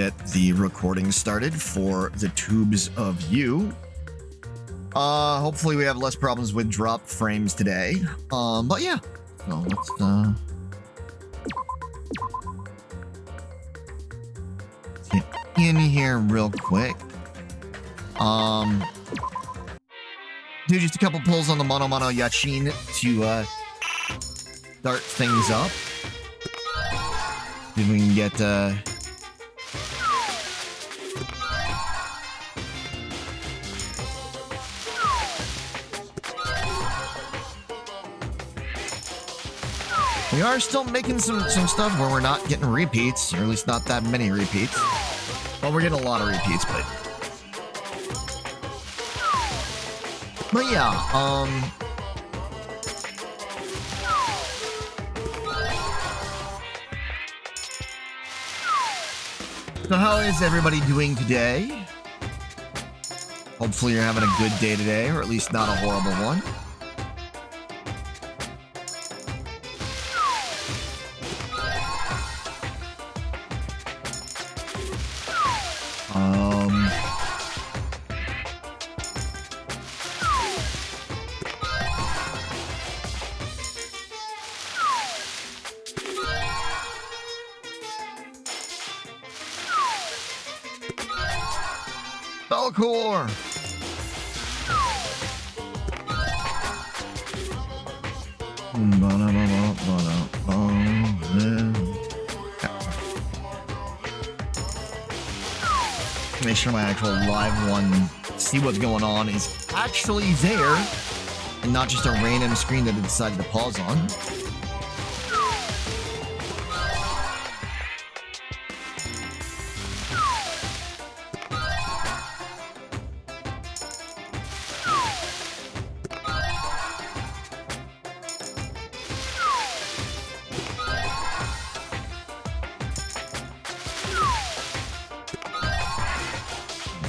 get the recording started for the Tubes of You. Hopefully we have less problems with drop frames today. But yeah. So let's get in here real quick. Do just a couple pulls on the Mono Yachin to start things up. See if we can get we are still making some stuff where we're not getting repeats, or at least not that many repeats. Well, we're getting a lot of repeats, but yeah, so how is everybody doing today? Hopefully you're having a good day today, or at least not a horrible one. Belcore! Make sure my actual live one, see what's going on, is actually there, and not just a random screen that I decided to pause on.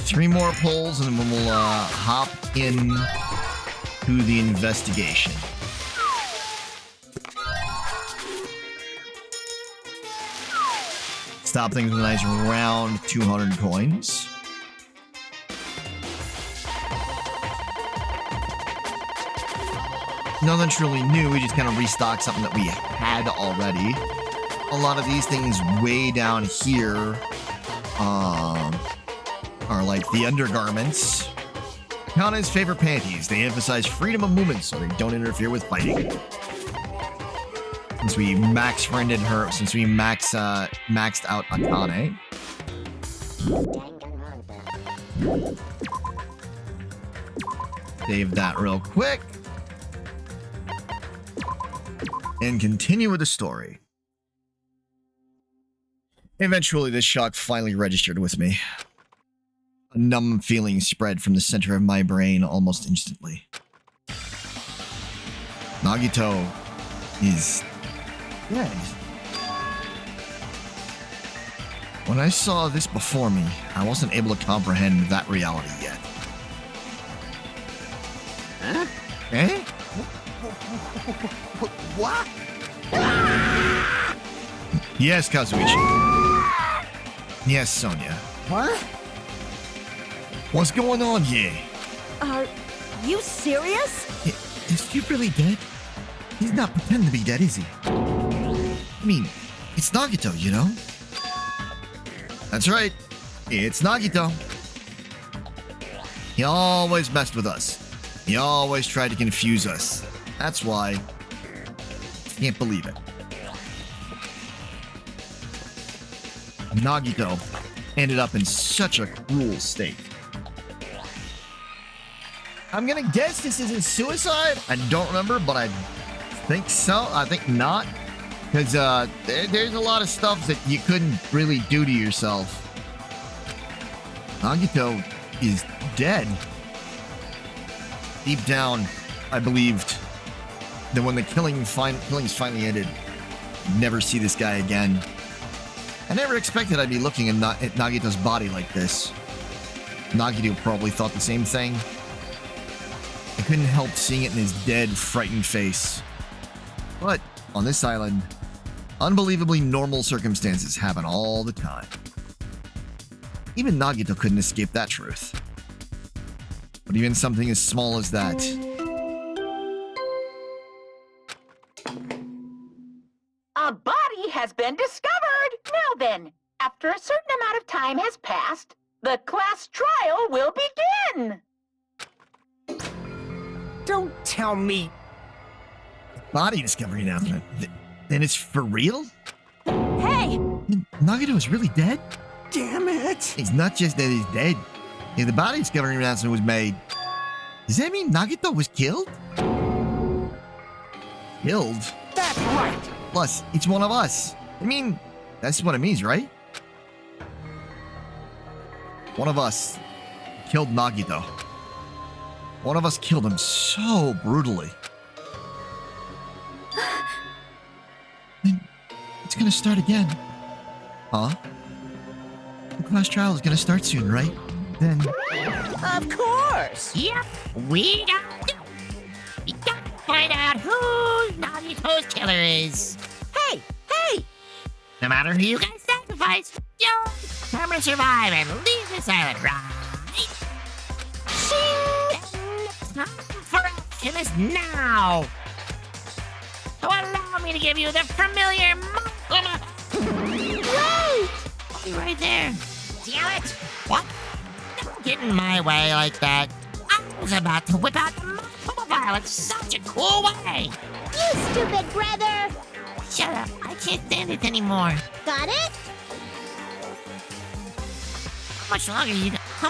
Three more pulls, and then we'll hop in to the investigation. Stop things with a nice round 200 coins. Nothing truly new, we just kind of restocked something that we had already. A lot of these things way down here are like the undergarments. Kana's favorite panties. They emphasize freedom of movement so they don't interfere with fighting. Since we maxed out Akane. Save that real quick. And continue with the story. Eventually, this shock finally registered with me. A numb feeling spread from the center of my brain almost instantly. Nagito is dead. When I saw this before me, I wasn't able to comprehend that reality yet. Huh? Eh? What? Yes, Kazuichi. Yes, Sonia. What? What's going on here? Are you serious? Is he really dead? He's not pretending to be dead, is he? I mean, it's Nagito, you know? That's right. It's Nagito. He always messed with us. He always tried to confuse us. That's why. Can't believe it. Nagito ended up in such a cruel state. I'm gonna guess this isn't suicide. I don't remember, but I think so. I think not. Because there's a lot of stuff that you couldn't really do to yourself. Nagito is dead. Deep down, I believed that when the killings finally ended, I'd never see this guy again. I never expected I'd be looking at Nagito's body like this. Nagito probably thought the same thing. I couldn't help seeing it in his dead, frightened face. But on this island, unbelievably normal circumstances happen all the time. Even Nagito couldn't escape that truth. But even something as small as that. A body has been discovered! Now then, after a certain amount of time has passed, the class trial will begin! Don't tell me. Body discovery announcement. Then it's for real? Hey! Nagito is really dead? Damn it. He's not just that he's dead. If the body discovery announcement was made, does that mean Nagito was killed? Killed? That's right. Plus, it's one of us. I mean, that's what it means, right? One of us killed Nagito. One of us killed him so brutally. Then it's gonna start again. Huh? The class trial is gonna start soon, right? Then... Of course! Yep, we got to. We got to find out who Nagito's killer is. Hey! Hey! No matter who you guys sacrifice, you'll determine to survive and leave this island, right? Shing! And time for action is now. So allow me to give you the familiar Wait! I'll be right there. Damn it! What? Don't get in my way like that. I was about to whip out the mobile in such a cool way. You stupid brother! Shut up. I can't stand it anymore. Got it? How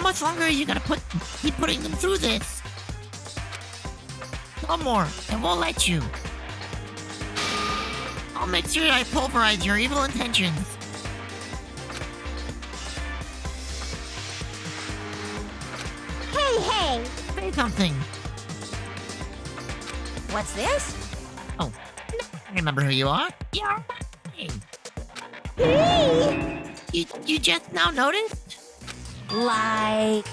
much longer are you gonna keep putting them through this? No more, and we'll let you. I'll make sure I pulverize your evil intentions. Hey! Say something. What's this? Oh, I remember who you are. You're mine. Hey! You just now noticed? Like...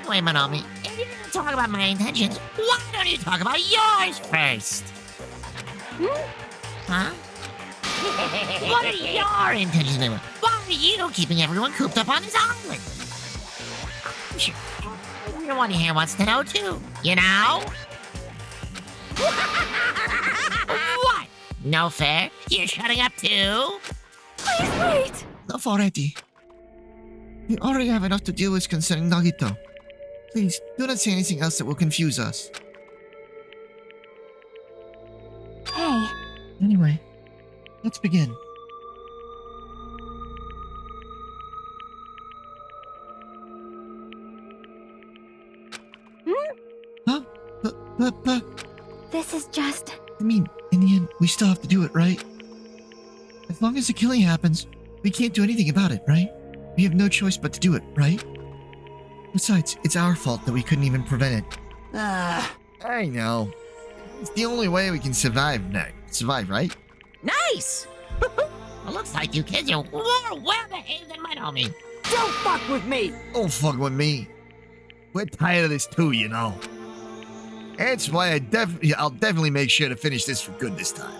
Wait, Manami. If you're gonna talk about my intentions, why don't you talk about yours first? Huh? What are your intentions anyway? Why are you keeping everyone cooped up on this island? I'm sure everyone here wants to know too, you know? What? No fair? You're shutting up too? Please wait! Enough already. We already have enough to deal with concerning Nagito. Please, do not say anything else that will confuse us. Hey, Anyway, let's begin. Huh? But, this is just... I mean, in the end, we still have to do it, right? As long as the killing happens, we can't do anything about it, right? We have no choice but to do it, right? Besides, it's our fault that we couldn't even prevent it. I know. It's the only way we can survive now. Survive, right? Nice! Well, looks like you kids are more well-behaved than Manami. Don't fuck with me. Don't fuck with me. We're tired of this too, you know. That's why I'll definitely make sure to finish this for good this time.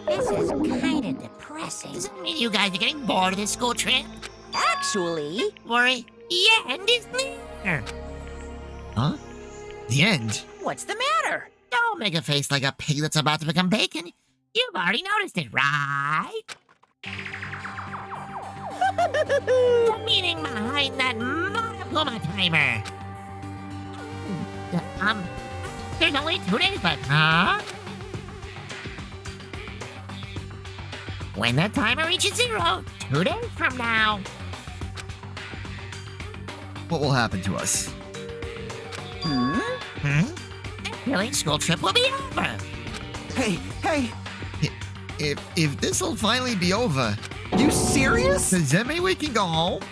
This is kinda depressing. Does that mean you guys are getting bored of this school trip? Actually... Worry, the end is near. Huh? The end? What's the matter? Don't make a face like a pig that's about to become bacon. You've already noticed it, right? The meaning behind that Monokuma timer. There's only 2 days left, huh? When the timer reaches 0, 2 days from now. What will happen to us? The killing school trip will be over. Hey! If this'll finally be over, You serious? does that mean we can go home?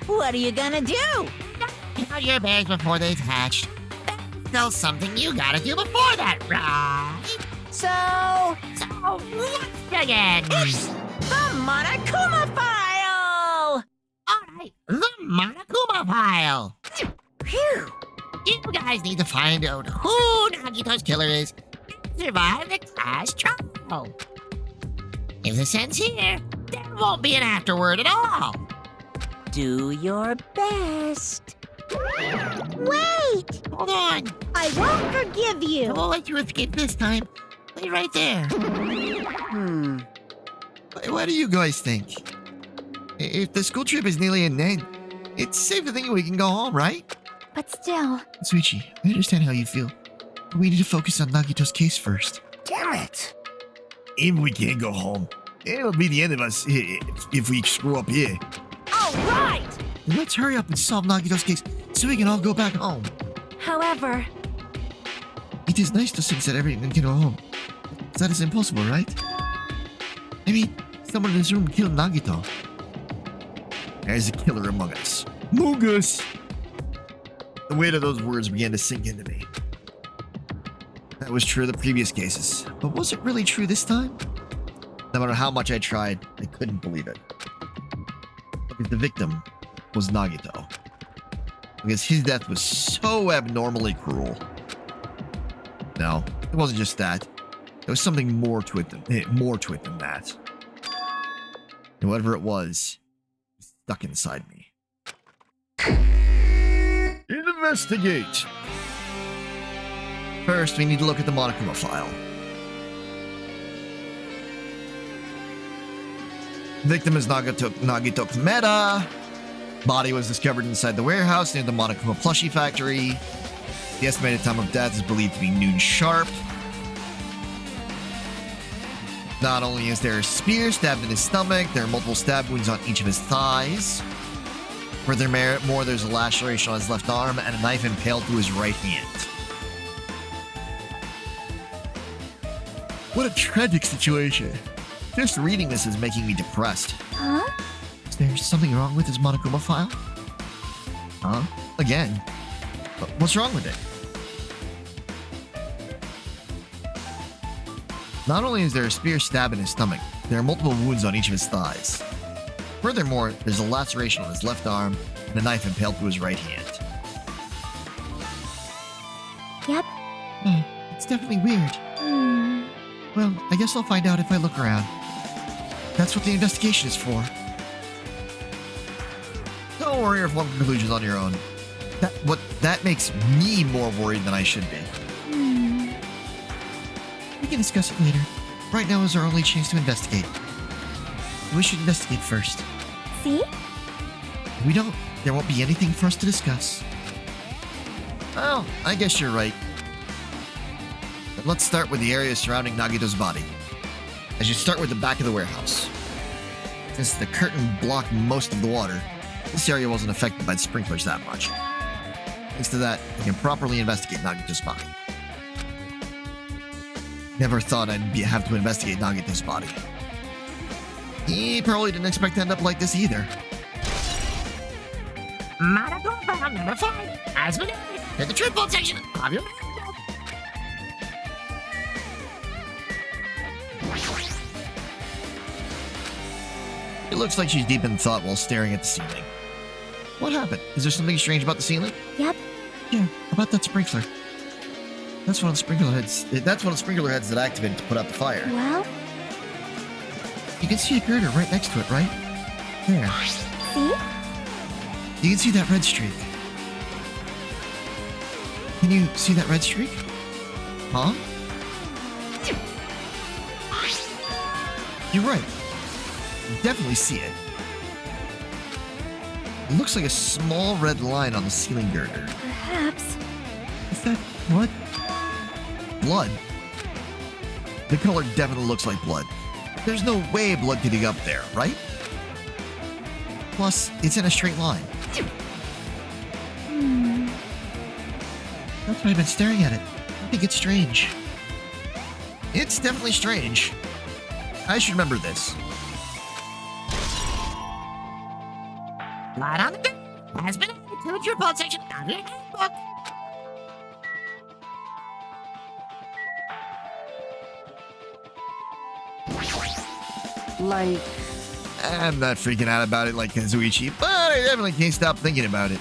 What are you gonna do? Count your bags before they hatch. That's still something you gotta do before that, right? So... So, let's begin. The Monokuma file! Alright, the Monokuma file. Phew! You guys need to find out who Nagito's killer is and survive the class trial. If this ends here, there won't be an afterword at all. Do your best. Wait! Hold on. I won't forgive I you. won't let you escape this time. Wait right there. What do you guys think? If the school trip is nearly an end, it's safe to think we can go home, right? But still, Suichi, I understand how you feel. But we need to focus on Nagito's case first. Damn it. If we can't go home, it'll be the end of us if we screw up here. All right! Let's hurry up and solve Nagito's case so we can all go back home. However, It is nice to think that everyone can go home. That is impossible, right? I mean, someone in this room killed Nagito. There's a killer among us. Among us! The weight of those words began to sink into me. That was true of the previous cases, but was it really true this time? No matter how much I tried, I couldn't believe it. Because the victim was Nagito. Because his death was so abnormally cruel. No, it wasn't just that. There was something more to it than that. And whatever it was stuck inside me. Investigate! First, we need to look at the Monokuma file. Victim is Nagito Komeda. Body was discovered inside the warehouse near the Monokuma plushie factory. The estimated time of death is believed to be noon sharp. Not only is there a spear stabbed in his stomach, there are multiple stab wounds on each of his thighs. Furthermore, there's a laceration on his left arm and a knife impaled through his right hand. What a tragic situation. Just reading this is making me depressed. huh? Is there something wrong with his Monokuma file? Huh? Again? What's wrong with it? Not only is there a spear stab in his stomach, there are multiple wounds on each of his thighs. Furthermore, there's a laceration on his left arm and a knife impaled through his right hand. Yep. It's definitely weird. Well, I guess I'll find out if I look around. That's what the investigation is for. Don't worry or form conclusions on your own. That makes me more worried than I should be. We can discuss it later. Right now is our only chance to investigate. We should investigate first. See? If we don't, there won't be anything for us to discuss. Well, I guess you're right. But let's start with the area surrounding Nagito's body. I should start with the back of the warehouse. Since the curtain blocked most of the water, this area wasn't affected by the sprinklers that much. Thanks to that, I can properly investigate Nagito's body. Never thought I'd have to investigate Nagito's body. He probably didn't expect to end up like this either. Monokuma number 5 has been added to the triple section of your handbook. It looks like she's deep in thought while staring at the ceiling. What happened? Is there something strange about the ceiling? Yep. Yeah, about that sprinkler. That's one of the sprinkler heads. That's one of the sprinkler heads that activated to put out the fire. Well, You can see a girder right next to it, right? There. see? You can see that red streak. Can you see that red streak? Huh? You're right. You definitely see it. It looks like a small red line on the ceiling girder. Perhaps. Is that what? Blood. The color definitely looks like blood. There's no way blood could get up there, right? Plus, it's in a straight line. That's why I've been staring at it. I think it's strange. It's definitely strange. I should remember this. Blood on the ground has been added to the triple section of your handbook. Like, I'm not freaking out about it like Kazuichi, but I definitely can't stop thinking about it.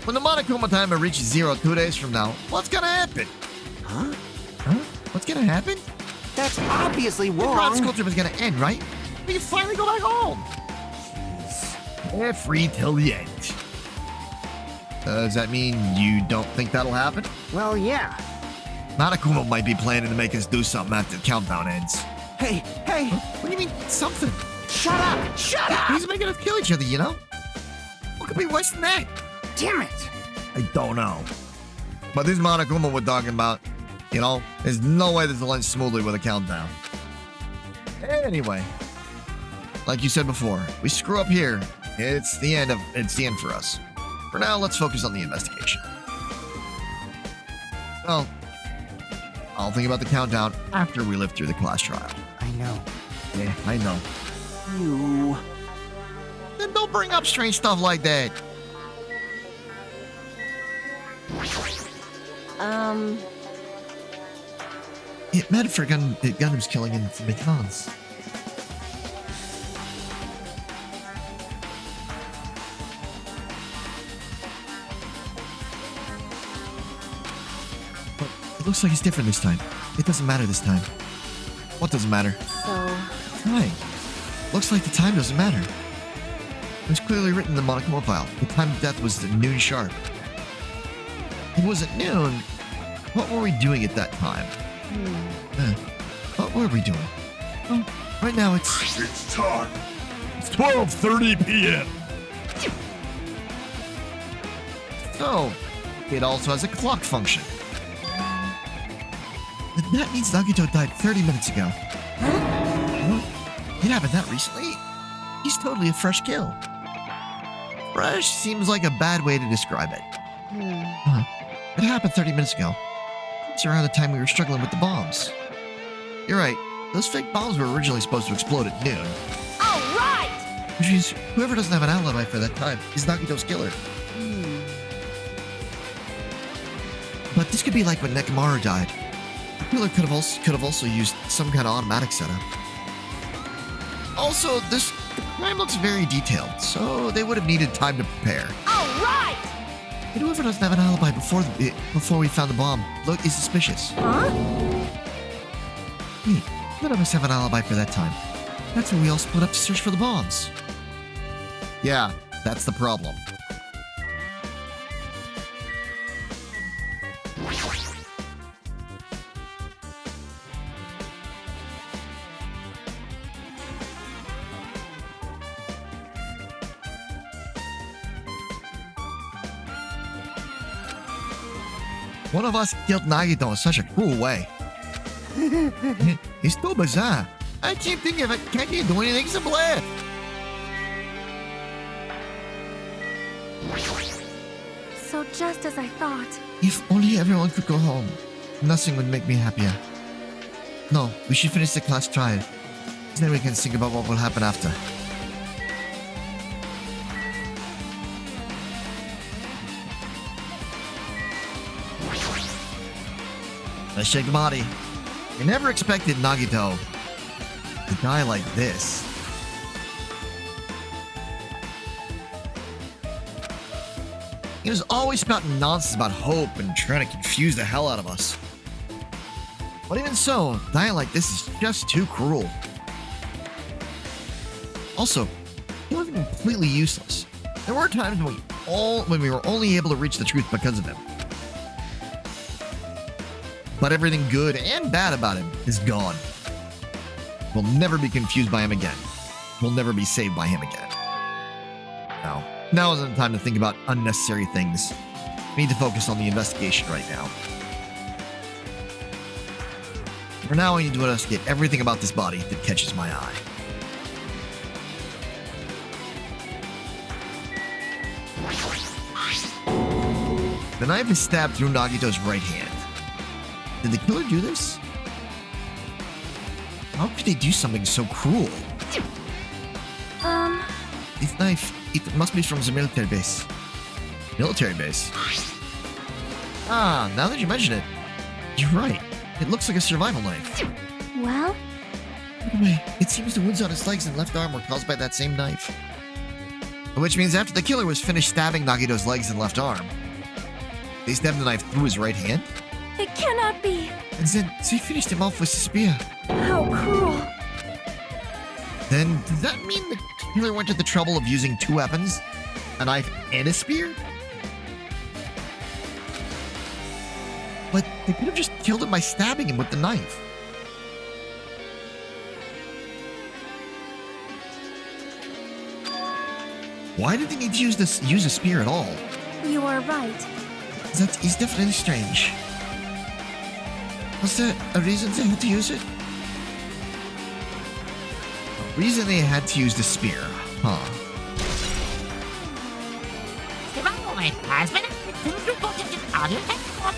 When the Monokuma timer reaches 0 2 days from now, what's gonna happen? huh? Huh? What's gonna happen? That's obviously The prod wrong. school trip is gonna end, right? We can finally go back home. Free till the end. Does that mean you don't think that'll happen? Well, yeah. Monokuma might be planning to make us do something after the countdown ends. Hey, hey, What do you mean, something? shut up! Shut up! He's making us kill each other, you know? What could be worse than that? Damn it! I don't know. But this Monokuma we're talking about, you know, there's no way this will end smoothly with a countdown. Anyway, like you said before, we screw up here. It's the end for us. For now, let's focus on the investigation. Well, I'll think about the countdown after we live through the class trial. I know. Yeah, I know. You. Then don't bring up strange stuff like that. It meant for Gundam's killing in McDonald's. But it looks like it's different this time. It doesn't matter this time. What doesn't matter? So, Time. Looks like the time doesn't matter. It was clearly written in the Monokuma file. The time of death was noon sharp. It wasn't noon. What were we doing at that time? What were we doing? Oh, right now it's... It's time. It's 12:30 p.m. So, it also has a clock function. That means Nagito died 30 minutes ago. Huh? It happened that recently? He's totally a fresh kill. Fresh seems like a bad way to describe it. It happened 30 minutes ago. It's around the time we were struggling with the bombs. You're right. Those fake bombs were originally supposed to explode at noon. All right! Which means whoever doesn't have an alibi for that time is Nagito's killer. But this could be like when Nekomaru died. The killer could have also used some kind of automatic setup. Also, the crime looks very detailed, so they would have needed time to prepare. All right! But whoever doesn't have an alibi before we found the bomb is suspicious. Huh? Wait, none of us have an alibi for that time. That's when we all split up to search for the bombs. Yeah, that's the problem. One of us killed Nagito in such a cruel way. It's too bizarre. I keep thinking of it. Can't you do anything simple? so just as I thought. If only everyone could go home. Nothing would make me happier. No, we should finish the class trial. Then we can think about what will happen after. Let's shake the body. I never expected Nagito to die like this. He was always spouting nonsense about hope and trying to confuse the hell out of us. But even so, dying like this is just too cruel. Also, he wasn't completely useless. There were times when we were only able to reach the truth because of him. But everything good and bad about him is gone. We'll never be confused by him again. We'll never be saved by him again. Now isn't the time to think about unnecessary things. We need to focus on the investigation right now. For now, I need to investigate everything about this body that catches my eye. The knife is stabbed through Nagito's right hand. Did the killer do this? How could they do something so cruel? This knife, it must be from the military base. Military base? Ah, now that you mention it, you're right. It looks like a survival knife. Well, By the way, it seems the wounds on his legs and left arm were caused by that same knife. Which means after the killer was finished stabbing Nagito's legs and left arm, they stabbed the knife through his right hand, it cannot be. and then they finished him off with a spear. How cruel. Then does that mean the killer went to the trouble of using 2 weapons? A knife and a spear? But they could have just killed him by stabbing him with the knife. Why did they need to use a spear at all? You are right. That is definitely strange. Was there a reason they had to use it? A reason they had to use the spear, huh? The moment has been added to the triple digit audio handbook.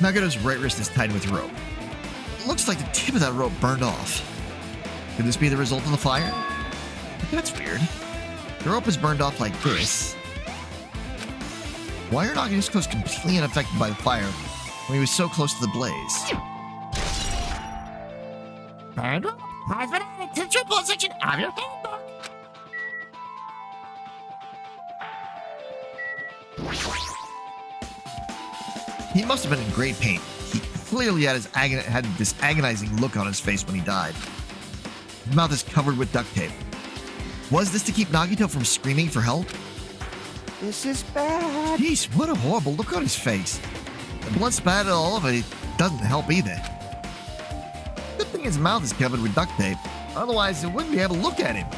Nagato's right wrist is tied with rope. It looks like the tip of that rope burned off. Could this be the result of the fire? That's weird. The rope is burned off like this. Why are Nagato's clothes completely unaffected by the fire when he was so close to the blaze? Bird has been added to the triple section of your handbook. He must have been in great pain. He clearly had this agonizing look on his face when he died. His mouth is covered with duct tape. Was this to keep Nagito from screaming for help? This is bad. Jeez, what a horrible look on his face. The blood spattered all over it doesn't help either. Good thing his mouth is covered with duct tape. Otherwise, it wouldn't be able to look at him.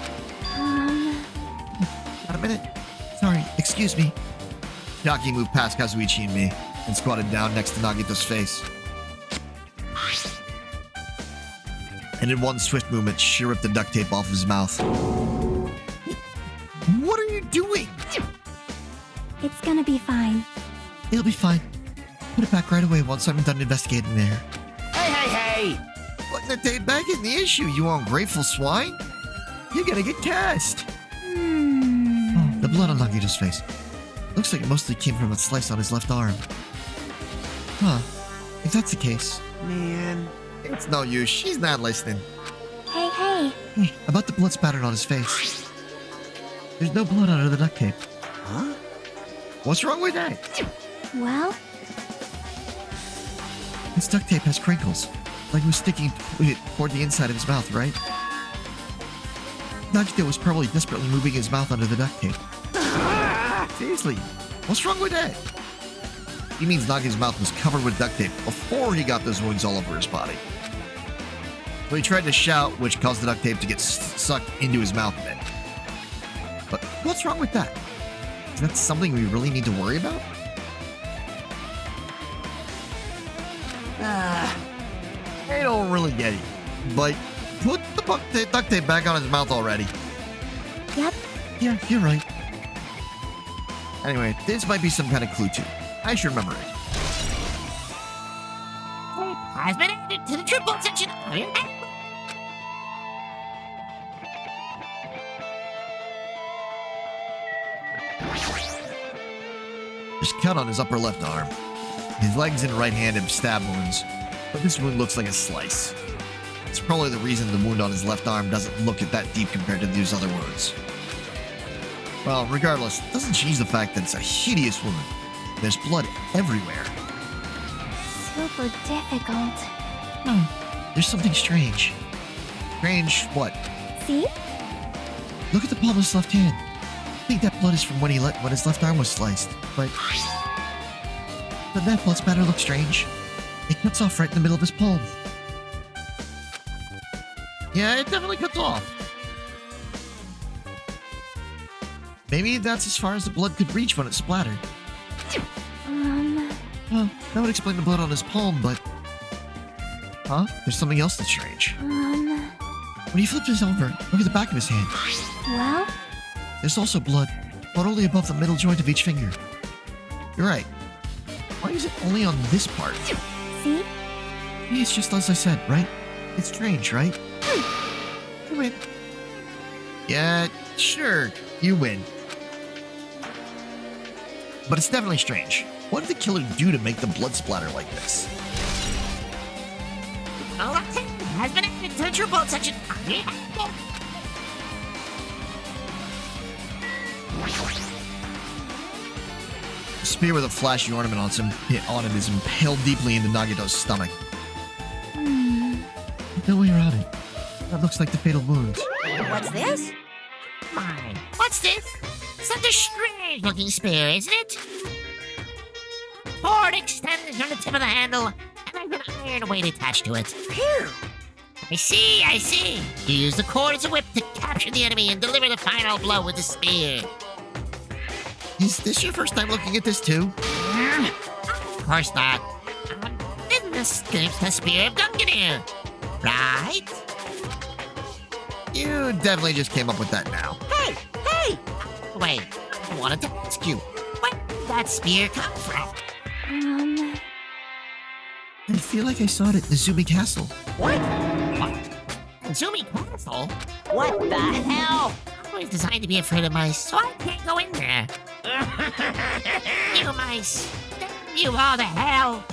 Got a minute? Sorry, excuse me. Yaki moved past Kazuichi and me and squatted down next to Nagito's face. And in one swift movement, she ripped the duct tape off his mouth. What are you doing? It's gonna be fine. It'll be fine. Put it back right away once I'm done investigating there. Hey! Putting the tape back isn't the issue, you ungrateful swine. You're gonna get cast. Oh, the blood on Nagito's face. Looks like it mostly came from a slice on his left arm. Huh. If that's the case. Man. It's no use. She's not listening. Hey! Hey, about the blood spattered on his face. There's no blood under the duct tape. Huh? What's wrong with that? Well, This duct tape has crinkles. Like it was sticking toward the inside of his mouth, right? Nagito was probably desperately moving his mouth under the duct tape. Seriously, what's wrong with that? He means Nagito's mouth was covered with duct tape before he got those wounds all over his body. So he tried to shout, which caused the duct tape to get sucked into his mouth a bit. But what's wrong with that? Is that something we really need to worry about? I don't really get it. But put the duct tape back on his mouth already. yep. Yeah, you're right. Anyway, this might be some kind of clue too. I should remember it. Has been added to the triple section of your handbook. There's a cut on his upper left arm. His legs and right hand have stab wounds, but this wound looks like a slice. It's probably the reason the wound on his left arm doesn't look that deep compared to these other wounds. Well, regardless, it doesn't change the fact that it's a hideous wound. There's blood everywhere. Super difficult. There's something strange. Strange what? See? Look at the palm of his left hand. I think that blood is from when his left arm was sliced, but that blood spatter looks strange. It cuts off right in the middle of his palm. Yeah, it definitely cuts off. Maybe that's as far as the blood could reach when it splattered. Well, that would explain the blood on his palm, but... Huh? There's something else that's strange. When he flipped this over, look at the back of his hand. Well, There's also blood, but only above the middle joint of each finger. You're right. Why is it only on this part? see? Maybe it's just as I said, right? It's strange, right? You win. Yeah, sure, you win. But it's definitely strange. What did the killer do to make the blood splatter like this? The left hand has been added to the triple section of your handbook. The spear with a flashy ornament on it is impaled deeply into Nagito's stomach. No way around it. That looks like the fatal wound. What's this? Mine. What's this? Such a strange looking spear, isn't it? Cord extends from the tip of the handle, and I've an iron weight attached to it. Phew. I see. You use the cord as a whip to capture the enemy and deliver the final blow with the spear. Is this your first time looking at this too? Of course not. This escapes the spear of Gunganir, right? You definitely just came up with that now. Hey! Wait, I wanted to ask you, where did that spear come from? I feel like I saw it at Nezumi Castle. What? Zumi Castle? What the hell? I was designed to be afraid of mice, so I can't go in there. You mice! Damn you all to hell!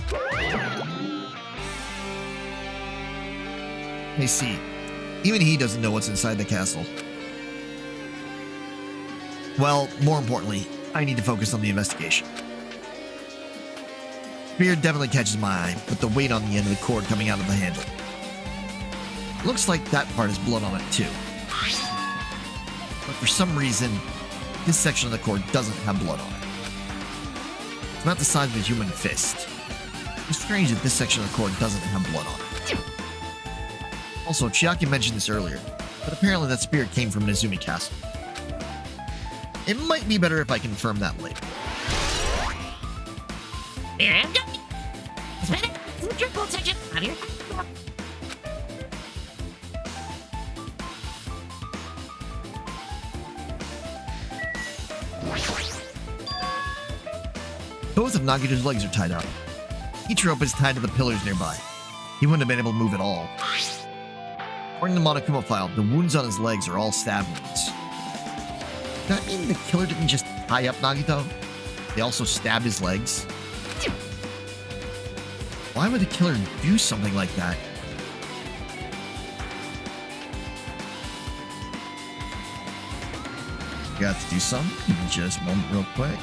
I see. Even he doesn't know what's inside the castle. Well, more importantly, I need to focus on the investigation. Spear definitely catches my eye, with the weight on the end of the cord coming out of the handle. Looks like that part has blood on it too. But for some reason, this section of the cord doesn't have blood on it. It's not the size of a human fist. It's strange that this section of the cord doesn't have blood on it. Also, Chiaki mentioned this earlier, but apparently that spear came from Nezumi Castle. It might be better if I confirm that later. Here I'm going. Spin it to the triple section of your Both of Nagito's legs are tied up. Each rope is tied to the pillars nearby. He wouldn't have been able to move at all. According to the Monokuma file, the wounds on his legs are all stab wounds. Does that mean the killer didn't just tie up Nagito? They also stabbed his legs? Why would the killer do something like that? Got to do something? Give me just a moment real quick.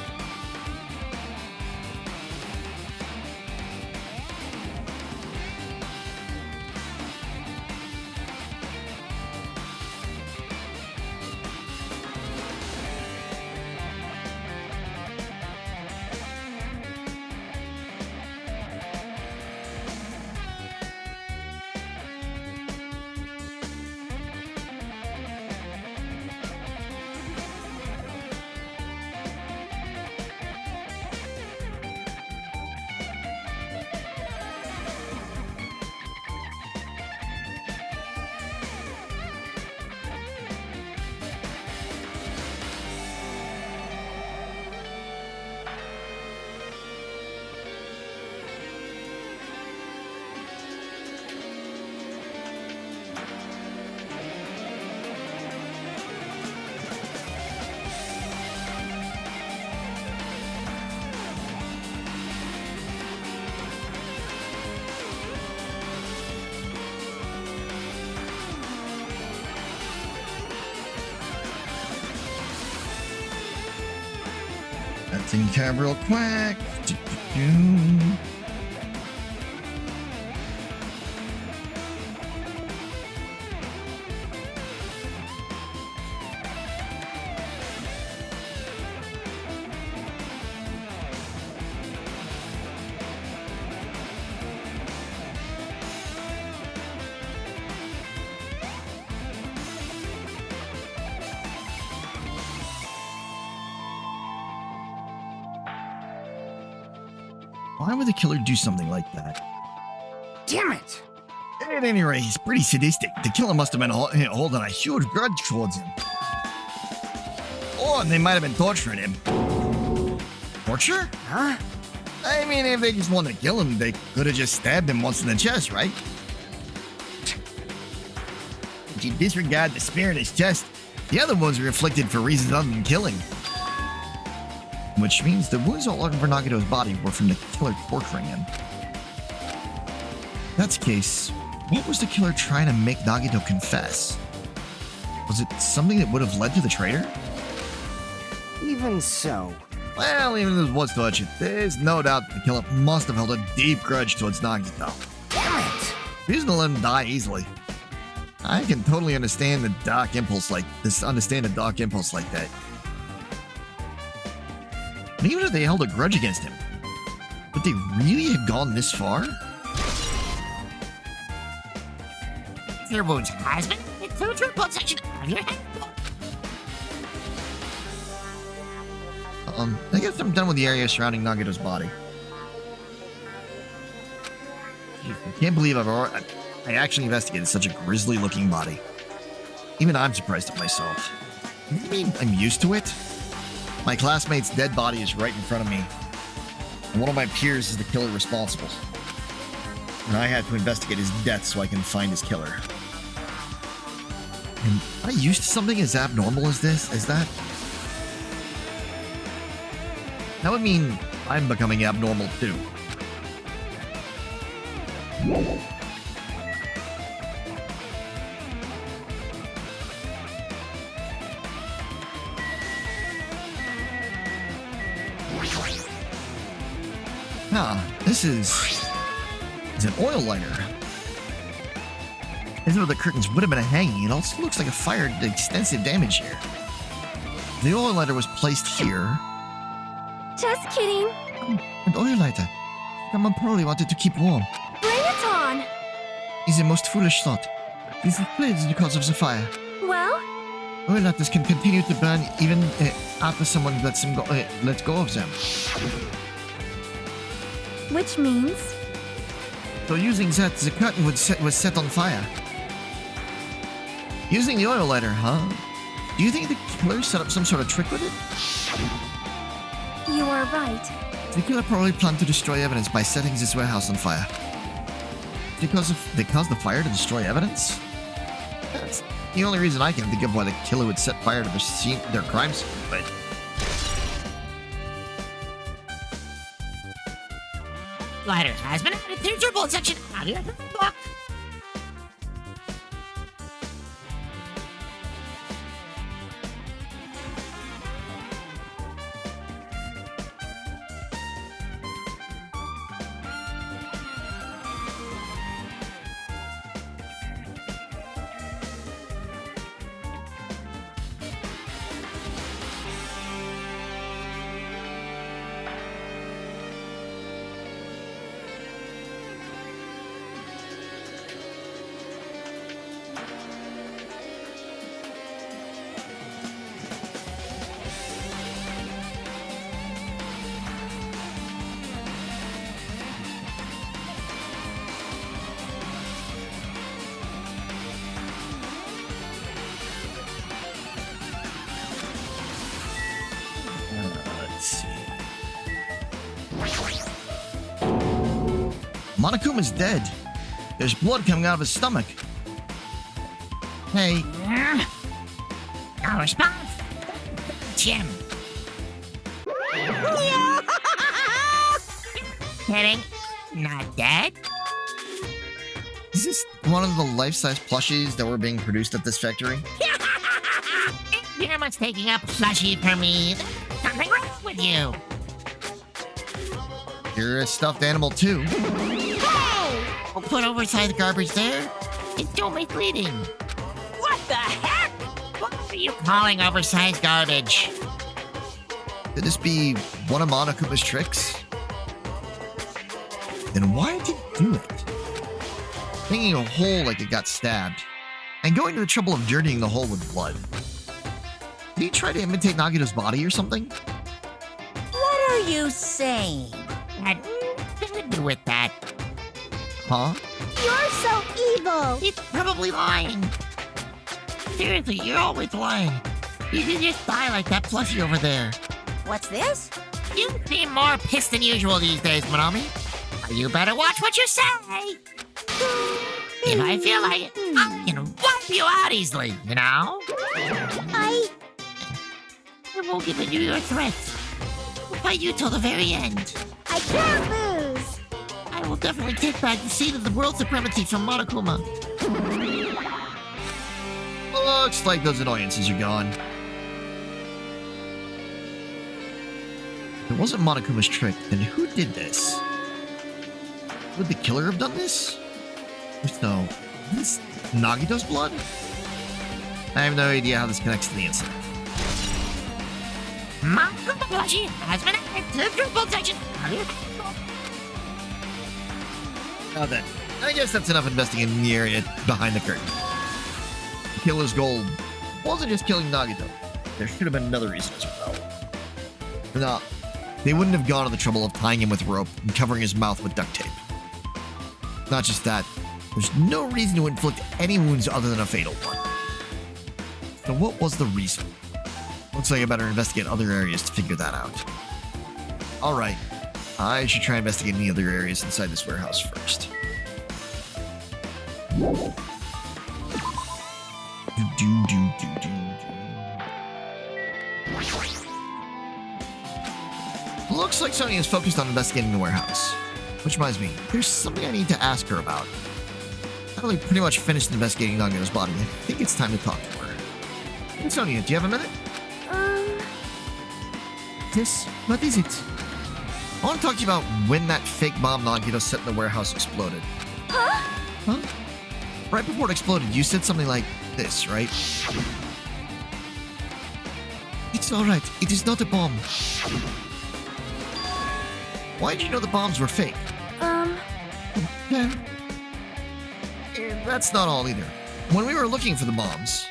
That's in cab real quick. Why would the killer do something like that? Damn it! At any rate, he's pretty sadistic. The killer must have been holding a huge grudge towards him. Or they might have been torturing him. Torture? Huh? I mean, if they just wanted to kill him, they could have just stabbed him once in the chest, right? If you disregard the spear in his chest, the other wounds were inflicted for reasons other than killing. Which means the wounds all over Nagito's body were from the killer torturing him. If that's the case, what was the killer trying to make Nagito confess? Was it something that would have led to the traitor? Even so, Well, even if it was touching, there's no doubt the killer must have held a deep grudge towards Nagito. Damn it! He doesn't let him die easily. I can totally understand the dark impulse like this. Understand a dark impulse like that. And even if they held a grudge against him, would they really have gone this far? Your wounds has been through to a blood section of your head. I guess I'm done with the area surrounding Nagito's body. I can't believe I actually investigated such a grisly-looking body. Even I'm surprised at myself. I mean, I'm used to it. My classmate's dead body is right in front of me, and one of my peers is the killer responsible. And I had to investigate his death so I can find his killer. Am I used to something as abnormal as this? Is that? That would mean I'm becoming abnormal too. This is an oil lighter. As though the curtains would have been hanging, it also looks like a fire did extensive damage here. The oil lighter was placed here. Just kidding. An oil lighter. Someone probably wanted to keep warm. Bring it on. Is a most foolish thought. This is clearly the cause of the fire. Well, Oil lighters can continue to burn even after someone lets go of them. which means So using that, the curtain was set on fire. Using the oil lighter, huh? Do you think the killer set up some sort of trick with it? you are right. The killer probably planned to destroy evidence by setting this warehouse on fire. Because they caused the fire to destroy evidence? That's the only reason I can think of why the killer would set fire to their crime scene, but... Lighter has been added to your bullet section. Out of your book. Let's see. Monokuma's dead. There's blood coming out of his stomach. Hey, No response. Jim. Kidding. Not dead. is this one of the life-size plushies that were being produced at this factory? You're much taking a plushie for me. There's something wrong with you. You're a stuffed animal too. We'll put oversized garbage there. It's don't make bleeding. What the heck? What are you calling oversized garbage? Could this be one of Monokuma's tricks? Then why did it do it? Making a hole like it got stabbed, and going to the trouble of dirtying the hole with blood. Did he try to imitate Nagito's body or something? What are you saying? Had nothing to do with that. Huh? You're so evil. He's probably lying. Seriously, you're always lying. You should just die like that plushie over there. What's this? You seem more pissed than usual these days, Monomi. You better watch what you say. If I feel like it, I can wipe you out easily, you know? I won't give in to your threats. We'll fight you till the very end. can't lose. I will definitely take back the seat of the world supremacy from Monokuma. Looks like those annoyances are gone. If it wasn't Monokuma's trick, then who did this? Would the killer have done this? If so, is this Nagito's blood? I have no idea how this connects to the incident. Monokuma plushie has been added to the triple section. Now then, I guess that's enough investigating the area behind the curtain. The killer's goal wasn't just killing Nagito. There should have been another reason as well. No, they wouldn't have gone to the trouble of tying him with rope and covering his mouth with duct tape. Not just that, there's no reason to inflict any wounds other than a fatal one. So what was the reason? Looks like I better investigate other areas to figure that out. Alright, I should try investigating the other areas inside this warehouse first. Looks like Sonia is focused on investigating the warehouse. Which reminds me, there's something I need to ask her about. I really pretty much finished investigating Nagito's body. I think it's time to talk to her. Hey, Sonia, do you have a minute? Yes, what is it? I want to talk to you about when that fake bomb Nagito set in the warehouse exploded. Huh? Right before it exploded, you said something like this, right? It's alright, it is not a bomb. Why did you know the bombs were fake? Yeah. That's not all either. When we were looking for the bombs,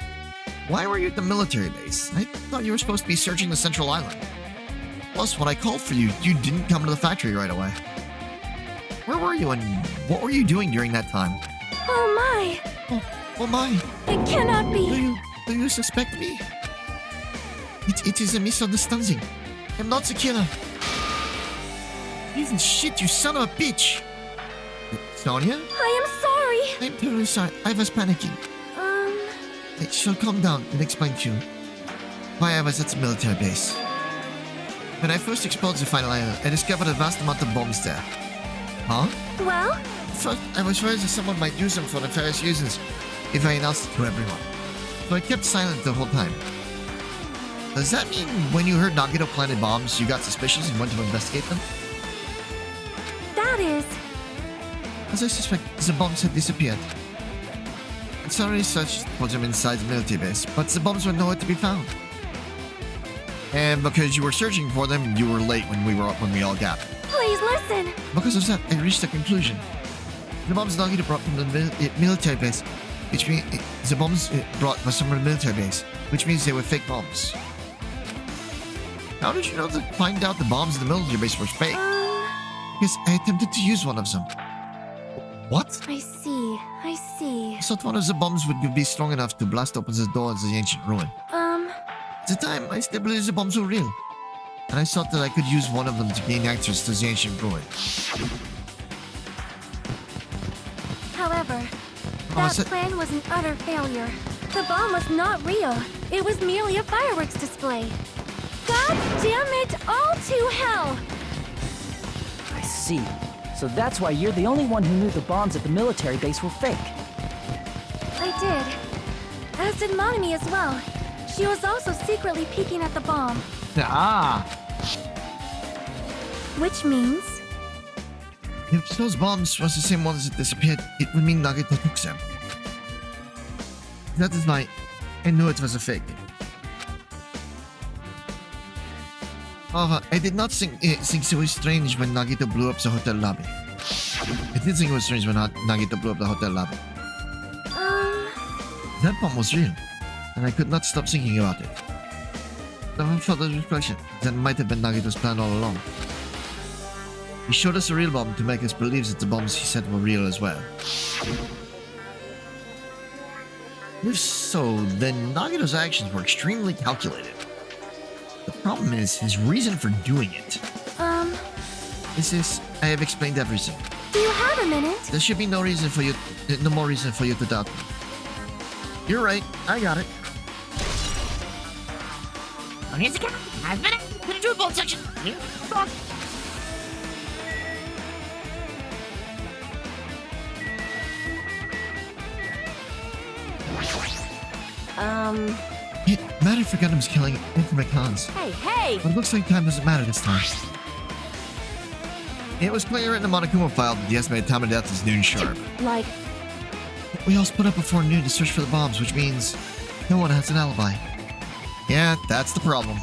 why were you at the military base? I thought you were supposed to be searching the central island. Plus, when I called for you, you didn't come to the factory right away. Where were you and what were you doing during that time? Oh my! Oh my! It cannot be! Do you suspect me? It is a misunderstanding. I'm not the killer. Even shit, you son of a bitch! Sonia? I am sorry! I'm terribly sorry. I was panicking. I shall calm down and explain to you why I was at the military base. When I first explored the final island, I discovered a vast amount of bombs there. Huh? Well? First, I was worried that someone might use them for nefarious reasons if I announced it to everyone. So I kept silent the whole time. Does that mean when you heard Nagito planted bombs, you got suspicious and went to investigate them? That is... As I suspect, the bombs had disappeared. And sorry such put them inside the military base, but the bombs were nowhere to be found. And because you were searching for them, you were late when we all gathered. Please listen! Because of that, I reached a conclusion. The bombs Nagito brought from the military base, which means the bombs brought was from the military base, which means they were fake bombs. How did you know to find out the bombs in the military base were fake? Because I attempted to use one of them. What? I see. I thought one of the bombs would be strong enough to blast open the door of the ancient ruin. At the time, I still believed the bombs were real. And I thought that I could use one of them to gain access to the ancient ruin. However, that plan was an utter failure. The bomb was not real. It was merely a fireworks display. God damn it all to hell! I see. So that's why you're the only one who knew the bombs at the military base were fake. I did. As did Monami as well. She was also secretly peeking at the bomb. Ah! Which means... If those bombs was the same ones that disappeared, it would mean Nagito took them. That is why I knew it was a fake. However, I did not think it was strange when Nagito blew up the hotel lobby. I did think it was strange when Nagito blew up the hotel lobby. That bomb was real, and I could not stop thinking about it. On further reflection, that might have been Nagito's plan all along. He showed us a real bomb to make us believe that the bombs he sent were real as well. If so, then Nagito's actions were extremely calculated. The problem is his reason for doing it. I have explained everything. Do you have a minute? There should be no more reason for you to doubt me. You're right, I got it. Here's the camera. I've been put into a bolt section. mattered for Gundam's killing and for McConn's. Hey! But it looks like time doesn't matter this time. It was clearly written in the Monokuma file that the estimated time of death is noon sharp. Like, We all split up before noon to search for the bombs, which means no one has an alibi. Yeah, that's the problem.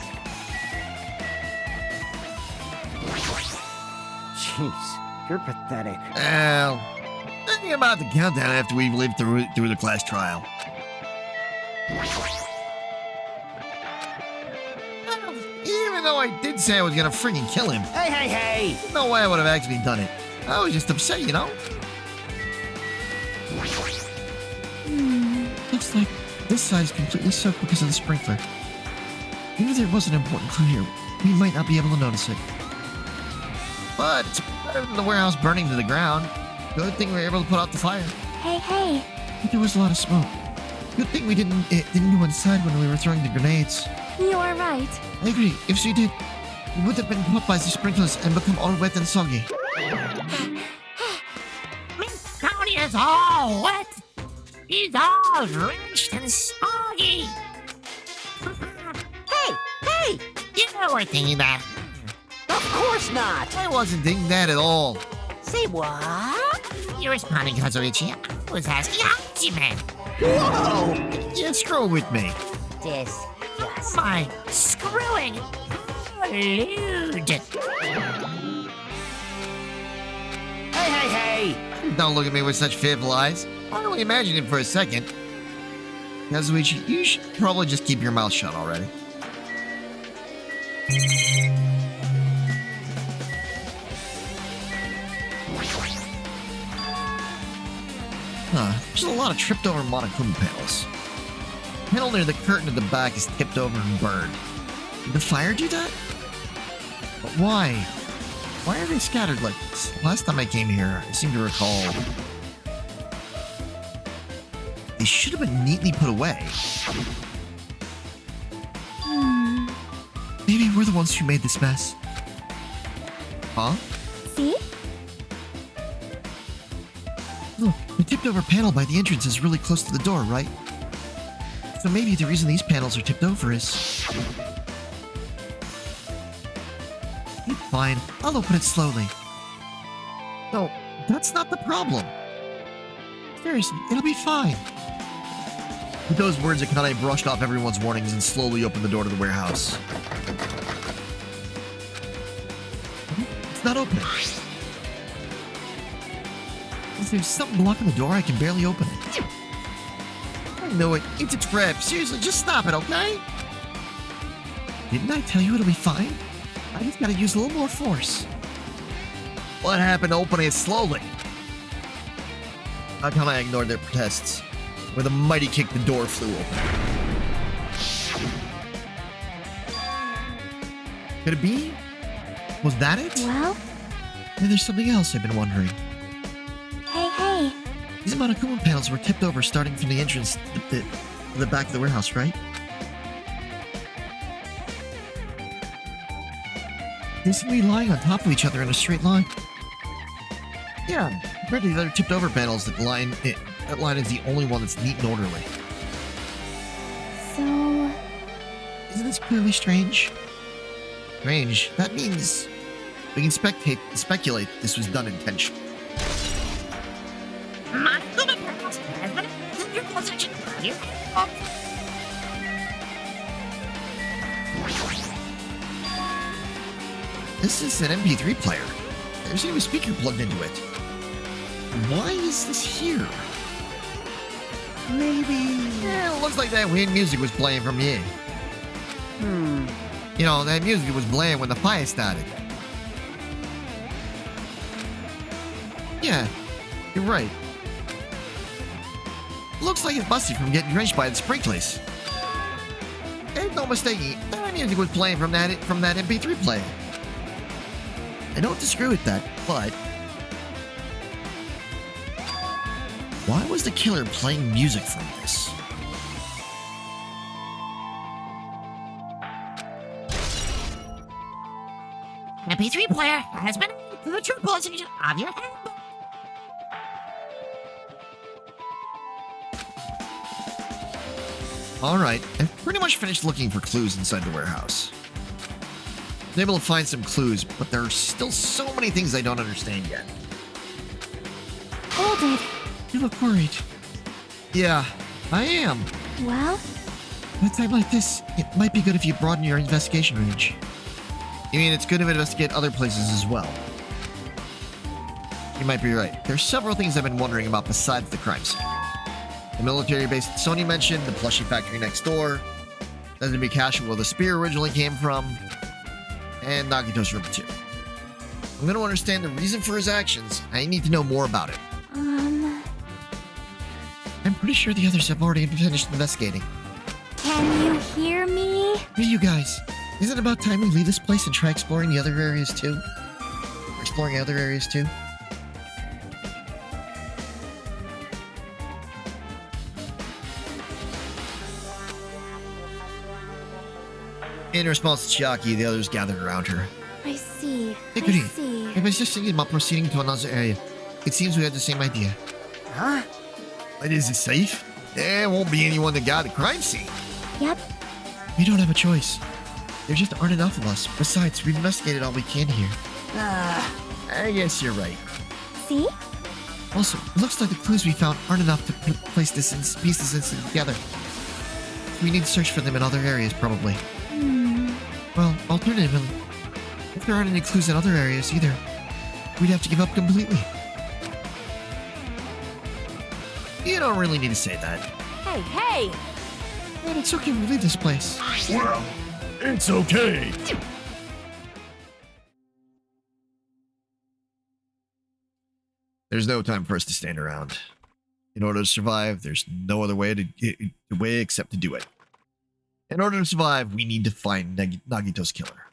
Jeez, you're pathetic. Well, thinking about the countdown after we've lived through the class trial. Well, even though I did say I was gonna freaking kill him, Hey! no way I would have actually done it. I was just upset, you know? Looks like this side is completely soaked because of the sprinkler. Even if there was an important clue here, we might not be able to notice it. But it's better than the warehouse burning to the ground. Good thing we were able to put out the fire. hey! But there was a lot of smoke. Good thing we didn't go inside when we were throwing the grenades. You are right. I agree. If she did, we would have been caught by the sprinklers and become all wet and soggy. Miss Tony is all wet. He's all drenched and soggy. Hey! You were thinking that. Of course not. I wasn't thinking that at all. Say what? You're responding, Kazuichi. I was asking Hajime. Whoa! Yeah, screw with me. Disgusting. My screwing lewd. Hey! Don't look at me with such fearful eyes. I only imagine it for a second. Kazuichi, you should probably just keep your mouth shut already. There's a lot of tripped over Monokuma panels. The panel near the curtain at the back is tipped over and burned. Did the fire do that? But why? Why are they scattered like this? Last time I came here, I seem to recall they should have been neatly put away. Maybe we're the ones who made this mess. Huh? See? Look, the tipped over panel by the entrance is really close to the door, right? So maybe the reason these panels are tipped over is... Fine, I'll open it slowly. No, that's not the problem. Seriously, it'll be fine. With those words, Akane brushed off everyone's warnings and slowly opened the door to the warehouse. It's not opening. Is there something blocking the door? I can barely open it. I know it. It's a trap. Seriously, just stop it, okay? Didn't I tell you it'll be fine? I just gotta use a little more force. What happened to opening it slowly? Akane ignored their protests. With a mighty kick, the door flew open. Could it be? Was that it? Well, Maybe there's something else I've been wondering. hey! These Monokuma panels were tipped over starting from the entrance to the back of the warehouse, right? They seem to be lying on top of each other in a straight line. Yeah, compared to the other tipped over panels, that line is the only one that's neat and orderly. So, Isn't this clearly strange? Strange. That means we can speculate this was done intentionally. My human purpose has been in your position. This is an MP3 player. There's even a speaker plugged into it. Why is this here? Maybe... it looks like that weird music was playing from here. You know, that music was playing when the fire started. Yeah, you're right. Looks like it's busted from getting drenched by the sprinklers. Ain't no mistaking, that music was playing from that MP3 player. I don't disagree with that, but... why was the killer playing music from this? MP3 player has been added to the true position of your handbook. Alright, I've pretty much finished looking for clues inside the warehouse. I was able to find some clues, but there are still so many things I don't understand yet. Hold it. You look worried. Yeah, I am. Well, At a time like this, it might be good if you broaden your investigation range. You mean it's good to investigate other places as well? You might be right. There's several things I've been wondering about besides the crime scene. The military base that Sony mentioned, the plushie factory next door, the be caching where the spear originally came from, and Nagito's room too. I'm going to understand the reason for his actions. I need to know more about it. I'm pretty sure the others have already finished investigating. can you hear me? Hey, you guys. Isn't it about time we leave this place and try exploring the other areas too? Exploring other areas too? In response to Chiaki, the others gathered around her. I see. Hikari, I see. I was just thinking about proceeding to another area. It seems we had the same idea. Huh? But is it safe? There won't be anyone that got a crime scene. Yep. We don't have a choice. There just aren't enough of us. Besides, we've investigated all we can here. I guess you're right. See? Also, it looks like the clues we found aren't enough to piece this incident together. We need to search for them in other areas, probably. Well, alternatively, if there aren't any clues in other areas either, we'd have to give up completely. You don't really need to say that. Hey, hey! Man, it's okay if we leave this place. Well, it's okay. There's no time for us to stand around. In order to survive, there's no other way except to do it. In order to survive, we need to find Nagito's killer.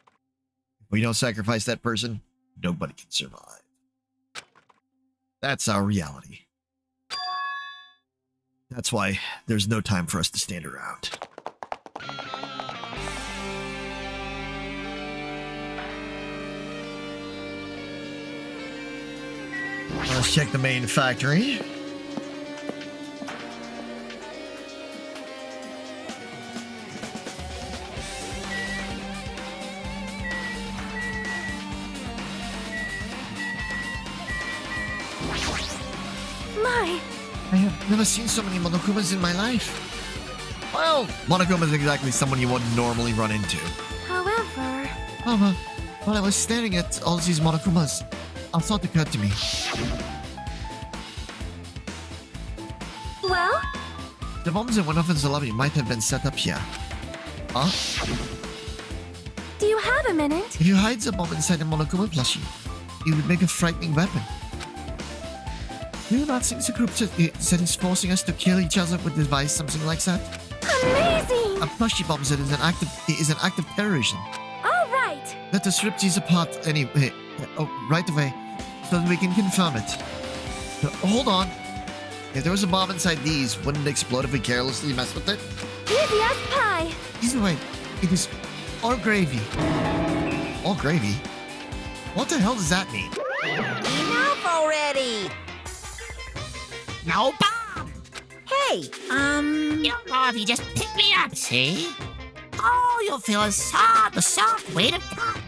If we don't sacrifice that person, nobody can survive. That's our reality. That's why there's no time for us to stand around. Let's check the main factory. My! I have never seen so many Monokumas in my life. Well, Monokuma is exactly someone you wouldn't normally run into. However... While I was staring at all these Monokumas, a thought occurred to me. Well? The bombs that went off in the lobby might have been set up here. Huh? Do you have a minute? If you hide the bomb inside a Monokuma plushie, it would make a frightening weapon. Do you not think the group that is forcing us to kill each other would devise something like that? Amazing! A plushie bomb that is an act of terrorism. All right! Let us rip these apart anyway, right away, so that we can confirm it. Hold on. If there was a bomb inside these, wouldn't it explode if we carelessly mess with it? Easy as pie! Either way, it is all gravy. All gravy? What the hell does that mean? Enough already! No bomb! Hey, You don't know if you just pick me up, see? All you'll feel is the soft weight of cotton.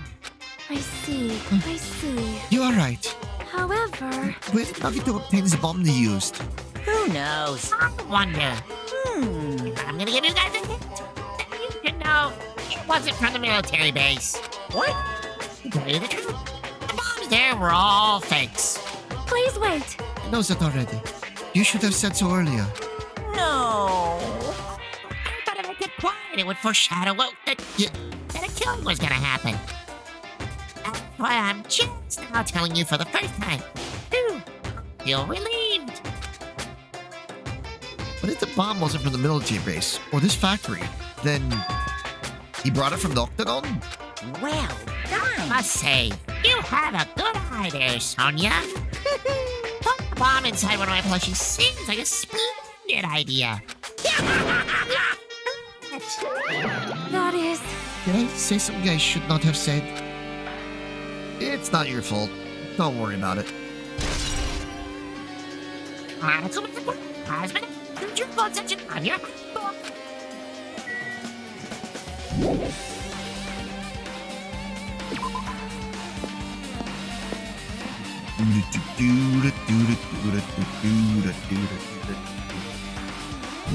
I see. I see. You are right. However... Where did Nagito obtain the bomb they used? who knows? I wonder. I'm gonna give you guys a hint. You should know it wasn't from the military base. What? To tell you the truth, the bombs there were all fakes. Please wait. I know that already. You should have said so earlier. No. I thought if I kept quiet, it would foreshadow that a killing was gonna happen. That's why I'm just now telling you for the first time. Phew, I feel relieved. But if the bomb wasn't from the military base, or this factory, then he brought it from the Octagon? Well done. Must say, you have a good eye there, Sonia. Put the bomb inside one of my plushies seems like a splendid idea. That is... Did I say something I should not have said? It's not your fault. Don't worry about it.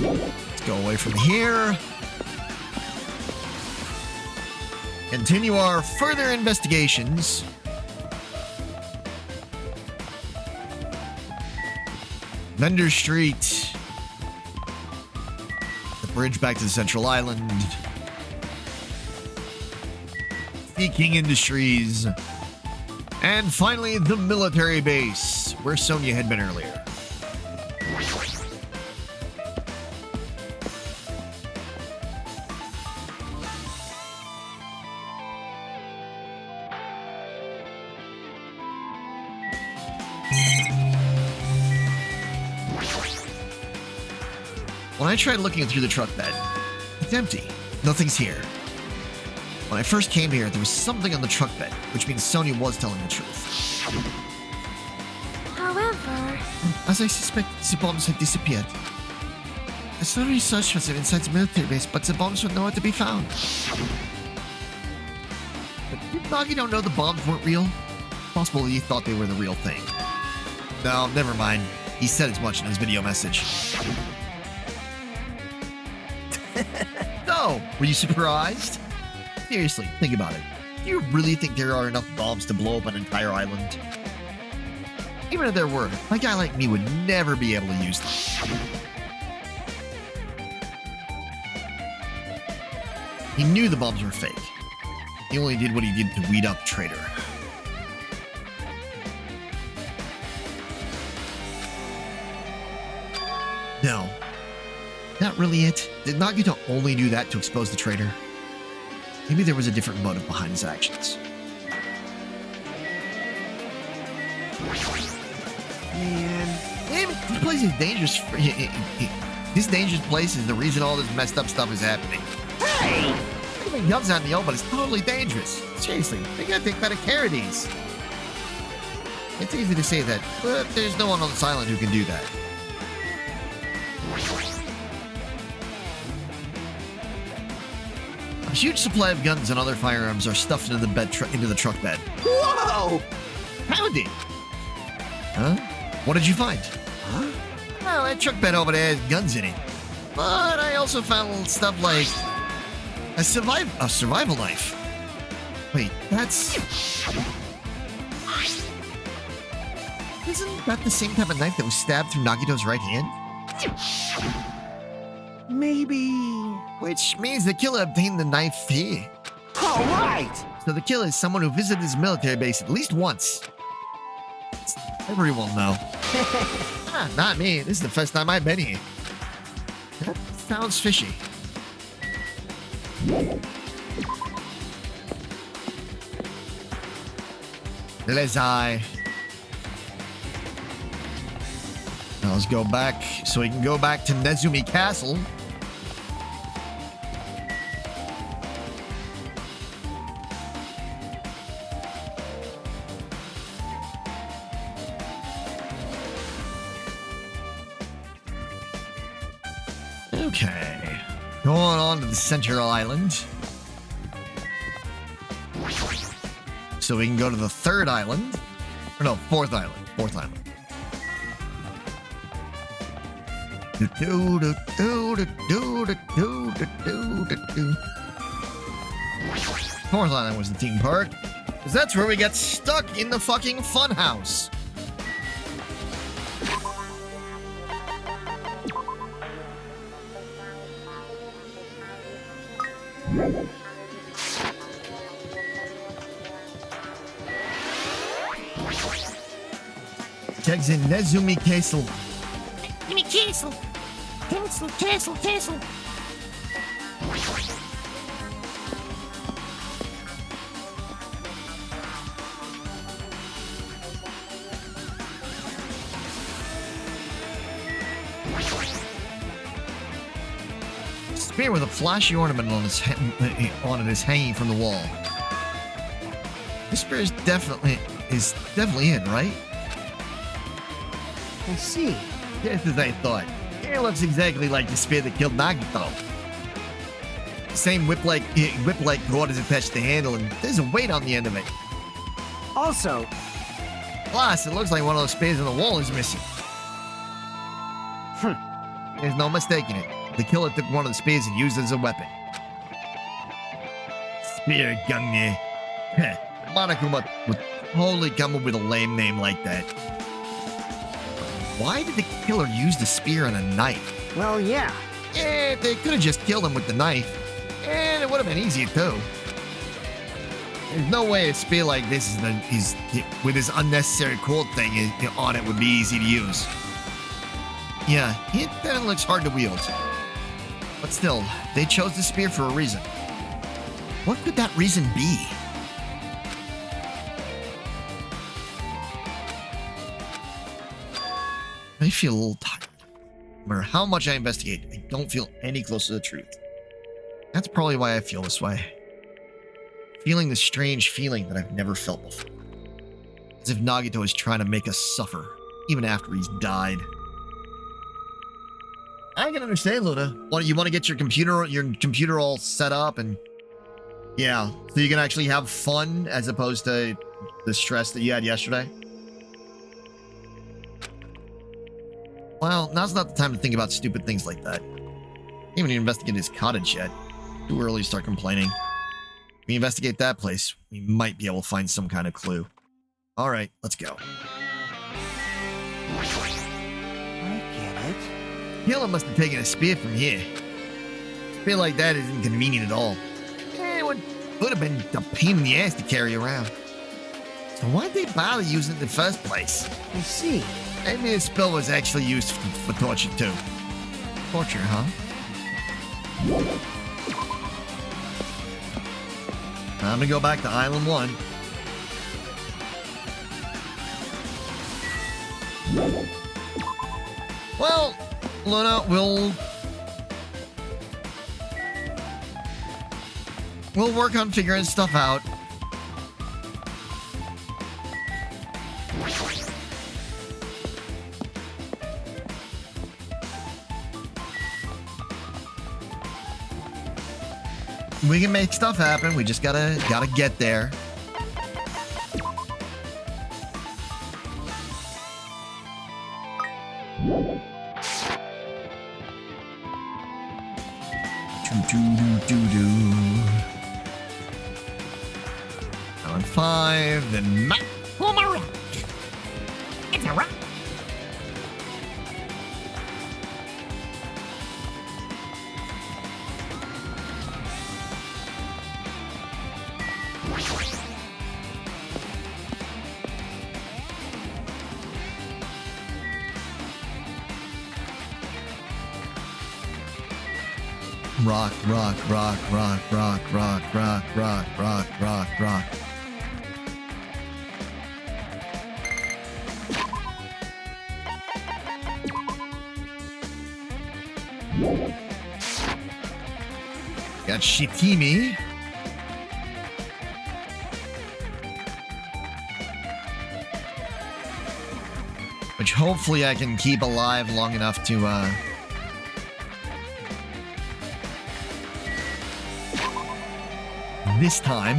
Let's go away from here. Continue our further investigations. Vendor Street. The bridge back to the Central Island. Sea King Industries. And finally, the military base, where Sonia had been earlier. When I tried looking through the truck bed, it's empty. Nothing's here. When I first came here, there was something on the truck bed, which means Sonia was telling the truth. However, As I suspected, the bombs had disappeared. I started research for them inside the military base, but the bombs were nowhere to be found. But did Nagito know the bombs weren't real? Possible he thought they were the real thing. No, never mind. He said as much in his video message. So, were you surprised? Seriously, think about it. Do you really think there are enough bombs to blow up an entire island? Even if there were, a guy like me would never be able to use them. He knew the bombs were fake. He only did what he did to weed up Traitor. No. Not really it. Did Nagito only do that to expose the traitor? Maybe there was a different motive behind his actions. Man, this place is dangerous. This dangerous place is the reason all this messed up stuff is happening. Hey! Leaving guns out in the open is totally dangerous. Seriously, they gotta take better care of these. It's easy to say that, but there's no one on this island who can do that. A huge supply of guns and other firearms are stuffed into the truck bed. Whoa! Howdy! Huh? What did you find? Huh? Well, that truck bed over there has guns in it. But I also found stuff like a survival knife. Wait, that's... Isn't that the same type of knife that was stabbed through Nagito's right hand? Maybe. Which means the killer obtained the knife here. All right. So the killer is someone who visited his military base at least once. Everyone know. Not me. This is the first time I've been here. That sounds fishy. Let's Now let's go back so we can go back to Nezumi Castle. Okay. Going on to the Central Island. So we can go to the third island. Or no, fourth island. Fourth island. Fourth island was the theme park. Because that's where we get stuck in the fucking funhouse. Tags in Nezumi Castle. Give me castle. Castle. Spear with a flashy ornament on it is hanging from the wall. This spear is definitely in, right? I see. Just as I thought. It looks exactly like the spear that killed Nagito. same whip-like cord is attached to the handle, and there's a weight on the end of it. Also, Plus, it looks like one of those spears on the wall is missing. There's no mistaking it. The killer took one of the spears and used it as a weapon. Spear Gungne. Monokuma would totally come up with a lame name like that. Why did the killer use the spear and a knife? well, yeah. They could have just killed him with the knife. And it would have been easier too. There's no way a spear like this with this unnecessary cord thing on it would be easy to use. Yeah, it definitely looks hard to wield. But still, they chose the spear for a reason. What could that reason be? I feel a little tired. No matter how much I investigate, I don't feel any closer to the truth. That's probably why I feel this way. Feeling this strange feeling that I've never felt before. As if Nagito is trying to make us suffer, even after he's died. I can understand, Luna. You want to get your computer all set up and... Yeah, so you can actually have fun as opposed to the stress that you had yesterday? Well, now's not the time to think about stupid things like that. I haven't even investigated his cottage yet. Too early to start complaining. If we investigate that place, we might be able to find some kind of clue. Alright, let's go. I get it. Killer must have taken a spear from here. A spear like that is inconvenient at all. It would have been a pain in the ass to carry around. So why'd they bother using it in the first place? I see. Maybe this spell was actually used for torture too. Torture, huh? Time to go back to Island 1. Well, Luna, we'll work on figuring stuff out. We can make stuff happen. We just gotta get there. On 5, then Matt Boomerang. It's a rock. Rock, rock, rock, rock, rock, rock, rock, rock, rock, rock, rock. Got Shitimi. Which hopefully I can keep alive long enough to, this time.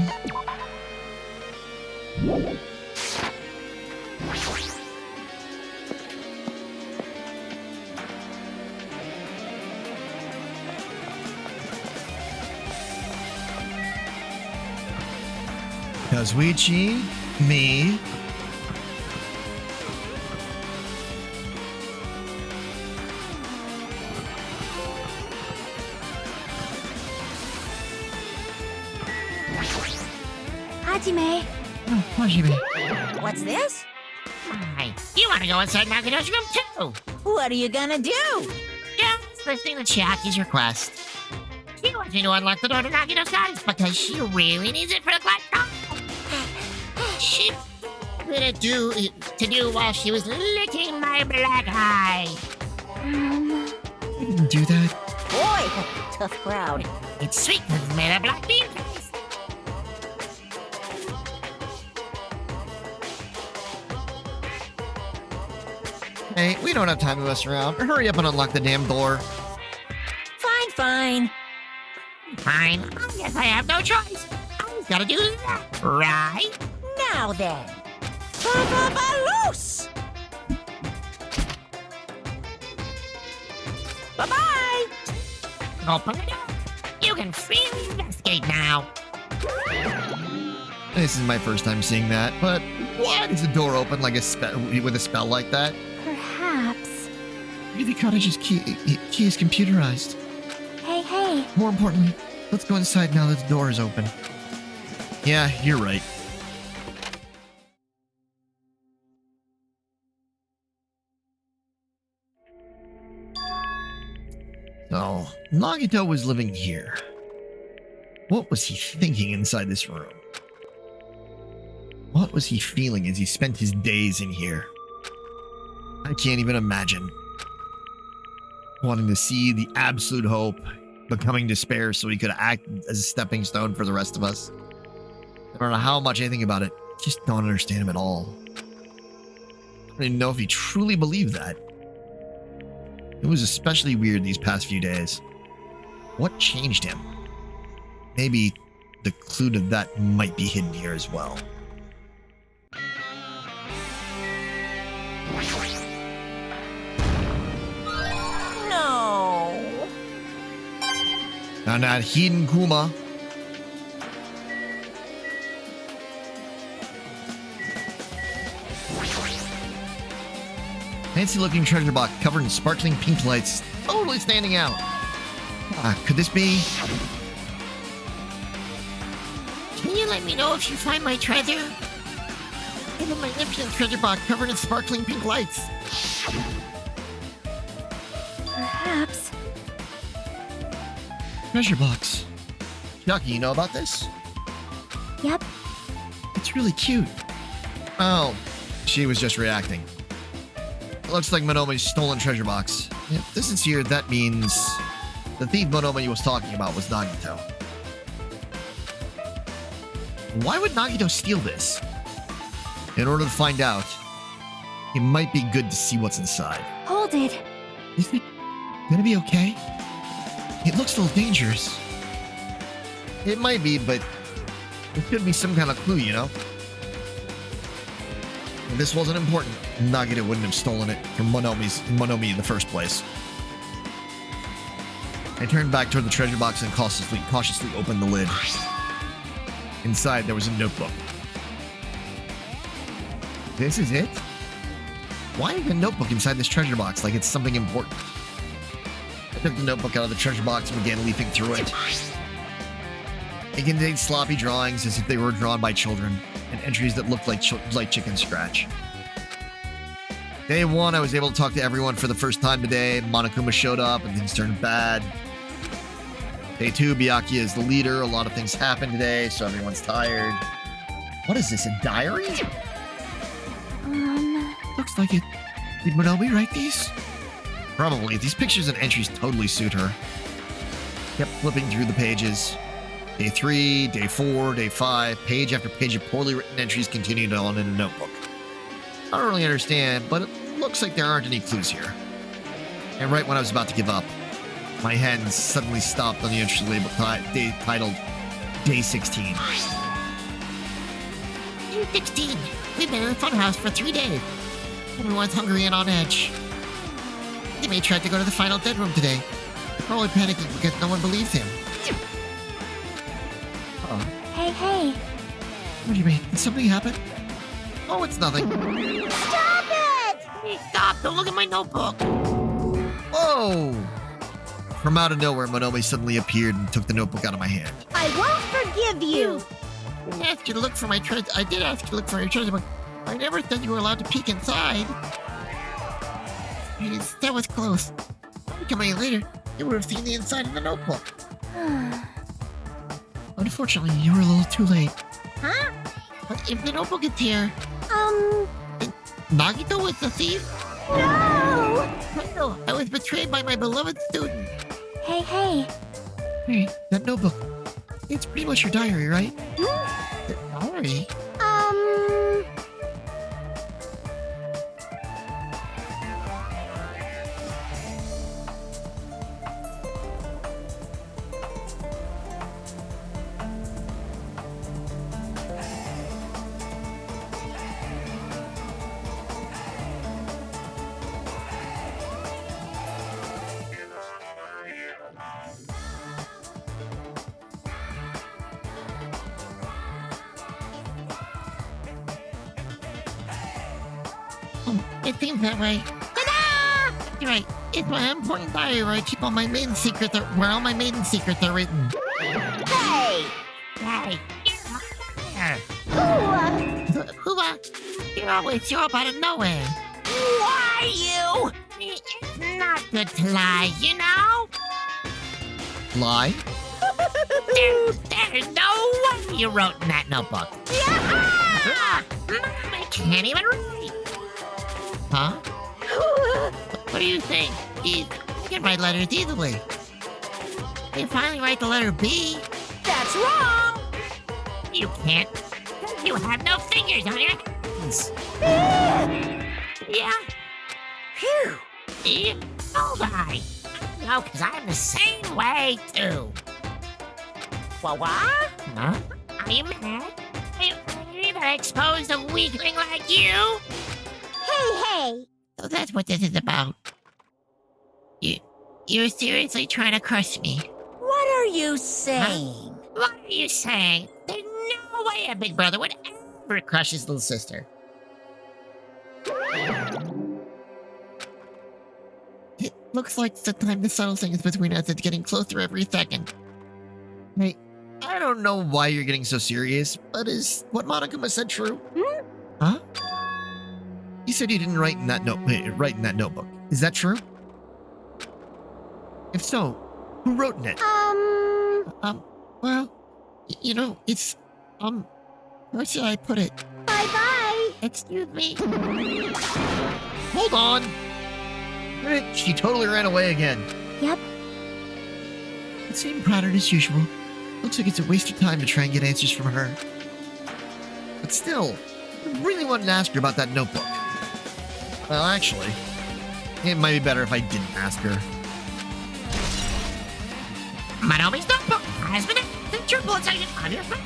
Kazuichi, me. Hajime. What's this? Hi. You want to go inside Nagito's room too? What are you gonna do? Just listening to Chiaki's request. She wants me to unlock the door to Nagito's cottage because she really needs it for the class. She wanted it to do while she was licking my black eye. I didn't do that. Boy, tough crowd. It's sweet because it's made of black bean paste. Hey, we don't have time to mess around. Hurry up and unlock the damn door. Fine, fine. Fine. I guess I have no choice. I just gotta do that, right? Now then. Ba-ba-ba-loose! Bye-bye! Open the door. You can freely investigate now. This is my first time seeing that, but why does the door open like with a spell like that? Perhaps. Maybe Cottage's key is computerized. Hey. More importantly, let's go inside now that the door is open. Yeah, you're right. So, Nagito was living here. What was he thinking inside this room? What was he feeling as he spent his days in here? I can't even imagine. Wanting to see the absolute hope, becoming despair so he could act as a stepping stone for the rest of us. I don't know how much I think about it. I just don't understand him at all. I don't even know if he truly believed that. It was especially weird these past few days. What changed him? Maybe the clue to that might be hidden here as well. No. Now that hidden Kuma. Fancy looking treasure box covered in sparkling pink lights, totally standing out. Could this be? Can you let me know if you find my treasure? In a magnificent treasure box covered in sparkling pink lights. Perhaps. Treasure box. Chucky, you know about this? Yep. It's really cute. Oh, she was just reacting. It looks like Monomi's stolen treasure box. If this is here, that means the thief Monomi was talking about was Nagito. Why would Nagito steal this? In order to find out, it might be good to see what's inside. Hold it. Is it gonna be okay? It looks a little dangerous. It might be, but it could be some kind of clue, you know? If this wasn't important, Nagito wouldn't have stolen it from Monomi in the first place. I turned back toward the treasure box and cautiously opened the lid. Inside, there was a notebook. This is it? Why is a notebook inside this treasure box like it's something important? I took the notebook out of the treasure box and began leafing through it. It contained sloppy drawings as if they were drawn by children, and entries that looked like chicken scratch. Day 1, I was able to talk to everyone for the first time today. Monokuma showed up and things turned bad. Day 2, Byakuya is the leader. A lot of things happened today, so everyone's tired. What is this, a diary? Looks like it. Did Monomi write these? Probably. These pictures and entries totally suit her. Kept flipping through the pages. Day 3, day 4, day 5, page after page of poorly written entries continued on in a notebook. I don't really understand, but it looks like there aren't any clues here. And right when I was about to give up, my hands suddenly stopped on the entry label titled Day 16. Day 16. We've been in the funhouse for 3 days. Everyone's hungry and on edge. They may try to go to the final dead room today. They're probably panicking because no one believes him. Hey. What do you mean? Did something happen? Oh, it's nothing. Stop it! Hey, stop! Don't look at my notebook! Whoa! From out of nowhere, Monomi suddenly appeared and took the notebook out of my hand. I won't forgive you. I asked you to look for my treasure. I did ask you to look for your treasure, but I never said you were allowed to peek inside. Jeez, that was close. Coming in later, you would have seen the inside of the notebook. Unfortunately, you were a little too late. Huh? But if the notebook is here, Nagito was the thief? No, I was betrayed by my beloved student. Hey. Hey, that notebook. It's pretty much your diary, right? Diary? It seems that way. Ta-da! You're right. It's my important diary where I keep all my maiden secrets where all my maiden secrets are written. Hey! Hey, here. Who, You always show up out of nowhere. why you? It's not good to lie, you know? Lie? There's no way you wrote in that notebook. Mom, I can't even write. Huh? What do you think? I can write letters easily. You finally write the letter B. That's wrong! You can't. You have no fingers on your hands. Yeah. Phew! Yeah. Oh my. No, because I'm the same way too. What? Huh? Are you mad? Are you angry that I exposed a weakling like you? Hey! So that's what this is about. You're seriously trying to crush me. What are you saying? What are you saying? There's no way a big brother would ever crush his little sister. It looks like the time to settle things between us is getting closer every second. Hey, I don't know why you're getting so serious, but is what Monokuma said true? Huh? You said you didn't write in that notebook. Is that true? If so, who wrote in it? Well, you know, it's, where should I put it? Bye-bye! Excuse me. Hold on! She totally ran away again. Yep. The same pattern as usual. Looks like it's a waste of time to try and get answers from her. But still, I really wanted to ask her about that notebook. Well, actually, it might be better if I didn't ask her. Manomi's notebook has been the triple inside on your friend.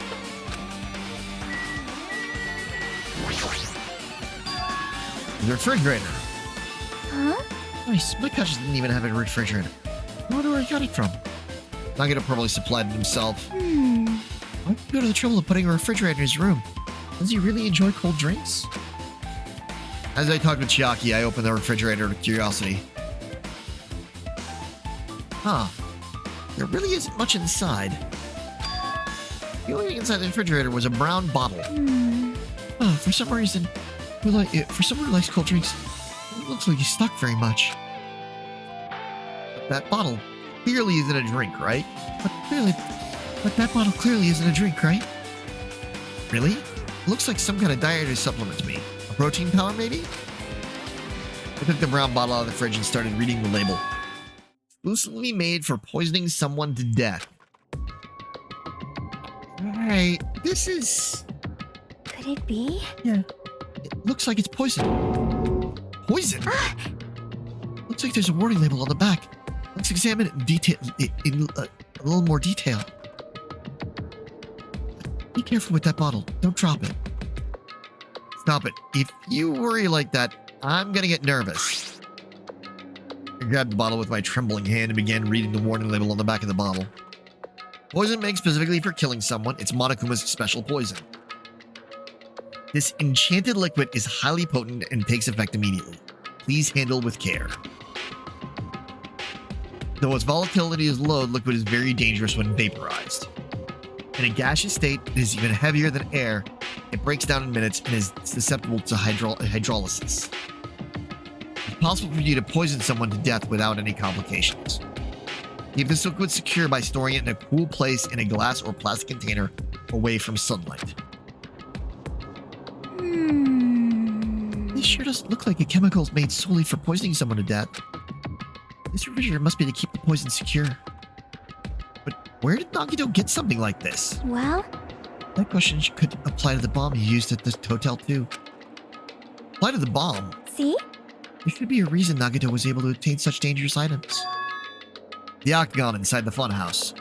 The refrigerator. Huh? Nice. My couch didn't even have a refrigerator. I wonder where he got it from. Nagito probably supplied it himself. Why'd you go to the trouble of putting a refrigerator in his room? Does he really enjoy cold drinks? As I talked with Chiaki, I opened the refrigerator with curiosity. Huh. There really isn't much inside. The only thing inside the refrigerator was a brown bottle. Oh, for some reason, for someone who likes cold drinks, it looks like he's stuck very much. But that bottle clearly isn't a drink, right? But that bottle clearly isn't a drink, right? Really? It looks like some kind of dietary supplement to me. A protein powder, maybe? I took the brown bottle out of the fridge and started reading the label. Exclusively made for poisoning someone to death. Alright, this is... Could it be? Yeah. It looks like it's poison. Poison? Looks like there's a warning label on the back. Let's examine it in detail, in a little more detail. Be careful with that bottle. Don't drop it. Stop it. If you worry like that, I'm gonna get nervous. I grabbed the bottle with my trembling hand and began reading the warning label on the back of the bottle. Poison made specifically for killing someone. It's Monokuma's special poison. This enchanted liquid is highly potent and takes effect immediately. Please handle with care. Though its volatility is low, the liquid is very dangerous when vaporized. In a gaseous state, it is even heavier than air. It breaks down in minutes and is susceptible to hydrolysis. It's possible for you to poison someone to death without any complications. Keep this liquid secure by storing it in a cool place in a glass or plastic container away from sunlight. This sure doesn't look like a chemical made solely for poisoning someone to death. This refrigerator must be to keep the poison secure. But where did Nagito get something like this? Well, That question could apply to the bomb you used at the hotel too. Apply to the bomb? see? There should be a reason Nagito was able to obtain such dangerous items. The octagon inside the funhouse.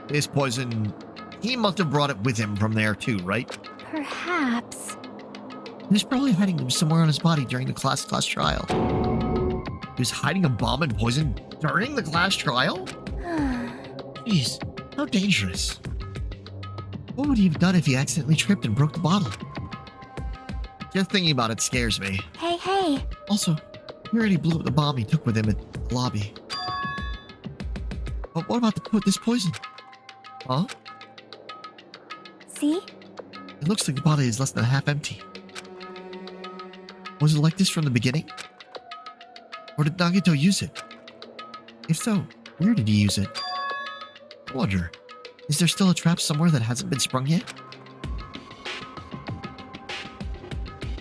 This poison, he must have brought it with him from there too, right? Perhaps. He was probably hiding them somewhere on his body during the class trial. He was hiding a bomb and poison during the class trial? Jeez, how dangerous. What would he have done if he accidentally tripped and broke the bottle? Just thinking about it scares me. Hey. Also, he already blew up the bomb he took with him at the lobby. But what about this poison? Huh? See? It looks like the bottle is less than half empty. Was it like this from the beginning? Or did Nagito use it? If so, where did he use it? I wonder, is there still a trap somewhere that hasn't been sprung yet?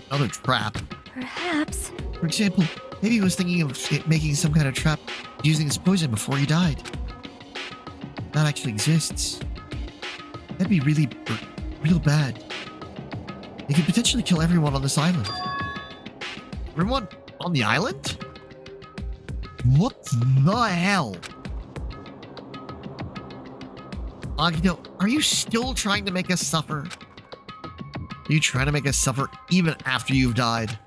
Another trap? Perhaps. For example, maybe he was thinking of making some kind of trap using his poison before he died. That actually exists. That'd be real bad. It could potentially kill everyone on this island. Everyone on the island? What the hell? Nagito, are you still trying to make us suffer? Are you trying to make us suffer even after you've died?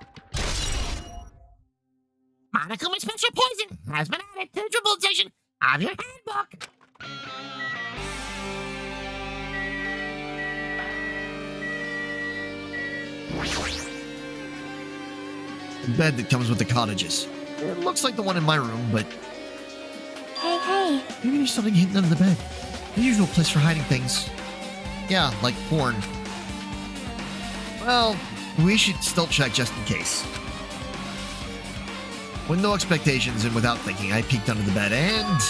Monokuma special poison has been added to the triple edition of your handbook. The bed that comes with the cottages. It looks like the one in my room, but Hey. maybe there's something hidden under the bed. The usual place for hiding things. Yeah, like porn. Well, we should still check just in case. With no expectations and without thinking, I peeked under the bed and...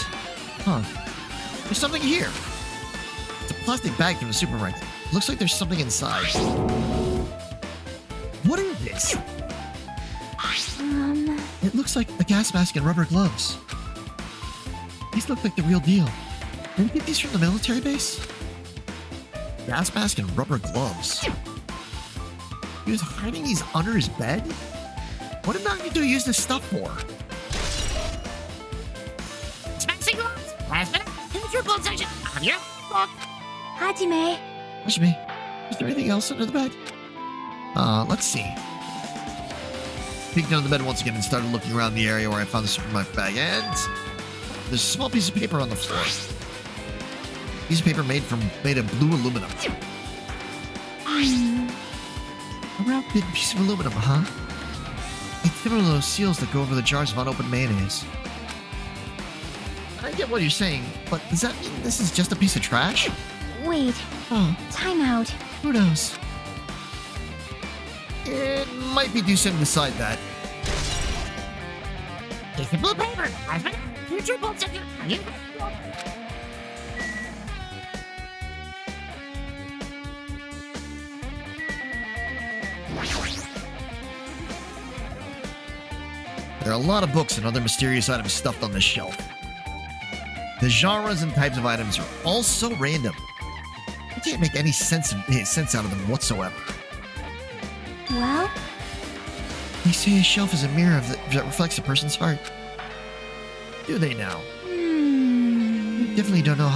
There's something here. It's a plastic bag from the supermarket. Looks like there's something inside. What is this? It looks like a gas mask and rubber gloves. These look like the real deal. Did we get these from the military base? Gas mask and rubber gloves. He was hiding these under his bed? What did Nagito use this stuff for? Dispensing gloves has been added to the triple edition of your handbook. Hajime. Hajime, is there anything else under the bed? Let's see. Peeked under the bed once again and started looking around the area where I found the supermarket bag, and there's a small piece of paper on the floor. Piece of paper made of blue aluminum. A round big piece of aluminum, huh? It's similar to those seals that go over the jars of unopened mayonnaise. I get what you're saying, but does that mean this is just a piece of trash? Wait. Oh, Time out. who knows? It might be too soon to decide that. Piece of blue paper has been added to the triple edition of your handbook. There are a lot of books and other mysterious items stuffed on this shelf. The genres and types of items are all so random. I can't make any sense out of them whatsoever. Well, They say a shelf is a mirror that reflects a person's heart. Do they now? I definitely don't know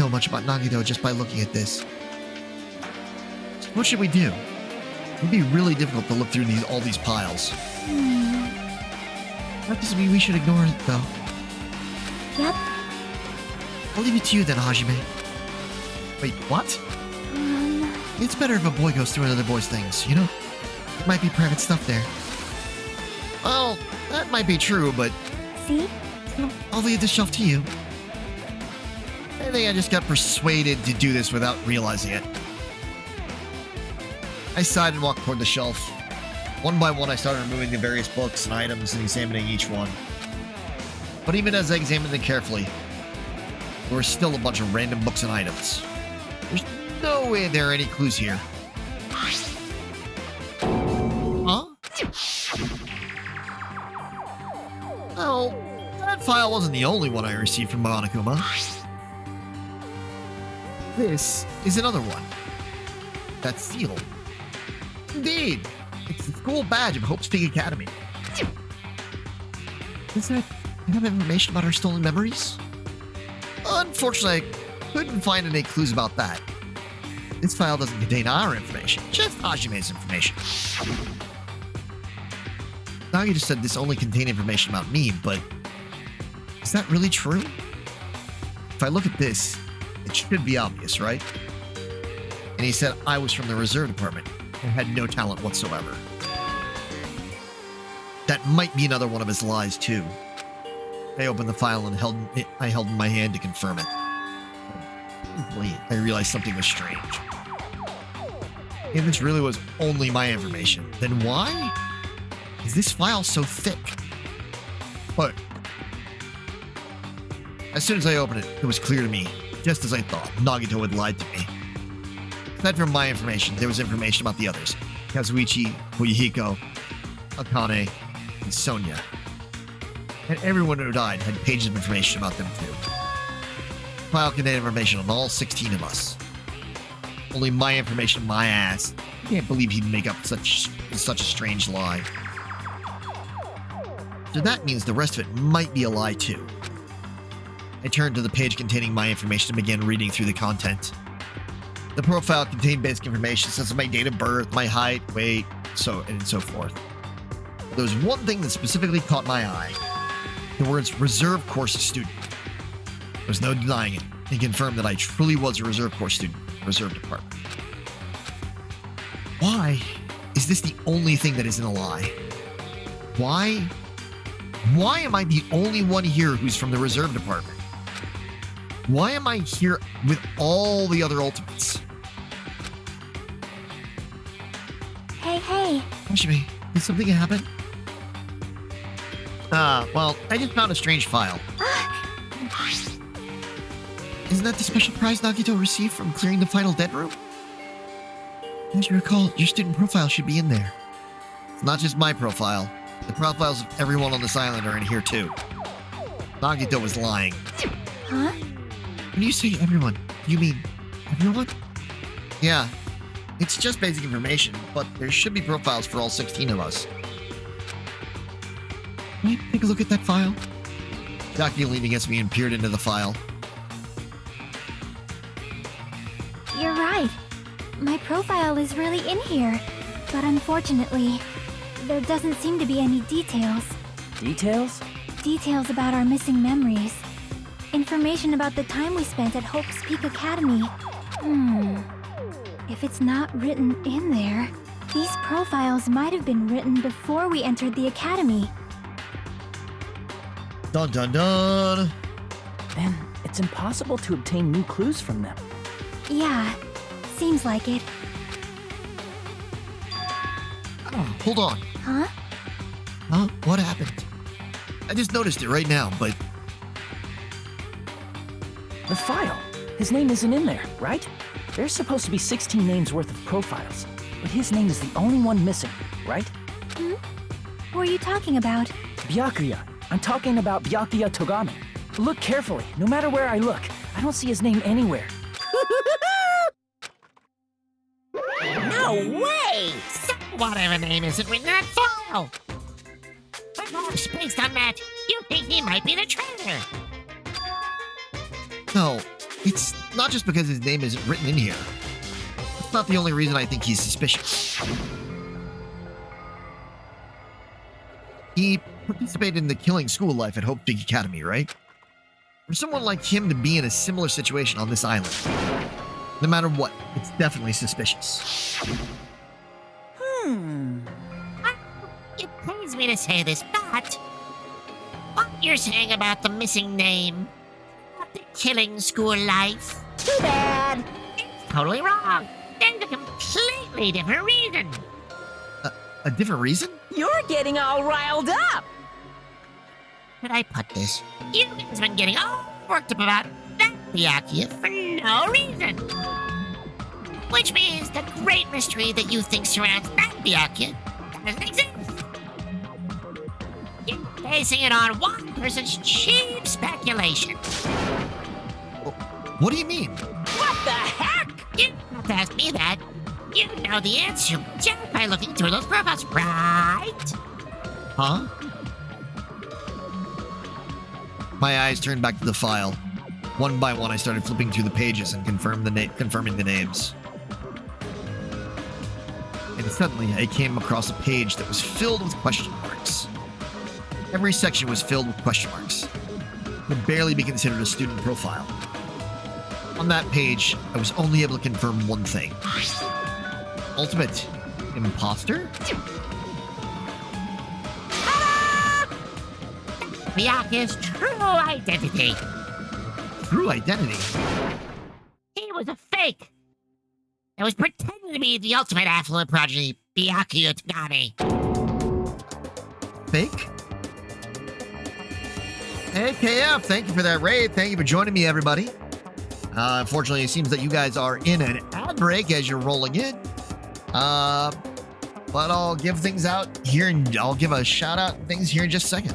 much about Nagito just by looking at this. So what should we do? It'd be really difficult to look through all these piles. That doesn't mean we should ignore it, though. Yep. I'll leave it to you then, Hajime. Wait, what? It's better if a boy goes through another boy's things, you know? There might be private stuff there. Well, that might be true, but See? I'll leave the shelf to you. I think I just got persuaded to do this without realizing it. I sighed and walked toward the shelf. One by one, I started removing the various books and items and examining each one. But even as I examined them carefully, there were still a bunch of random books and items. There's no way there are any clues here. Huh? Well, that file wasn't the only one I received from Monokuma. This is another one. That's sealed. Indeed, it's the school badge of Hope's Peak Academy. Does that have information about our stolen memories? Unfortunately, I couldn't find any clues about that. This file doesn't contain our information, just Hajime's information. Nagito said this only contained information about me, but is that really true? If I look at this, it should be obvious, right? And he said I was from the reserve department. and had no talent whatsoever. That might be another one of his lies, too. I opened the file and I held in my hand to confirm it. I realized something was strange. If this really was only my information, then why is this file so thick? But as soon as I opened it, it was clear to me, just as I thought, Nagito had lied to me. Aside from my information, there was information about the others. Kazuichi, Fuyuhiko, Akane, and Sonia. And everyone who died had pages of information about them too. The file contained information on all 16 of us. Only my information, my ass. I can't believe he'd make up such a strange lie. So that means the rest of it might be a lie too. I turned to the page containing my information and began reading through the content. The profile contained basic information such as my date of birth, my height, weight, and so forth. There was one thing that specifically caught my eye. The words reserve course student. There was no denying it. He confirmed that I truly was a reserve course student, reserve department. Why is this the only thing that isn't a lie? Why am I the only one here who's from the reserve department? Why am I here with all the other ultimates? Hey. Hashimi, did something happen? Well, I just found a strange file. Isn't that the special prize Nagito received from clearing the final dead room? As you recall, your student profile should be in there. It's not just my profile. The profiles of everyone on this island are in here too. Nagito was lying. Huh? When you say everyone, you mean everyone? Yeah. It's just basic information, but there should be profiles for all 16 of us. Can you take a look at that file? Jackie leaned against me and peered into the file. You're right. My profile is really in here. But unfortunately, there doesn't seem to be any details. Details? Details about our missing memories. Information about the time we spent at Hope's Peak Academy. If it's not written in there, these profiles might have been written before we entered the academy. Dun dun dun! Then it's impossible to obtain new clues from them. Yeah, seems like it. Oh, hold on. Huh? Huh? What happened? I just noticed it right now, but... The file. His name isn't in there, right? There's supposed to be 16 names worth of profiles, but his name is the only one missing, right? Who are you talking about? Byakuya. I'm talking about Byakuya Togami. Look carefully. No matter where I look, I don't see his name anywhere. No way! So whatever name isn't written in that file. But most based on that, you think he might be the traitor. No, it's not just because his name isn't written in here. That's not the only reason I think he's suspicious. He participated in the killing school life at Hope Peak Academy, right? For someone like him to be in a similar situation on this island, no matter what, it's definitely suspicious. It pains me to say this, but what you're saying about the missing name, about the killing school life, Too bad. is totally wrong. There's a completely different reason. A different reason? You're getting all riled up. Could I put this? You guys have been getting all worked up about that Byakuya for no reason. Which means the great mystery that you think surrounds that Byakuya doesn't exist. You're basing it on one person's cheap speculation. What do you mean? What the heck? You don't have to ask me that. You know the answer just by looking through those profiles, right? Huh? My eyes turned back to the file. One by one, I started flipping through the pages and confirming the names. And suddenly, I came across a page that was filled with question marks. Every section was filled with question marks. It could barely be considered a student profile. On that page, I was only able to confirm one thing. Ultimate imposter? Byakuya's true identity. True identity? He was a fake. It was pretending to be the ultimate affluent progeny, Byakuya Tagami. Fake? Hey, KF, thank you for that raid. Thank you for joining me, everybody. Unfortunately, it seems that you guys are in an ad break as you're rolling in. But I'll give things out here, and I'll give a shout out and things here in just a second.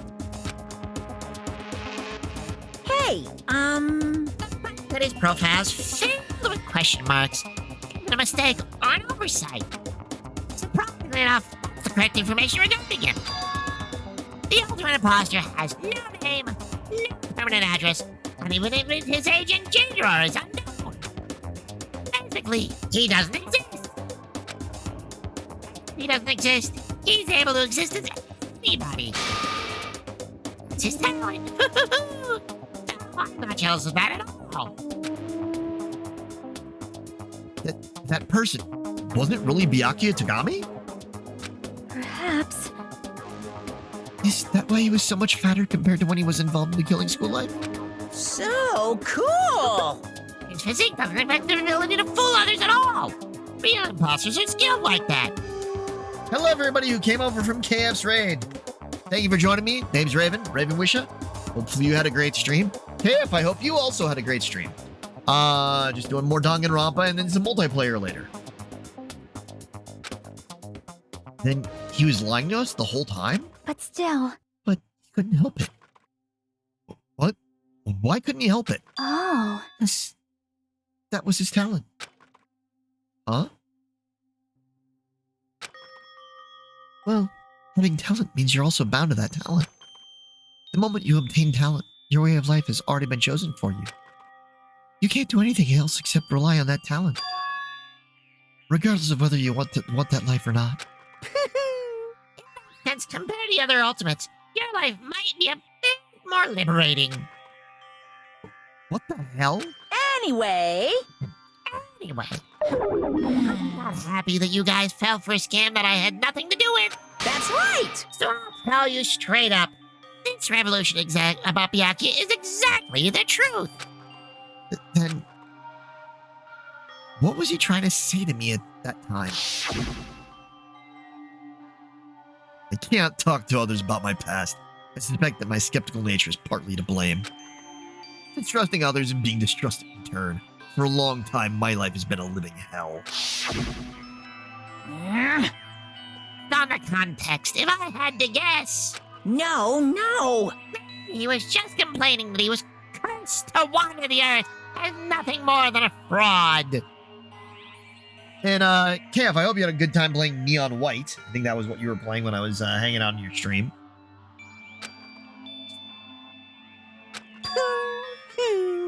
Hey, That his profile's filled with question marks. A mistake or an oversight. Surprisingly enough, that's the correct information regarding him. The ultimate imposter has no name, no permanent address, and even if his age and gender is unknown. Basically, he doesn't exist. He doesn't exist. He's able to exist as anybody. It's his talent. I'm not jealous of that at all. That person, wasn't it really Byakuya Tagami? Perhaps. Is that why he was so much fatter compared to when he was involved in the killing school life? so cool. His physique doesn't affect their ability to fool others at all. Real imposters are skilled like that. Hello, everybody who came over from KF's raid. Thank you for joining me. Name's Raven Wisha. Hopefully you had a great stream. KF, I hope you also had a great stream. Just doing more Danganronpa and then some multiplayer later. Then he was lying to us the whole time? But still. But he couldn't help it. What? Why couldn't he help it? Oh. That was his talent. Huh? Well, having talent means you're also bound to that talent. The moment you obtain talent, your way of life has already been chosen for you. You can't do anything else except rely on that talent. Regardless of whether you want that life or not. Hence, compared to the other ultimates, your life might be a bit more liberating. What the hell? Anyway, I'm not happy that you guys fell for a scam that I had nothing to do with. that's right. So I'll tell you straight up, this revolution about Byakuya is exactly the truth. Then, what was he trying to say to me at that time? I can't talk to others about my past. I suspect that my skeptical nature is partly to blame. Distrusting others and being distrusted in turn. For a long time, my life has been a living hell. On the context, if I had to guess, No. he was just complaining that he was cursed to wander the earth as nothing more than a fraud. And, KF, I hope you had a good time playing Neon White. I think that was what you were playing when I was hanging out on your stream.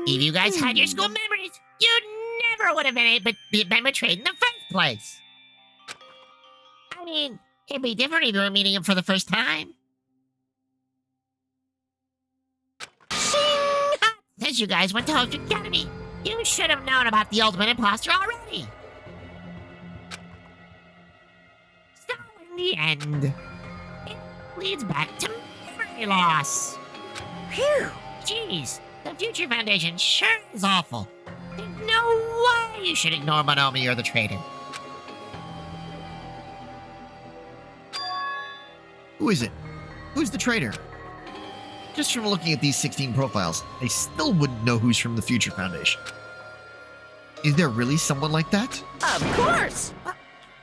If you guys had your school memories, you never would have been betrayed in the first place. I mean, it'd be different if you were meeting him for the first time. Since you guys went to Host Academy, you should have known about the ultimate imposter already. So in the end, it leads back to memory loss. Phew. Jeez, the Future Foundation sure is awful. There's no way you should ignore Monomi or the traitor. Who is it? Who's the traitor? Just from looking at these 16 profiles, I still wouldn't know who's from the Future Foundation. Is there really someone like that? Of course.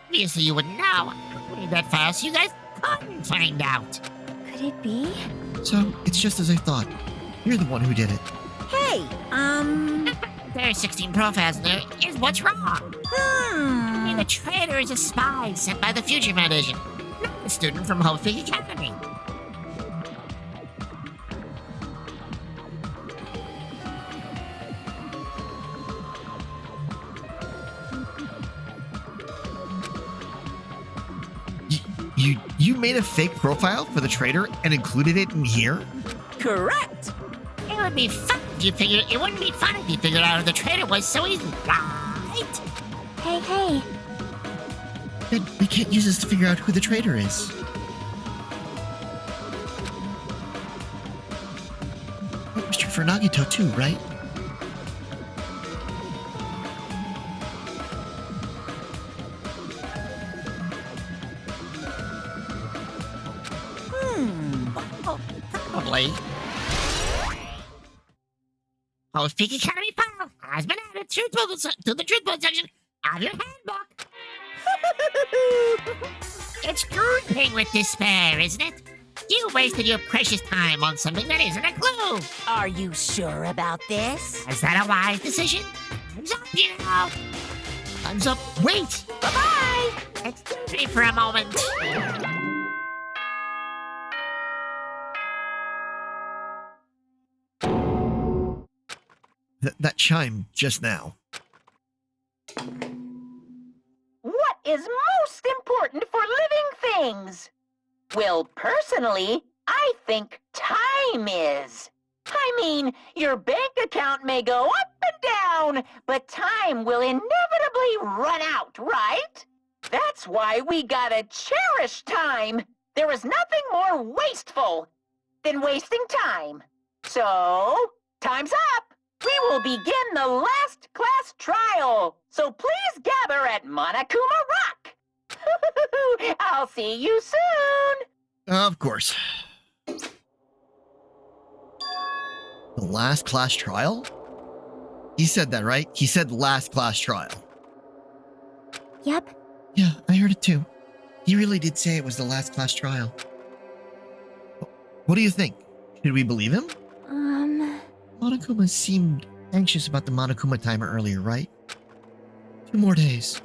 Obviously you wouldn't know. I made that file so you guys couldn't find out. Could it be? So, it's just as I thought. You're the one who did it. Hey, There are 16 profiles in there. Here's what's wrong. I mean, the traitor is a spy sent by the Future Foundation, not a student from Host Academy. You made a fake profile for the traitor and included it in here? Correct. It would be fun if you figured. It wouldn't be fun if you figured out who the traitor was so easily, right? Hey. But we can't use this to figure out who the traitor is. That was true for Nagito too, right? Probably. Post Peak Academy file has been added to the truth book section of your handbook. It's dripping with despair, isn't it? You wasted your precious time on something that isn't a clue. Are you sure about this? Is that a wise decision? Time's up, you know. Time's up. Wait. Bye-bye! Excuse me for a moment. That chime just now. What is most important for living things? Well, personally, I think time is. I mean, your bank account may go up and down, but time will inevitably run out, right? That's why we gotta cherish time. There is nothing more wasteful than wasting time. So, time's up. We will begin the last class trial. So please gather at Monokuma Rock. I'll see you soon. Of course. The last class trial? He said that, right? He said last class trial. Yep. Yeah, I heard it too. He really did say it was the last class trial. What do you think? Should we believe him? Monokuma seemed anxious about the Monokuma timer earlier, right? 2 more days.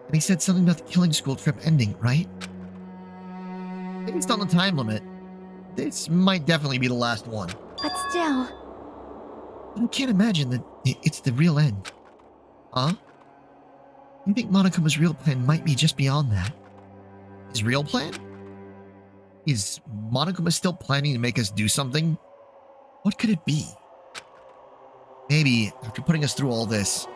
And he said something about the killing school trip ending, right? Based on the time limit, this might definitely be the last one. But still, I can't imagine that it's the real end. Huh? You think Monokuma's real plan might be just beyond that? His real plan? Is Monokuma still planning to make us do something? What could it be? Maybe, after putting us through all this,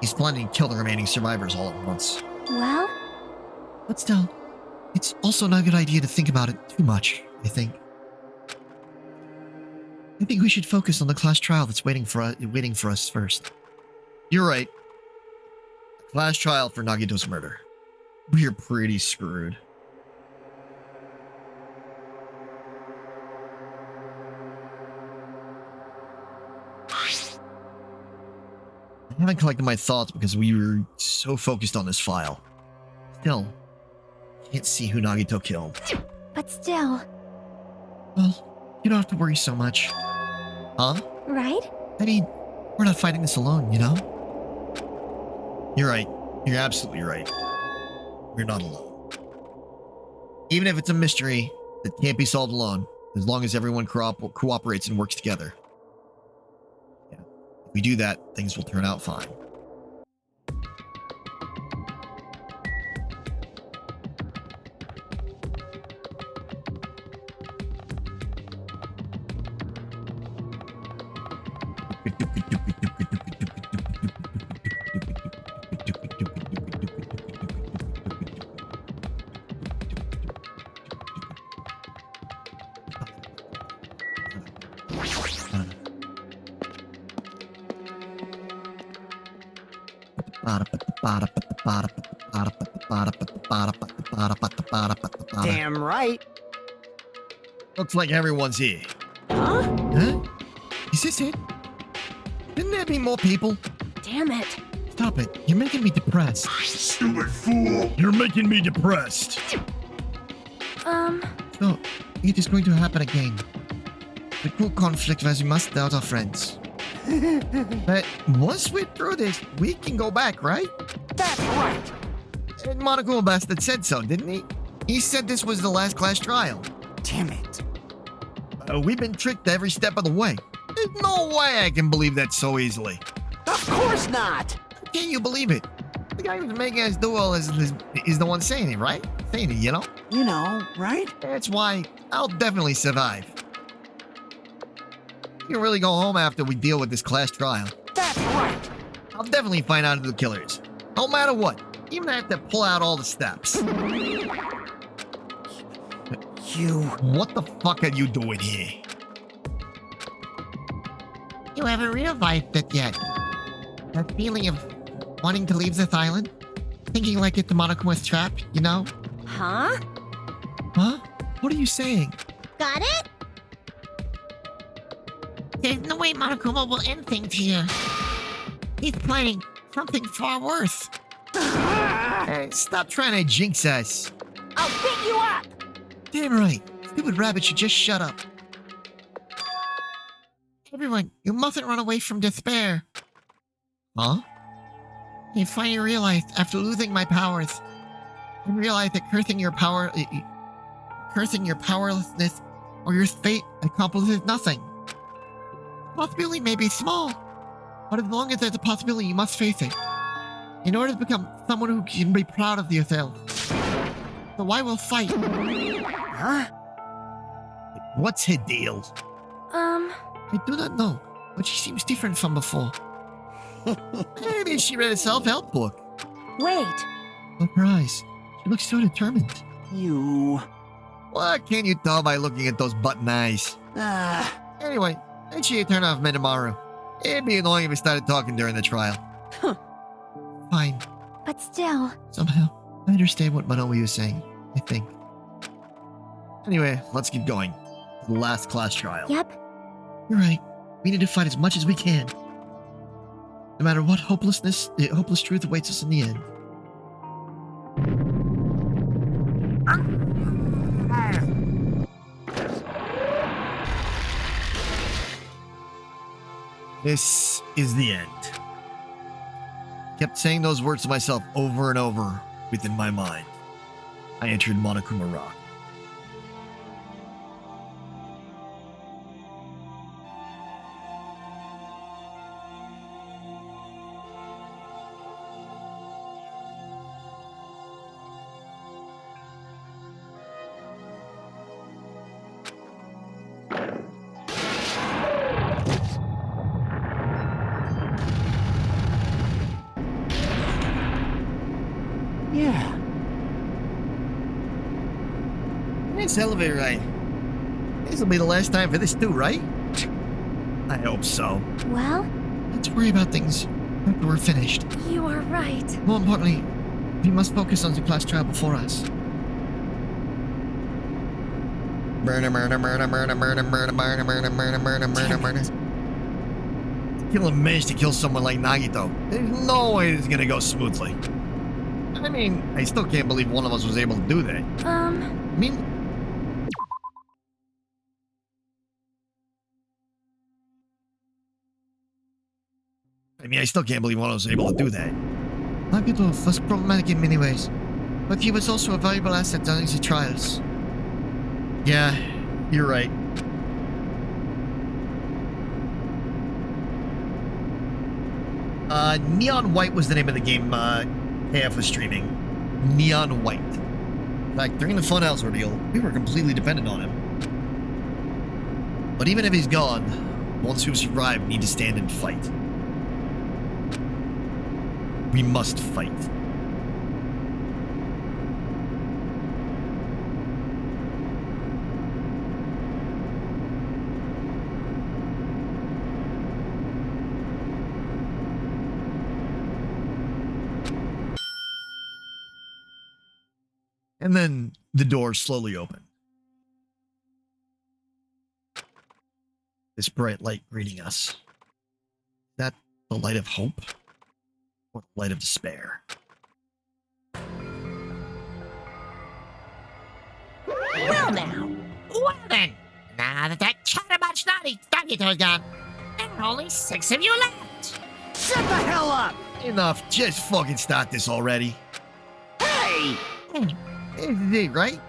he's planning to kill the remaining survivors all at once. well, But still, it's also not a good idea to think about it too much, I think. I think we should focus on the class trial that's waiting for us first. You're right. Class trial for Nagito's murder. We're pretty screwed. I haven't collected my thoughts because we were so focused on this file. Still, can't see who Nagito killed. but still, Well, you don't have to worry so much. Huh? right? I mean, we're not fighting this alone, you know? You're right. You're absolutely right. We're not alone. Even if it's a mystery that can't be solved alone, as long as everyone cooperates and works together. Yeah. If we do that, things will turn out fine. Damn right. Looks like everyone's here. Huh? Huh? Is this it? Shouldn't there be more people? Damn it. Stop it. You're making me depressed. Stupid fool! You're making me depressed. So, It is going to happen again. The cool conflict was we must doubt our friends. But once we're through this, we can go back, right? That's right. And Monokuma Bastard said so, didn't he? He said this was the last class trial. Damn it. We've been tricked every step of the way. There's no way I can believe that so easily. Of course not. Can't you believe it? The guy who's making us do all is the one saying it, right? Saying it, you know? You know, right? That's why I'll definitely survive. You can really go home after we deal with this class trial. That's right. I'll definitely find out who the killer is. No matter what. Even I have to pull out all the steps. You... What the fuck are you doing here? You haven't realized it yet. That feeling of wanting to leave this island? Thinking like it's the Monokuma's trap, you know? Huh? Huh? What are you saying? Got it? There's no way Monokuma will end things here. He's planning something far worse. Hey, stop trying to jinx us. I'll pick you up! Damn right. Stupid rabbit should just shut up. Everyone, you mustn't run away from despair. Huh? I finally realized, after losing my powers, I realized that cursing your powerlessness or your fate accomplishes nothing. The possibility may be small, but as long as there's a possibility, you must face it. In order to become someone who can be proud of yourself. So why will fight? Huh? What's her deal? I do not know, but she seems different from before. Maybe she read a self-help book. Wait. Look her eyes. She looks so determined. You... What can you tell by looking at those button eyes? Anyway, make sure you turn off Minomaru. It'd be annoying if we started talking during the trial. Fine. But still, Somehow, I understand what Manomi was saying, I think. Anyway, let's keep going. The last class trial. yep. You're right. We need to fight as much as we can. No matter what hopeless truth awaits us in the end. This is the end. Kept saying those words to myself over and over within my mind. I entered Monokuma Rock. Yeah. Nice elevator ride. This will be the last time for this too, right? I hope so. Well, Let's worry about things after we're finished. you are right. More importantly, we must focus on the class trial before us. Murder, murder, murder, murder, murder, murder, murder, murder, murder, murder, murder, murder. Killer managed to kill someone like Nagito. There's no way this is gonna go smoothly. I mean, I still can't believe one of us was able to do that. I mean, I still can't believe one of us was able to do that. Nagito was problematic in many ways, but he was also a valuable asset during the trials. Yeah, you're right. Neon White was the name of the game KF was streaming. Neon White. In fact, during the Funhouse ordeal, we were completely dependent on him. But even if he's gone, the ones who survived need to stand and fight. We must fight. And then the door slowly opened. This bright light greeting us. Is that the light of hope? Or the light of despair? Well now. Well then. Now that chatterbox Nagito is gone, there are only 6 of you left. Shut the hell up! Enough, just fucking start this already. Hey! This is it, right?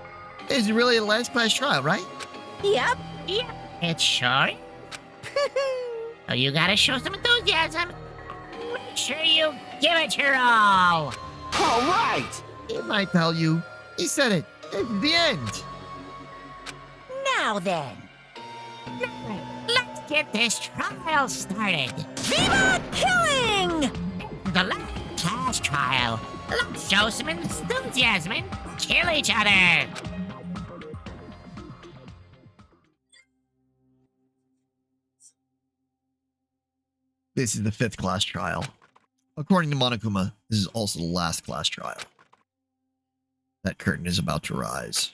This is really the last class trial, right? Yep. Yep, it sure is. So you gotta show some enthusiasm. Make sure you give it your all. All right! He might tell you. He said it. This is the end. Now then. Let's get this trial started. Viva killing! The last class trial. Let's show some enthusiasm and kill each other. This is the 5th class trial. According to Monokuma, this is also the last class trial. That curtain is about to rise.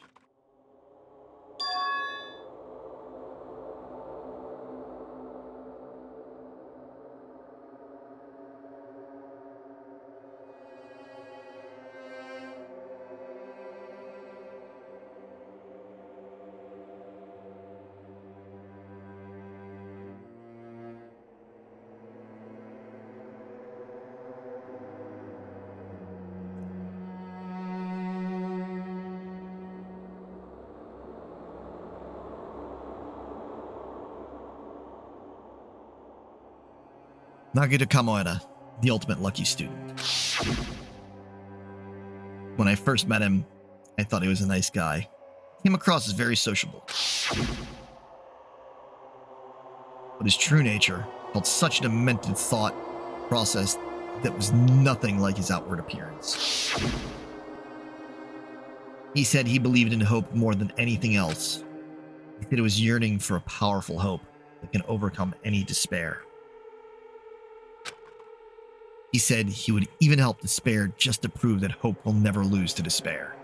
Nagito Kamoeda, the ultimate lucky student. When I first met him, I thought he was a nice guy. Came across as very sociable. But his true nature held such a demented thought process that was nothing like his outward appearance. He said he believed in hope more than anything else. He said it was yearning for a powerful hope that can overcome any despair. He said he would even help despair just to prove that hope will never lose to despair.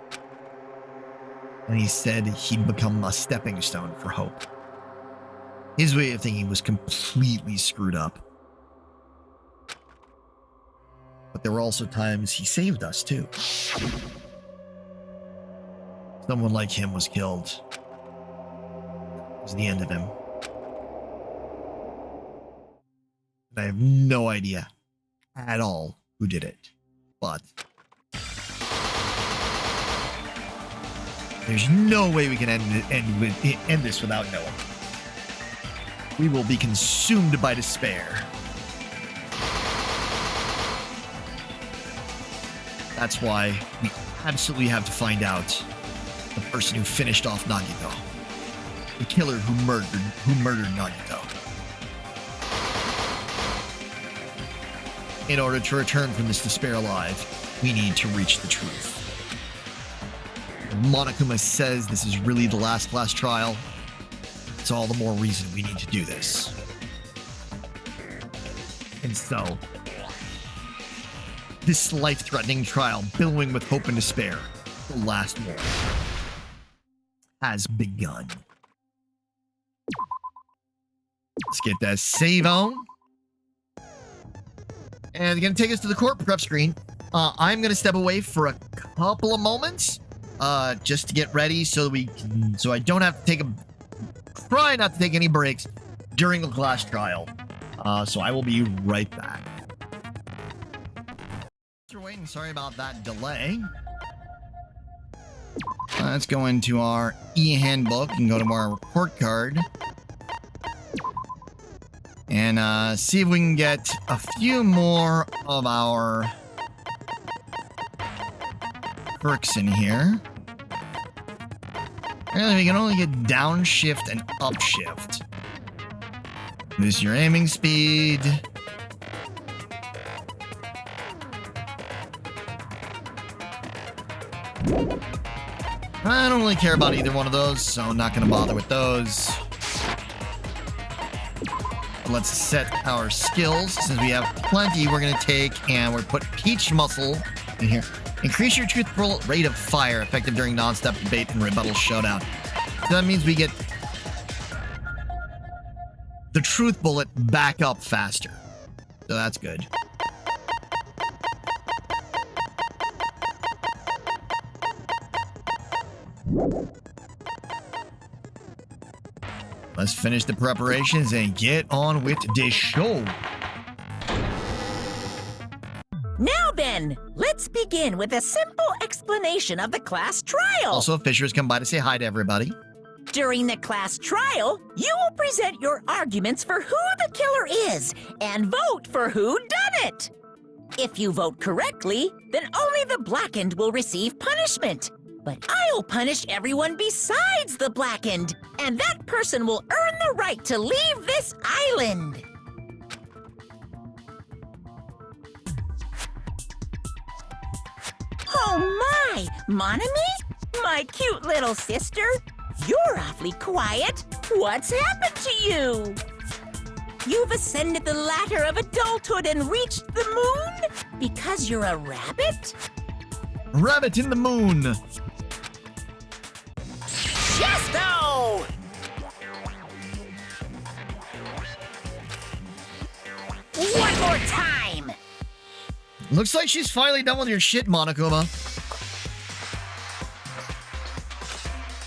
And he said he'd become a stepping stone for hope. His way of thinking was completely screwed up. But there were also times he saved us too. Someone like him was killed. It was the end of him. And I have no idea at all who did it, but there's no way we can end this without knowing. We will be consumed by despair. That's why we absolutely have to find out the person who finished off Nagito, the killer who murdered Nagito. In order to return from this despair alive, we need to reach the truth. Monokuma says this is really the last class trial. It's all the more reason we need to do this. And so, this life-threatening trial, billowing with hope and despair, the last one, has begun. Let's get that save on. And they're going to take us to the court prep screen. I'm going to step away for a couple of moments, just to get ready so I don't have to try not to take any breaks during the class trial. So I will be right back. Thanks for waiting. Sorry about that delay. Let's go into our e-handbook and go to our report card. And see if we can get a few more of our perks in here. Really, we can only get downshift and upshift. This is your aiming speed. I don't really care about either one of those, so I'm not going to bother with those. Let's set our skills. Since we have plenty, we're going to take and we're put Peach Muscle in here. Increase your truthful rate of fire, effective during non-stop debate and rebuttal showdown. So that means we get the truth bullet back up faster. So that's good. Let's finish the preparations and get on with the show. Now then, let's begin with a simple explanation of the class trial. Also, Fisher's come by to say hi to everybody. During the class trial, you will present your arguments for who the killer is and vote for who done it. If you vote correctly, then only the blackened will receive punishment. But I'll punish everyone besides the blackened, and that person will earn the right to leave this island. Oh my! Monami? My cute little sister? You're awfully quiet. What's happened to you? You've ascended the ladder of adulthood and reached the moon? Because you're a rabbit? Rabbit in the moon. Chesto! One more time! Looks like she's finally done with your shit, Monokuma.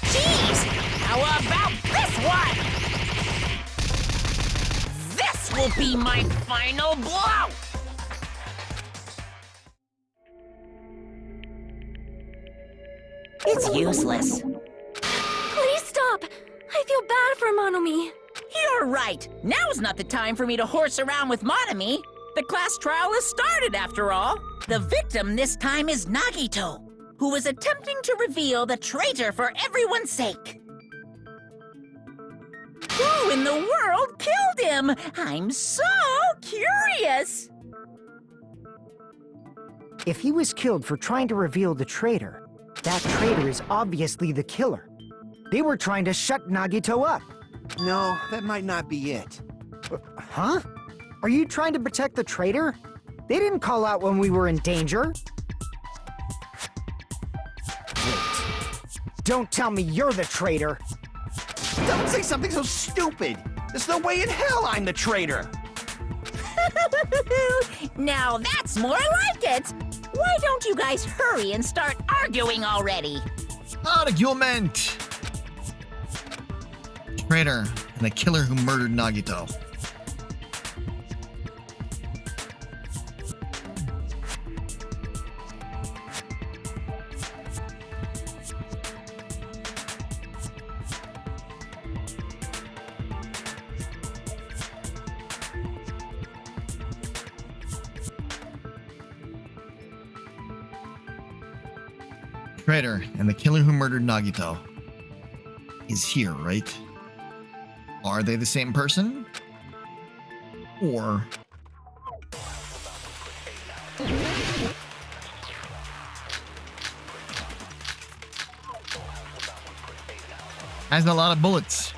Jeez! How about this one? This will be my final blow! It's useless. Please stop! I feel bad for Monomi. You're right. Now's not the time for me to horse around with Monami. The class trial has started, after all. The victim this time is Nagito, who was attempting to reveal the traitor for everyone's sake. Who in the world killed him? I'm so curious. If he was killed for trying to reveal the traitor, that traitor is obviously the killer. They were trying to shut Nagito up. No, that might not be it. Huh? Are you trying to protect the traitor? They didn't call out when we were in danger. Wait. Don't tell me you're the traitor. Don't say something so stupid. There's no way in hell I'm the traitor. Now that's more like it. Why don't you guys hurry and start arguing already? Argument! Traitor and the killer who murdered Nagito. Traitor and the killer who murdered Nagito is here, right? Are they the same person? Or... has a lot of bullets.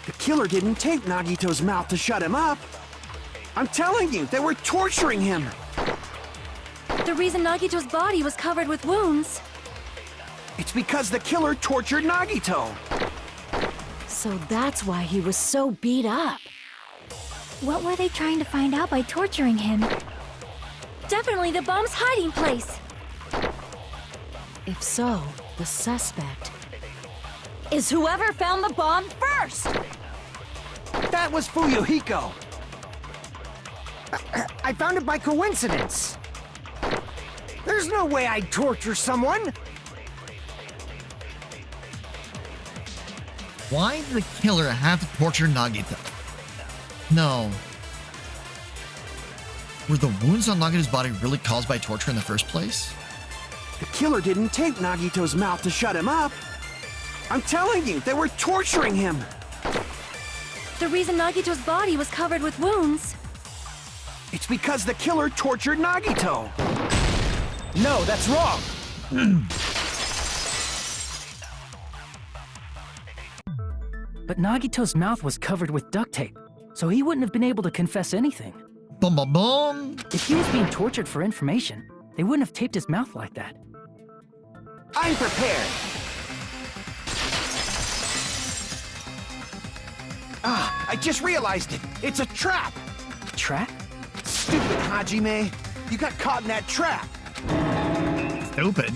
The killer didn't tape Nagito's mouth to shut him up. I'm telling you, they were torturing him. The reason Nagito's body was covered with wounds. It's because the killer tortured Nagito. So that's why he was so beat up. What were they trying to find out by torturing him? Definitely the bomb's hiding place. If so, the suspect is whoever found the bomb first. That was Fuyuhiko. I found it by coincidence. There's no way I'd torture someone. Why did the killer have to torture Nagito? No. Were the wounds on Nagito's body really caused by torture in the first place? The killer didn't tape Nagito's mouth to shut him up. I'm telling you, they were torturing him. The reason Nagito's body was covered with wounds. It's because the killer tortured Nagito. No, that's wrong. But Nagito's mouth was covered with duct tape, so he wouldn't have been able to confess anything. Boom, boom, boom. If he was being tortured for information, they wouldn't have taped his mouth like that. I'm prepared. I just realized it. It's a trap. Trap? Stupid Hajime. You got caught in that trap. Stupid.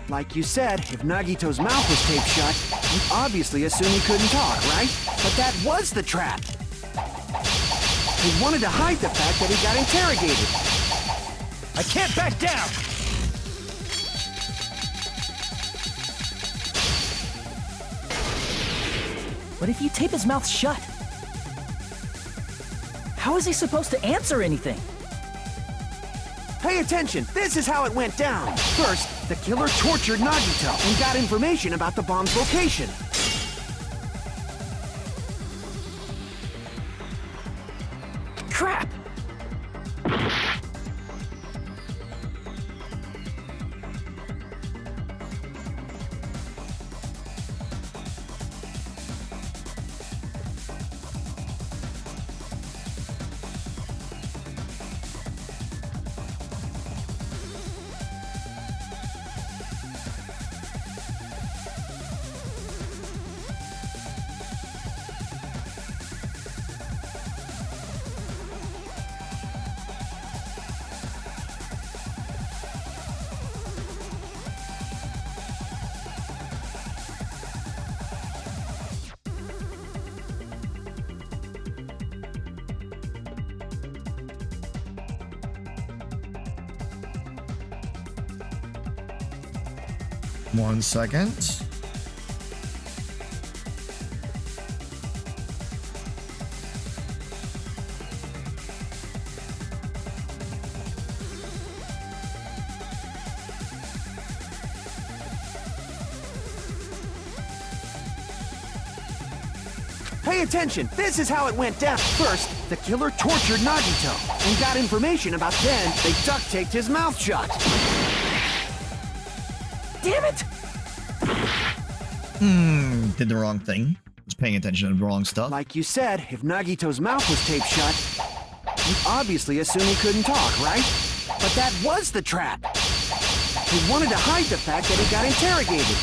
Like you said, if Nagito's mouth was taped shut, you'd obviously assume he couldn't talk, right? But that was the trap. He wanted to hide the fact that he got interrogated. I can't back down! But if you tape his mouth shut, how is he supposed to answer anything? Pay attention, this is how it went down. First, the killer tortured Nagito and got information about the bomb's location. Crap! One second. Pay attention, this is how it went down. First, the killer tortured Nagito and got information about then they duct taped his mouth shut. Damn it! Did the wrong thing. Was paying attention to the wrong stuff. Like you said, if Nagito's mouth was taped shut, you obviously assume he couldn't talk, right? But that was the trap. He wanted to hide the fact that he got interrogated.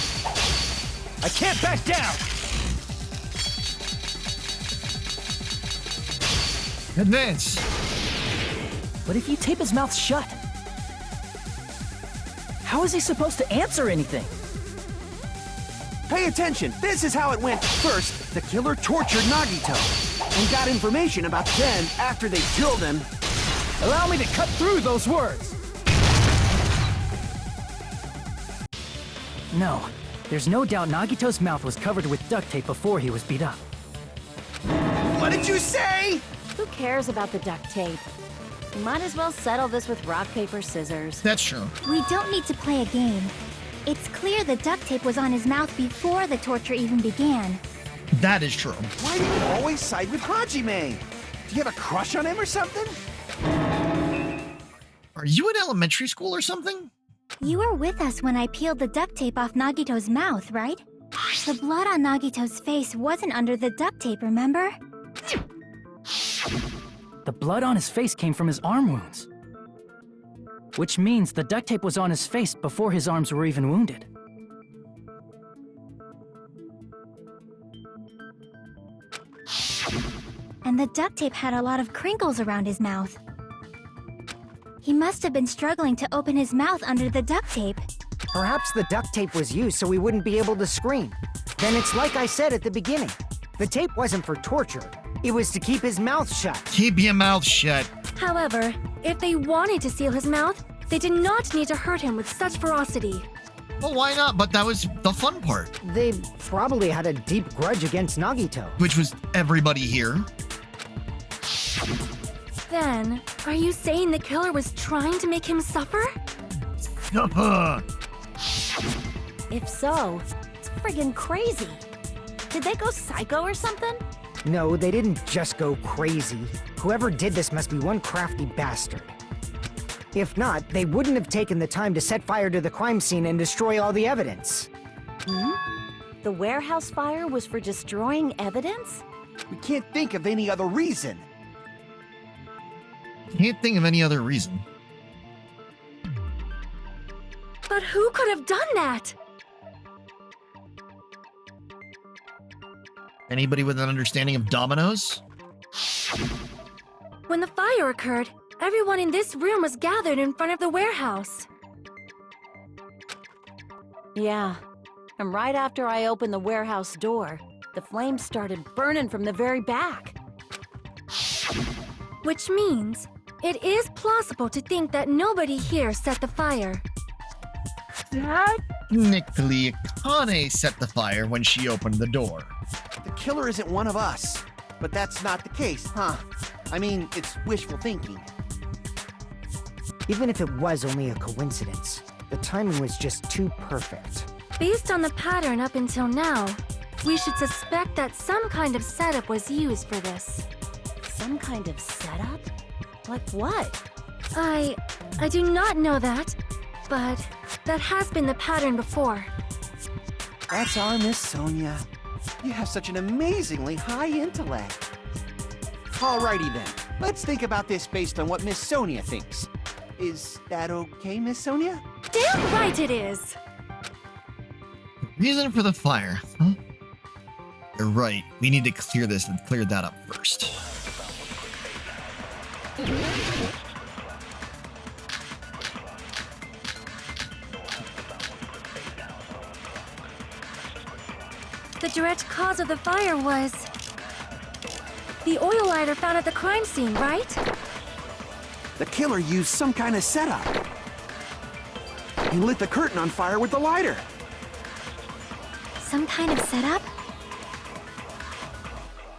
I can't back down! Advance! But if you tape his mouth shut, how is he supposed to answer anything? Pay attention, this is how it went. First, the killer tortured Nagito and got information about then after they killed him. Allow me to cut through those words! No, there's no doubt Nagito's mouth was covered with duct tape before he was beat up. What did you say? Who cares about the duct tape? We might as well settle this with rock, paper, scissors. That's true. We don't need to play a game. It's clear the duct tape was on his mouth before the torture even began. That is true. Why do you always side with Hajime? Do you have a crush on him or something? Are you in elementary school or something? You were with us when I peeled the duct tape off Nagito's mouth, right? The blood on Nagito's face wasn't under the duct tape, remember? The blood on his face came from his arm wounds. Which means the duct tape was on his face before his arms were even wounded. And the duct tape had a lot of crinkles around his mouth. He must have been struggling to open his mouth under the duct tape. Perhaps the duct tape was used so he wouldn't be able to scream. Then it's like I said at the beginning. The tape wasn't for torture. It was to keep his mouth shut. Keep your mouth shut. However, if they wanted to seal his mouth, they did not need to hurt him with such ferocity. Well, why not? But that was the fun part. They probably had a deep grudge against Nagito. Which was everybody here. Then, are you saying the killer was trying to make him suffer? If so, it's friggin' crazy. Did they go psycho or something? No, they didn't just go crazy. Whoever did this must be one crafty bastard. If not, they wouldn't have taken the time to set fire to the crime scene and destroy all the evidence. The warehouse fire was for destroying evidence? We can't think of any other reason. Can't think of any other reason. But who could have done that? Anybody with an understanding of dominoes? When the fire occurred, everyone in this room was gathered in front of the warehouse. Yeah. And right after I opened the warehouse door, the flames started burning from the very back. Which means, it is plausible to think that nobody here set the fire. Technically, Akane set the fire when she opened the door. The killer isn't one of us. But that's not the case, huh? I mean, it's wishful thinking. Even if it was only a coincidence, the timing was just too perfect. Based on the pattern up until now, we should suspect that some kind of setup was used for this. some kind of setup? Like what? I do not know that, but that has been the pattern before. That's our Miss Sonia. You have such an amazingly high intellect. Alrighty then, let's think about this based on what Miss Sonia thinks. Is that okay, Miss Sonia? Damn right it is! Reason for the fire, huh? You're right. We need to clear this and clear that up first. The direct cause of the fire was the oil lighter found at the crime scene, right? The killer used some kind of setup. He lit the curtain on fire with the lighter. Some kind of setup?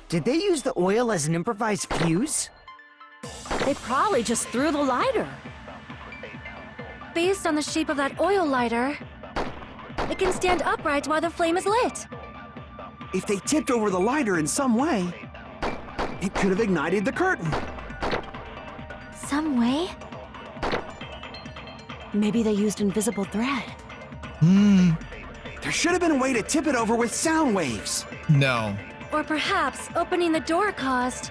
Did they use the oil as an improvised fuse? They probably just threw the lighter. Based on the shape of that oil lighter, it can stand upright while the flame is lit. If they tipped over the lighter in some way, it could have ignited the curtain. Some way? Maybe they used invisible thread. There should have been a way to tip it over with sound waves. No. Or perhaps opening the door caused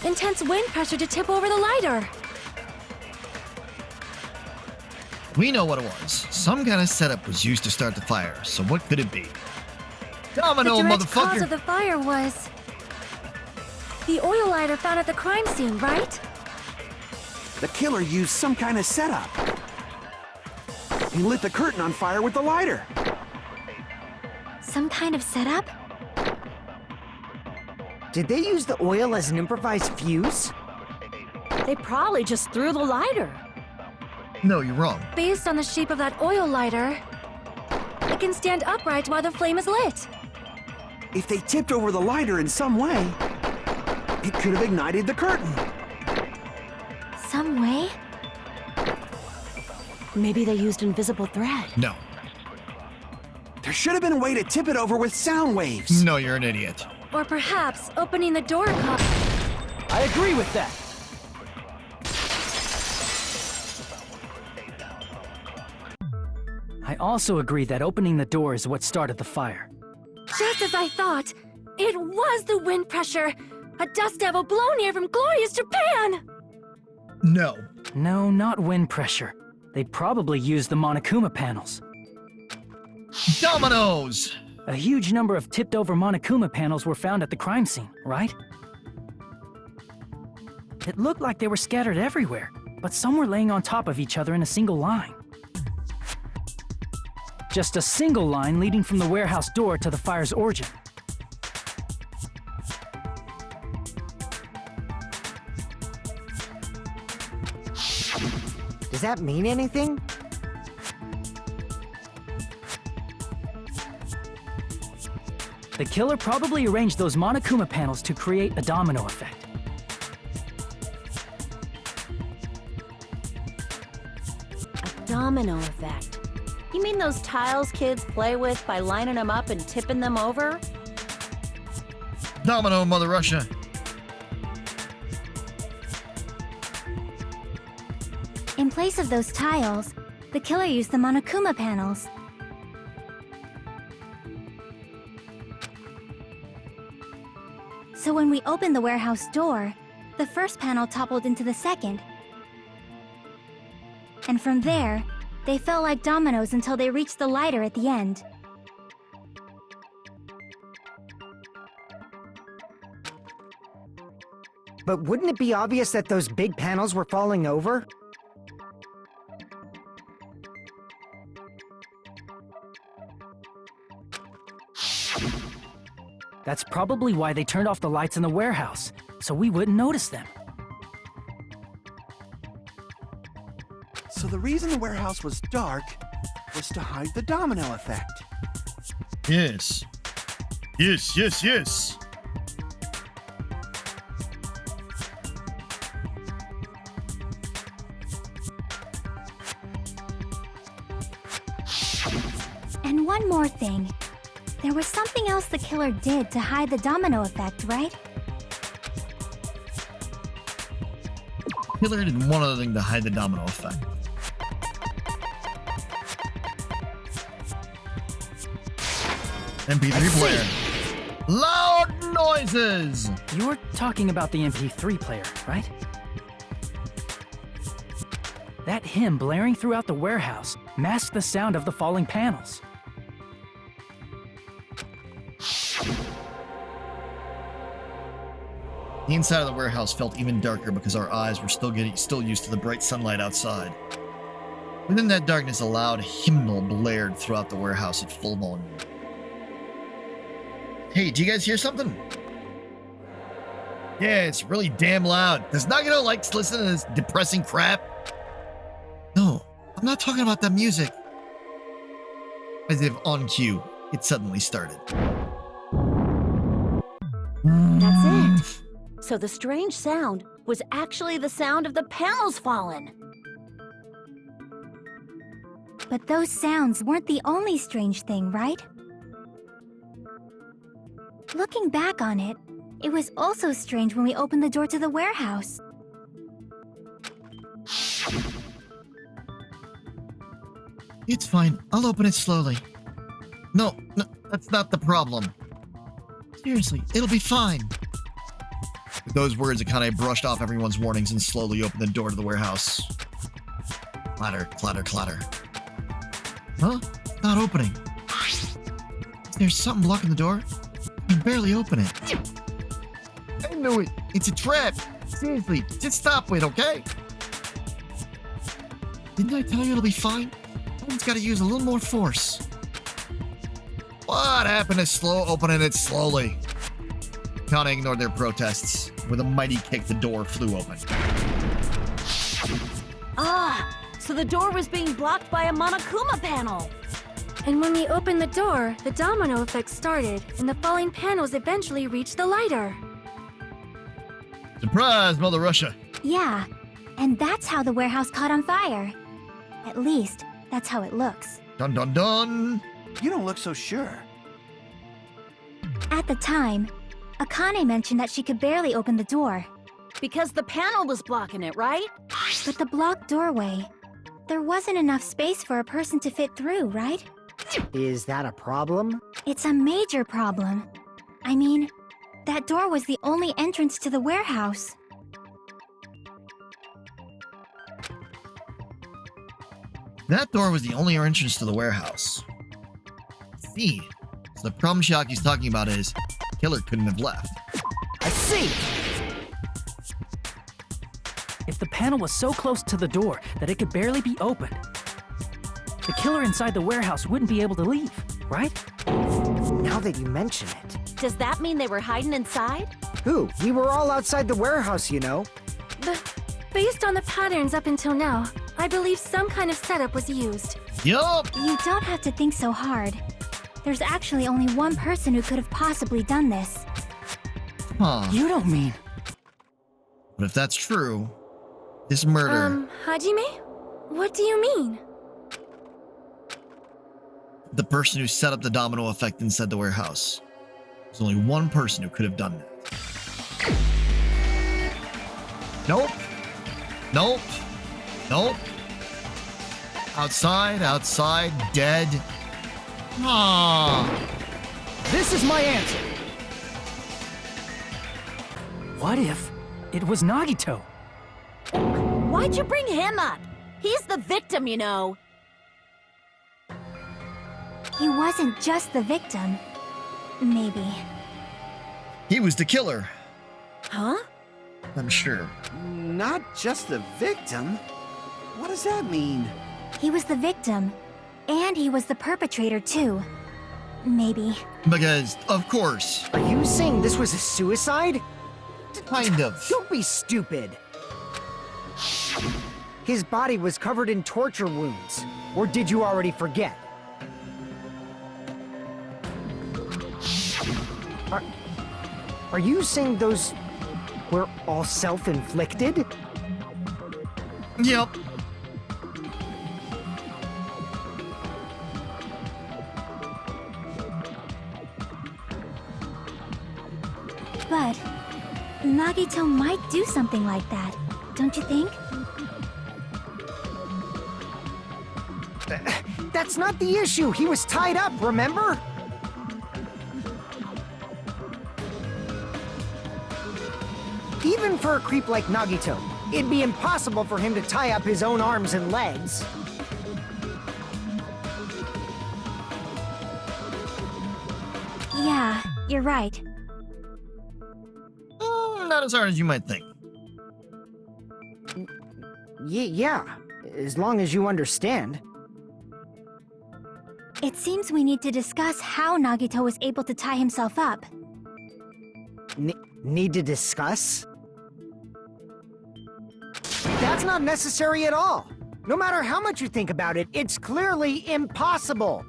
intense wind pressure to tip over the lighter. We know what it was. Some kind of setup was used to start the fire, so what could it be? Domino, The direct motherfucker! cause of the fire was the oil lighter found at the crime scene, right? The killer used some kind of setup. He lit the curtain on fire with the lighter. Some kind of setup? Did they use the oil as an improvised fuse? They probably just threw the lighter. No, you're wrong. Based on the shape of that oil lighter, it can stand upright while the flame is lit. If they tipped over the lighter in some way, it could have ignited the curtain. Some way? Maybe they used invisible thread. No. There should have been a way to tip it over with sound waves. No, you're an idiot. Or perhaps opening the door caused... I agree with that. I also agree that opening the door is what started the fire. Just as I thought, it was the wind pressure. A dust devil blown here from glorious Japan! No. No, not wind pressure. They probably used the Monokuma panels. Dominoes! A huge number of tipped-over Monokuma panels were found at the crime scene, right? It looked like they were scattered everywhere, but some were laying on top of each other in a single line. Just a single line leading from the warehouse door to the fire's origin. Does that mean anything? The killer probably arranged those Monokuma panels to create a domino effect. A domino effect. You mean those tiles kids play with by lining them up and tipping them over? Domino, Mother Russia. In place of those tiles, the killer used the Monokuma panels. So when we opened the warehouse door, the first panel toppled into the second. And from there, they fell like dominoes until they reached the lighter at the end. But wouldn't it be obvious that those big panels were falling over? That's probably why they turned off the lights in the warehouse, so we wouldn't notice them. So the reason the warehouse was dark was to hide the domino effect. Yes. Yes, yes, yes. And one more thing. There was something else the killer did to hide the domino effect, right? Killer did one other thing to hide the domino effect. MP3 player. Loud noises! You're talking about the MP3 player, right? That hymn blaring throughout the warehouse masked the sound of the falling panels. The inside of the warehouse felt even darker because our eyes were still used to the bright sunlight outside. Within that darkness, a loud hymnal blared throughout the warehouse at full volume. Hey, do you guys hear something? Yeah, it's really damn loud. Does Nagito like listening to this depressing crap? No, I'm not talking about that music. As if on cue, it suddenly started. That's it. So the strange sound was actually the sound of the panels falling. But those sounds weren't the only strange thing, right? Looking back on it, it was also strange when we opened the door to the warehouse. It's fine. I'll open it slowly. No, that's not the problem. Seriously, it'll be fine. With those words, Akane brushed off everyone's warnings and slowly opened the door to the warehouse. Clatter, clatter, clatter. Huh? Not opening. There's something blocking the door? I can barely open it. I knew it. It's a trap. Seriously, just stop it, okay? Didn't I tell you it'll be fine? Someone's got to use a little more force. What happened to opening it slowly? Akane ignored their protests. With a mighty kick, the door flew open. Ah, so the door was being blocked by a Monokuma panel. And when we opened the door, the domino effect started, and the falling panels eventually reached the lighter. Surprise, Mother Russia! Yeah, and that's how the warehouse caught on fire. At least, that's how it looks. Dun dun dun! You don't look so sure. At the time, Akane mentioned that she could barely open the door. Because the panel was blocking it, right? But the blocked doorway, there wasn't enough space for a person to fit through, right? Is that a problem? It's a major problem. I mean, that door was the only entrance to the warehouse. That door was the only entrance to the warehouse. See, so the problem Shiaki's talking about is, Killer couldn't have left. I see! If the panel was so close to the door that it could barely be opened, the killer inside the warehouse wouldn't be able to leave, right? Now that you mention it. Does that mean they were hiding inside? Who? We were all outside the warehouse, you know. Based on the patterns up until now, I believe some kind of setup was used. Yup! You don't have to think so hard. There's actually only one person who could have possibly done this. Huh. You don't mean... But if that's true, this murder... Hajime? What do you mean? The person who set up the domino effect inside the warehouse. There's only one person who could have done that. Nope. Nope. Nope. Outside, dead. Ah. This is my answer! What if it was Nagito? Why'd you bring him up? He's the victim, you know. He wasn't just the victim. Maybe. He was the killer. Huh? I'm sure. Not just the victim? What does that mean? He was the victim. And he was the perpetrator, too. Maybe. Because, of course. Are you saying this was a suicide? Kind of. Don't be stupid. His body was covered in torture wounds. Or did you already forget? Are you saying those were all self-inflicted? Yep. But Nagito might do something like that. don't you think? That's not the issue. He was tied up, remember? Even for a creep like Nagito, it'd be impossible for him to tie up his own arms and legs. Yeah, you're right. Not as hard as you might think. Yeah, as long as you understand. It seems we need to discuss how Nagito was able to tie himself up. Need to discuss? That's not necessary at all. No matter how much you think about it, it's clearly impossible.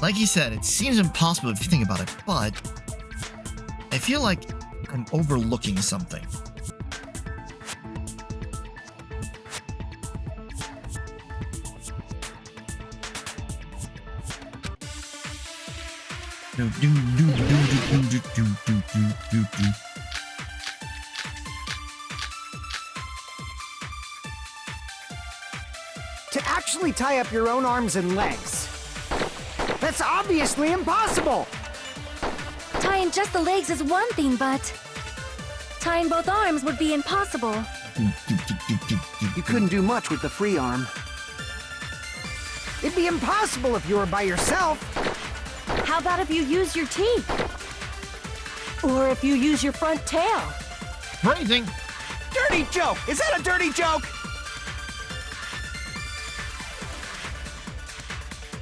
Like you said, it seems impossible if you think about it, but I feel like I'm overlooking something. To actually tie up your own arms and legs. That's obviously impossible! Tying just the legs is one thing, but tying both arms would be impossible. You couldn't do much with the free arm. It'd be impossible if you were by yourself. How about if you use your teeth? Or if you use your front tail? Phrasing. Dirty joke! Is that a dirty joke?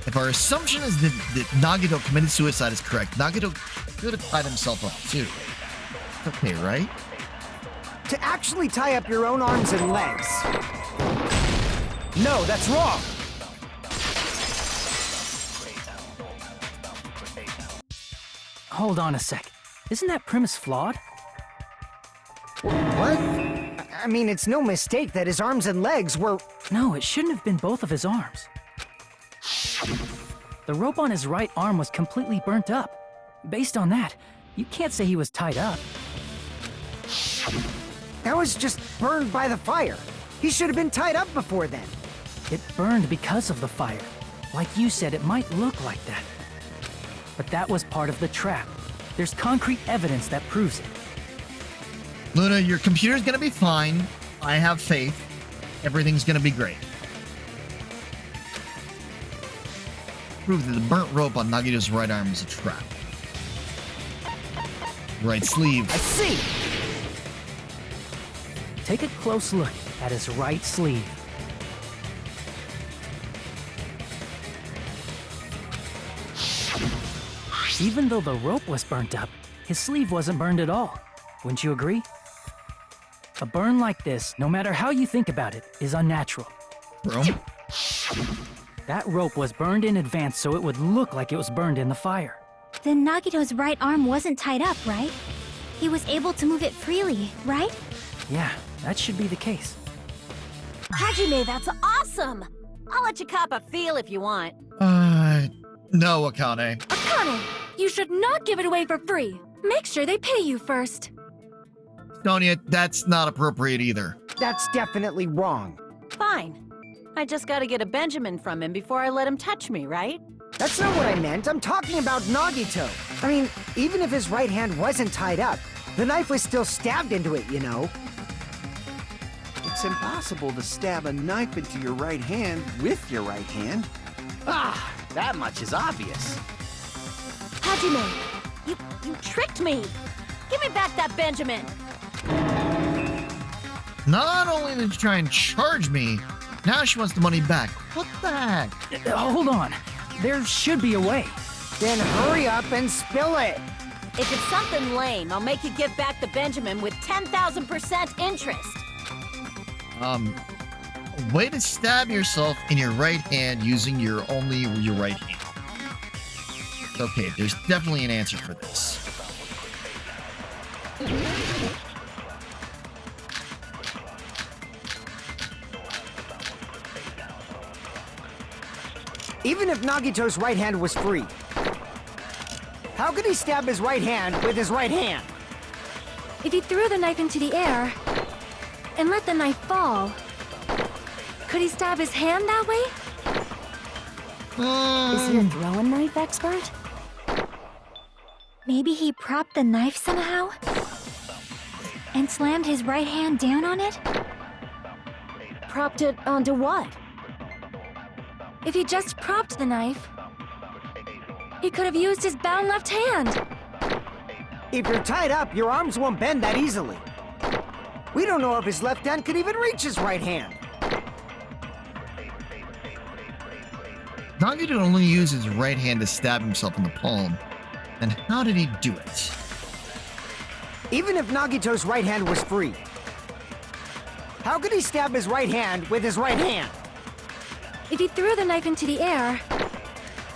If our assumption is that Nagito committed suicide is correct, Nagito could have tied himself up too. Okay, right? To actually tie up your own arms and legs. No, that's wrong! Hold on a sec. Isn't that premise flawed? What? I mean, it's no mistake that his arms and legs were... No, it shouldn't have been both of his arms. The rope on his right arm was completely burnt up. Based on that, you can't say he was tied up. That was just burned by the fire. He should have been tied up before then. It burned because of the fire. Like you said, it might look like that. But that was part of the trap. There's concrete evidence that proves it. Luna, your computer's gonna be fine. I have faith. Everything's gonna be great. Prove that the burnt rope on Nagito's right arm is a trap. Right sleeve. I see! Take a close look at his right sleeve. Even though the rope was burnt up, his sleeve wasn't burned at all. Wouldn't you agree? A burn like this, no matter how you think about it, is unnatural. Bro? That rope was burned in advance so it would look like it was burned in the fire. Then Nagito's right arm wasn't tied up, right? He was able to move it freely, right? Yeah, that should be the case. Hajime, that's awesome! I'll let you cop a feel if you want. No, Akane. Akane, you should not give it away for free. Make sure they pay you first. Sonia, that's not appropriate either. That's definitely wrong. Fine. I just gotta get a Benjamin from him before I let him touch me, right? That's not what I meant. I'm talking about Nagito. I mean, even if his right hand wasn't tied up, the knife was still stabbed into it, you know? It's impossible to stab a knife into your right hand with your right hand. Ah, that much is obvious. Hajime, you tricked me! Give me back that Benjamin! Not only did you try and charge me, now she wants the money back. What the heck? Hold on. There should be a way. Then hurry up and spill it. If it's something lame, I'll make you give back the Benjamin with 10,000% interest. Way to stab yourself in your right hand using your right hand. Okay, there's definitely an answer for this. Even if Nagito's right hand was free, how could he stab his right hand with his right hand? If he threw the knife into the air and let the knife fall, could he stab his hand that way? Is he a throwing knife expert? Maybe he propped the knife somehow? And slammed his right hand down on it? Propped it onto what? If he just propped the knife, he could have used his bound left hand. If you're tied up, your arms won't bend that easily. We don't know if his left hand could even reach his right hand. Nagito only used his right hand to stab himself in the palm. And how did he do it? Even if Nagito's right hand was free, how could he stab his right hand with his right hand? If he threw the knife into the air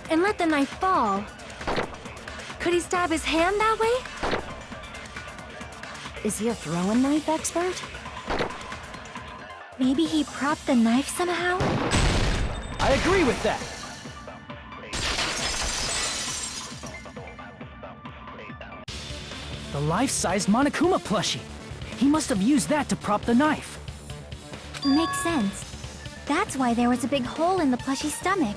and let the knife fall, could he stab his hand that way? Is he a throwing knife expert? Maybe he propped the knife somehow? I agree with that. The life-sized Monokuma plushie. He must have used that to prop the knife. Makes sense. That's why there was a big hole in the plushie's stomach.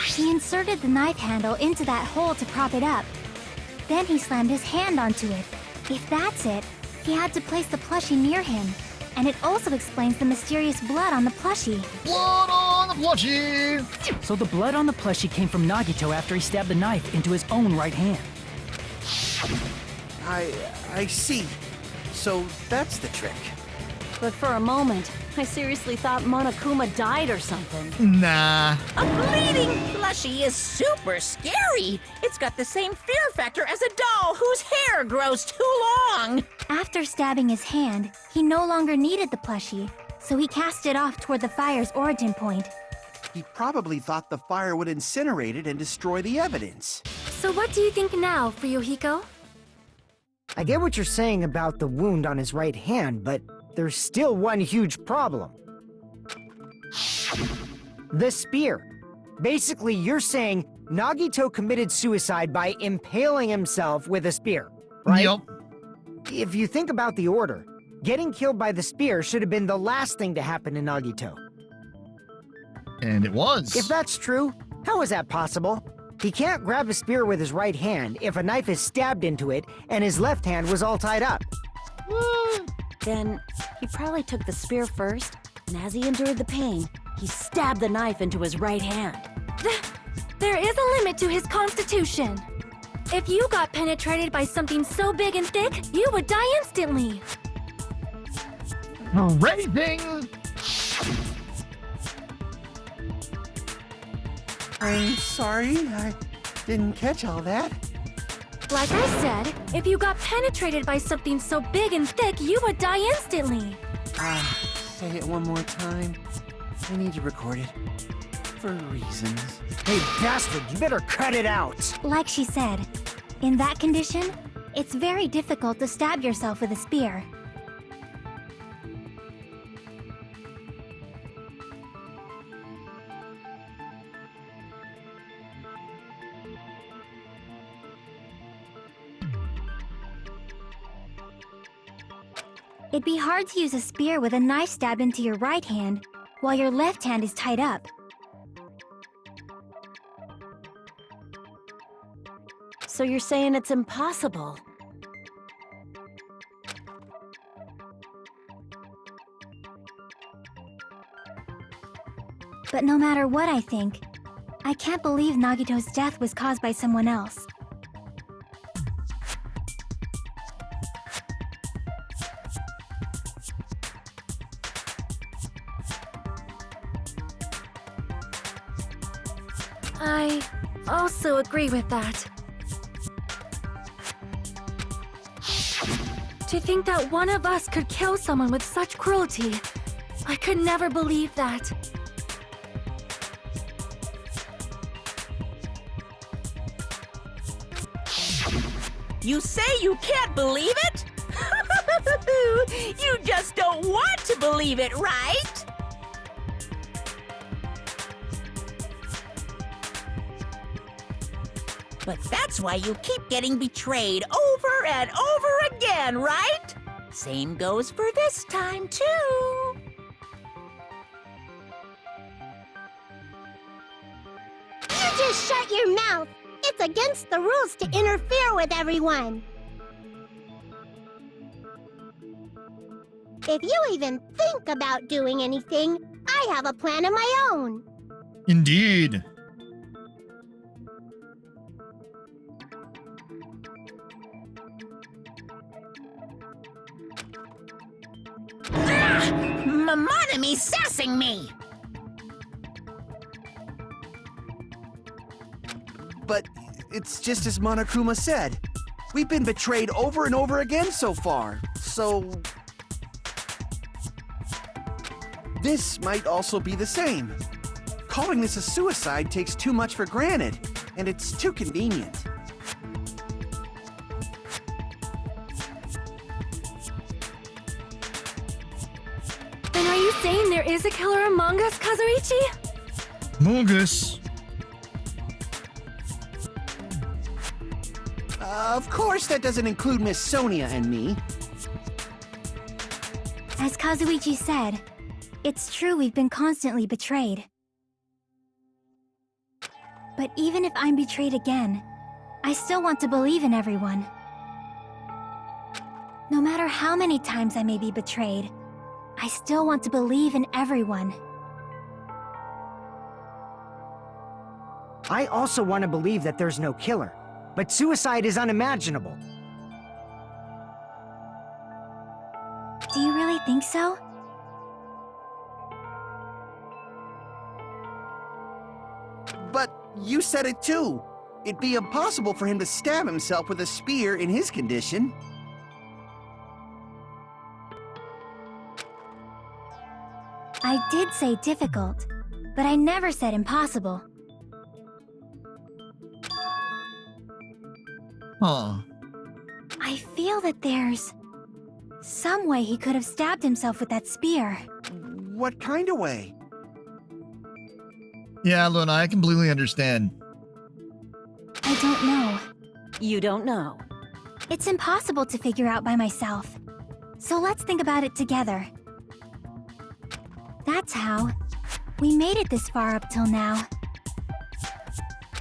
He inserted the knife handle into that hole to prop it up. Then he slammed his hand onto it. If that's it, he had to place the plushie near him. And it also explains the mysterious blood on the plushie. Blood on the plushie! So the blood on the plushie came from Nagito after he stabbed the knife into his own right hand. I see. So that's the trick. But for a moment, I seriously thought Monokuma died or something. Nah. A bleeding plushie is super scary. It's got the same fear factor as a doll whose hair grows too long. After stabbing his hand, he no longer needed the plushie, so he cast it off toward the fire's origin point. He probably thought the fire would incinerate it and destroy the evidence. So what do you think now, Fuyuhiko? I get what you're saying about the wound on his right hand, but there's still one huge problem. The spear. Basically, you're saying Nagito committed suicide by impaling himself with a spear, right? Yup. If you think about the order, getting killed by the spear should have been the last thing to happen to Nagito. And it was. If that's true, how is that possible? He can't grab a spear with his right hand if a knife is stabbed into it and his left hand was all tied up. Then he probably took the spear first, and as he endured the pain, he stabbed the knife into his right hand. There is a limit to his constitution. If you got penetrated by something so big and thick, you would die instantly. Raising! I'm sorry, I didn't catch all that. Like I said, if you got penetrated by something so big and thick, you would die instantly. Say it one more time. I need to record it. For reasons. Hey, bastard, you better cut it out! Like she said, in that condition, it's very difficult to stab yourself with a spear. It'd be hard to use a spear with a knife stabbed into your right hand while your left hand is tied up. So you're saying it's impossible? But no matter what I think, I can't believe Nagito's death was caused by someone else. I also agree with that. To think that one of us could kill someone with such cruelty, I could never believe that. You say you can't believe it? You just don't want to believe it, right? But that's why you keep getting betrayed over and over again, right? Same goes for this time, too. You just shut your mouth. It's against the rules to interfere with everyone. If you even think about doing anything, I have a plan of my own. Indeed. Monomi sassing me! But it's just as Monokuma said. We've been betrayed over and over again so far, so... This might also be the same. Calling this a suicide takes too much for granted, and it's too convenient. Then are you saying there is a killer among us, Kazuichi? Mongus. Of course that doesn't include Miss Sonia and me. As Kazuichi said, it's true we've been constantly betrayed. But even if I'm betrayed again, I still want to believe in everyone. No matter how many times I may be betrayed, I still want to believe in everyone. I also want to believe that there's no killer, but suicide is unimaginable. Do you really think so? But you said it too. It'd be impossible for him to stab himself with a spear in his condition. I did say difficult, but I never said impossible. Huh. I feel that there's some way he could have stabbed himself with that spear. What kind of way? Yeah, Luna, I completely understand. I don't know. You don't know. It's impossible to figure out by myself. So let's think about it together. That's how we made it this far up till now.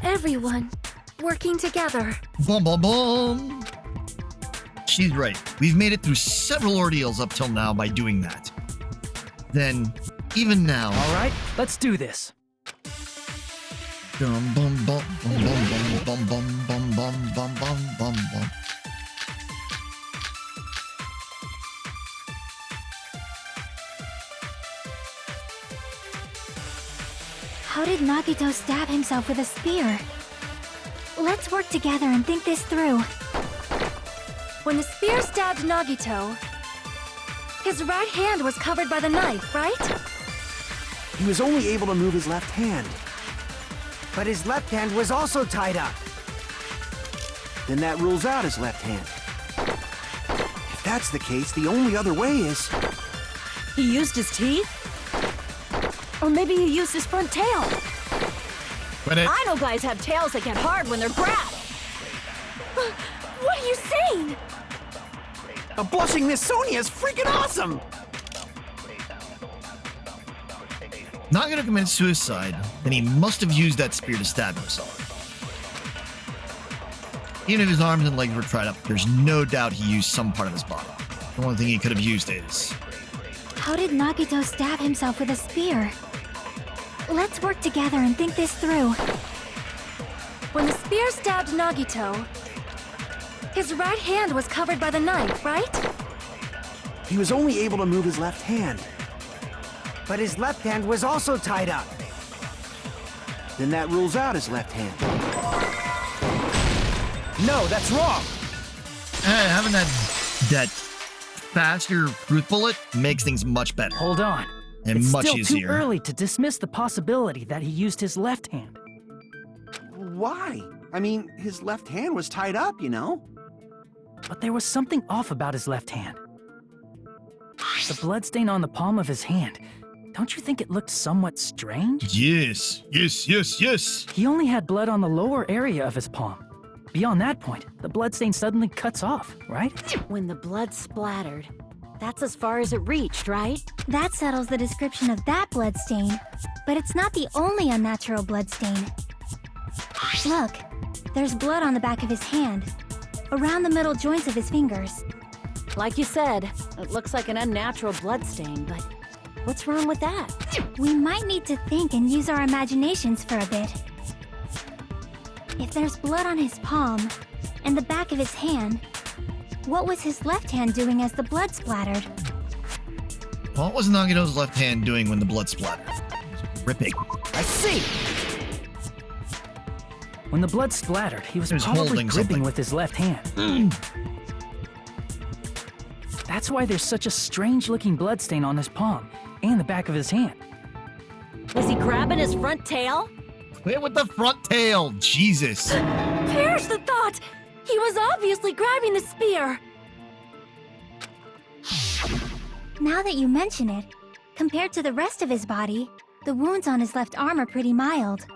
Everyone working together. Bum bum bum. She's right. We've made it through several ordeals up till now by doing that. Then, even now. All right, let's do this. Bum bum bum bum bum bum bum bum bum bum bum bum bum. How did Nagito stab himself with a spear? Let's work together and think this through. When the spear stabbed Nagito, his right hand was covered by the knife, right? He was only able to move his left hand. But his left hand was also tied up. Then that rules out his left hand. If that's the case, the only other way is... He used his teeth? Or maybe he used his front tail. I know guys have tails that get hard when they're grabbed. What are you saying? A blushing Miss Sonia is freaking awesome! Not gonna commit suicide, then he must have used that spear to stab himself. Even if his arms and legs were tied up, there's no doubt he used some part of his body. The only thing he could have used is... How did Nagito stab himself with a spear? Let's work together and think this through. When the spear stabbed Nagito, his right hand was covered by the knife, right? He was only able to move his left hand. But his left hand was also tied up. Then that rules out his left hand. No, that's wrong. Having that faster truth bullet makes things much better. Hold on. And it's much still easier. too early to dismiss the possibility that he used his left hand. Why? I mean, his left hand was tied up, you know? But there was something off about his left hand. The bloodstain on the palm of his hand. Don't you think it looked somewhat strange? Yes. He only had blood on the lower area of his palm, beyond that point, the bloodstain suddenly cuts off, right? When the blood splattered, that's as far as it reached, right? That settles the description of that bloodstain. But it's not the only unnatural bloodstain. Look, there's blood on the back of his hand, around the middle joints of his fingers. Like you said, it looks like an unnatural bloodstain, but what's wrong with that? We might need to think and use our imaginations for a bit. If there's blood on his palm and the back of his hand, what was his left hand doing as the blood splattered? What was Nagito's left hand doing when the blood splattered? Ripping. I see! When the blood splattered, he was probably holding gripping something with his left hand. That's why there's such a strange-looking bloodstain on his palm and the back of his hand. Was he grabbing his front tail? Quit with the front tail, Jesus. Perish the thought! He was obviously grabbing the spear! Now that you mention it, compared to the rest of his body, the wounds on his left arm are pretty mild.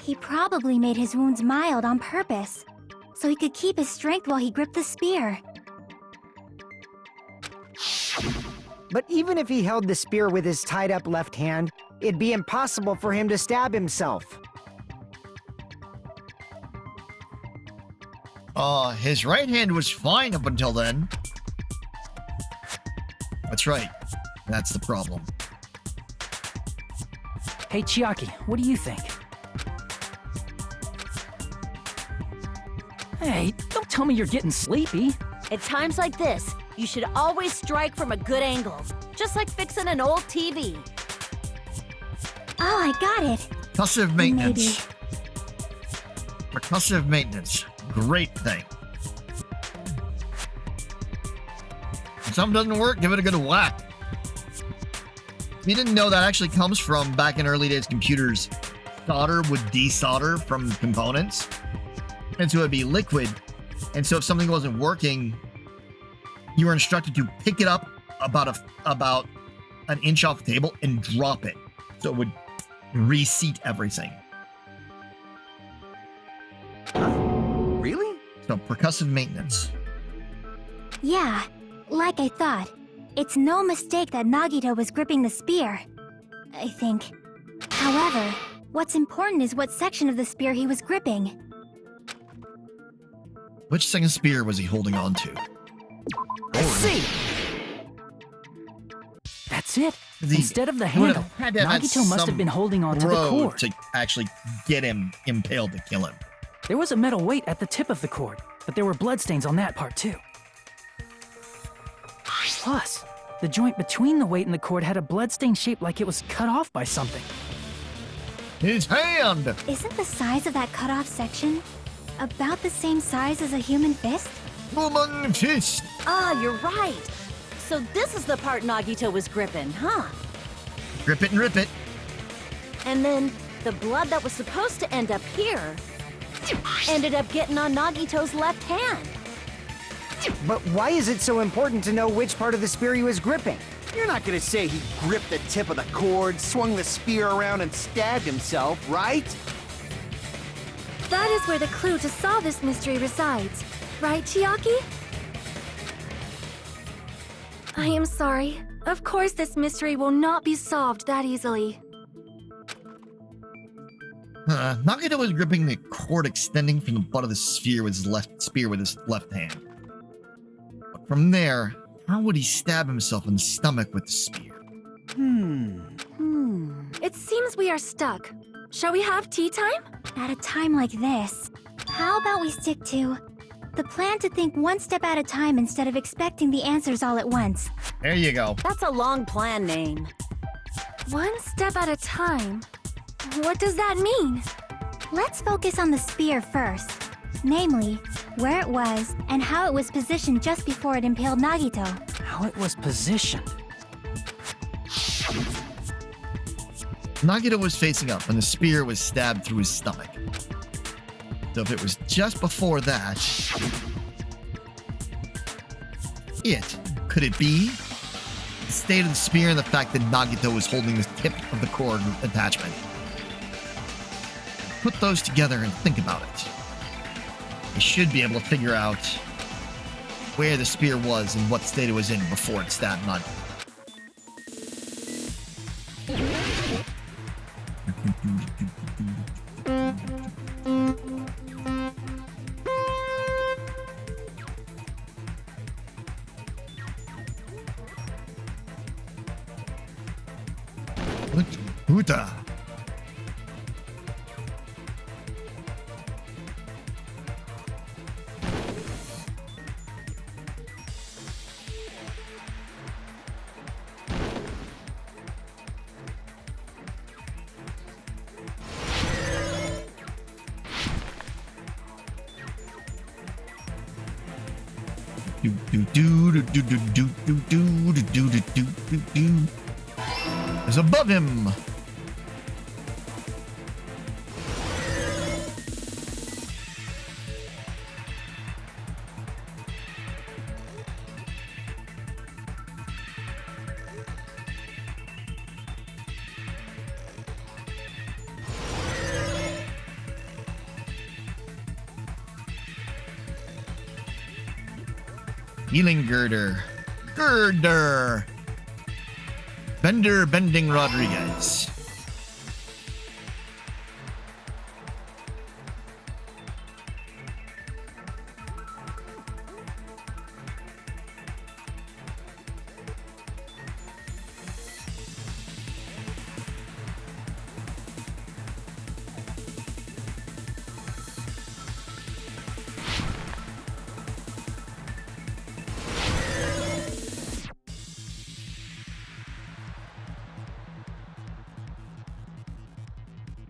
He probably made his wounds mild on purpose, so he could keep his strength while he gripped the spear. But even if he held the spear with his tied-up left hand, it'd be impossible for him to stab himself. His right hand was fine up until then. That's right. That's the problem. Hey, Chiaki, what do you think? Hey, don't tell me you're getting sleepy. At times like this, you should always strike from a good angle, just like fixing an old TV. Oh, I got it. Percussive maintenance. Percussive maintenance. Great thing. If something doesn't work, give it a good whack. If you didn't know, that actually comes from back in early days computers. Solder would desolder from components. And so it'd be liquid. And so if something wasn't working, you were instructed to pick it up about an inch off the table and drop it. So it would reseat everything. Really? So percussive maintenance. Yeah, like I thought. It's no mistake that Nagito was gripping the spear, I think. However, what's important is what section of the spear he was gripping. Which second spear was he holding on to? I see! That's it. Instead of the handle, Nagito must have been holding on to the cord. To actually get him impaled to kill him. There was a metal weight at the tip of the cord, but there were bloodstains on that part too. Plus, the joint between the weight and the cord had a bloodstain shaped like it was cut off by something. His hand! Isn't the size of that cut-off section about the same size as a human fist? Woman fist! Ah, you're right. So this is the part Nagito was gripping, huh? Grip it and rip it. And then the blood that was supposed to end up here ended up getting on Nagito's left hand. But why is it so important to know which part of the spear he was gripping? You're not gonna say he gripped the tip of the cord, swung the spear around, and stabbed himself, right? That is where the clue to solve this mystery resides. Right, Chiaki? I am sorry. Of course this mystery will not be solved that easily. Nagito was gripping the cord extending from the butt of the spear with his left hand. But from there, how would he stab himself in the stomach with the spear? It seems we are stuck. Shall we have tea time? At a time like this, how about we stick to the plan to think one step at a time instead of expecting the answers all at once? There you go. That's a long plan name. One step at a time? What does that mean? Let's focus on the spear first. Namely, where it was and how it was positioned just before it impaled Nagito. How it was positioned. Nagito was facing up and the spear was stabbed through his stomach. So if it was just before that, could it be the state of the spear and the fact that Nagito was holding the tip of the cord attachment? put those together and think about it, you should be able to figure out where the spear was and what state it was in before it stabbed Nagi. Huta. It's above him. Healing girder. Girder. Bender Bending Rodriguez.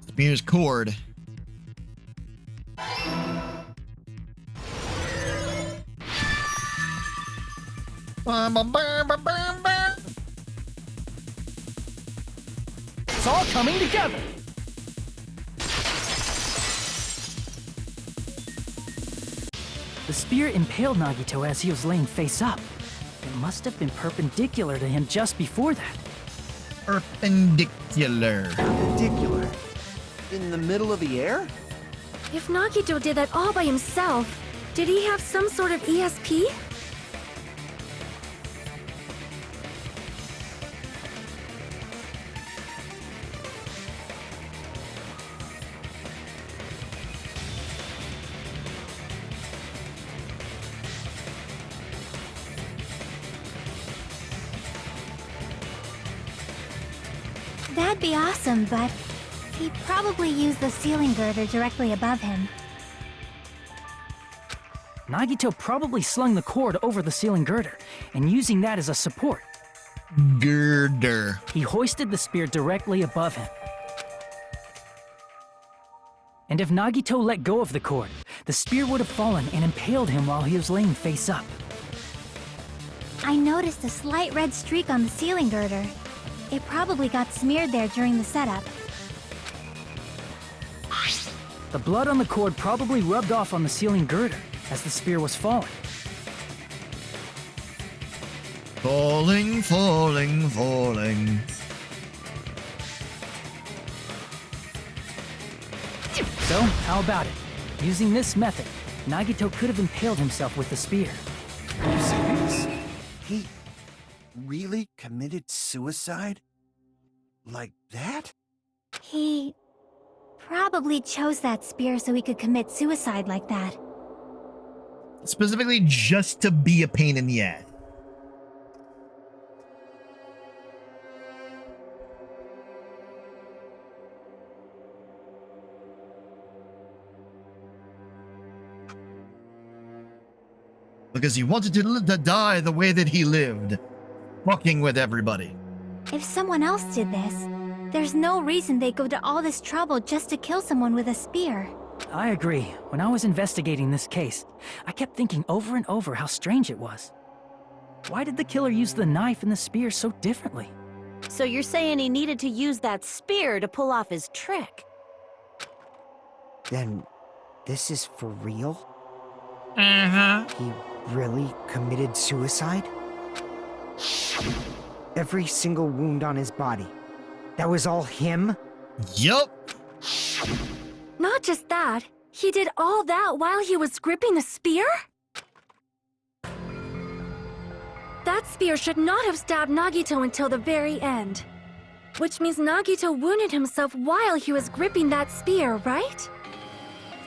Spear's cord. It's all coming together. The spear impaled Nagito as he was laying face up. It must have been perpendicular to him just before that. Perpendicular. Perpendicular? In the middle of the air? If Nagito did that all by himself, did he have some sort of ESP? That'd be awesome, but he probably used the ceiling girder directly above him. Nagito probably slung the cord over the ceiling girder, and using that as a support. Girder. He hoisted the spear directly above him. And if Nagito let go of the cord, the spear would have fallen and impaled him while he was laying face up. I noticed a slight red streak on the ceiling girder. It probably got smeared there during the setup. The blood on the cord probably rubbed off on the ceiling girder as the spear was falling. Falling, falling, falling. So, how about it? Using this method, Nagito could have impaled himself with the spear. Are you serious? He really committed suicide? Like that? He probably chose that spear so he could commit suicide like that. Specifically just to be a pain in the ass. Because he wanted to die the way that he lived, fucking with everybody. If someone else did this, there's no reason they'd go to all this trouble just to kill someone with a spear. I agree. When I was investigating this case, I kept thinking over and over how strange it was. Why did the killer use the knife and the spear so differently? So you're saying he needed to use that spear to pull off his trick? Then this is for real? Uh-huh. He really committed suicide? Every single wound on his body. That was all him? Yup. Not just that, he did all that while he was gripping the spear? That spear should not have stabbed Nagito until the very end. Which means Nagito wounded himself while he was gripping that spear, right?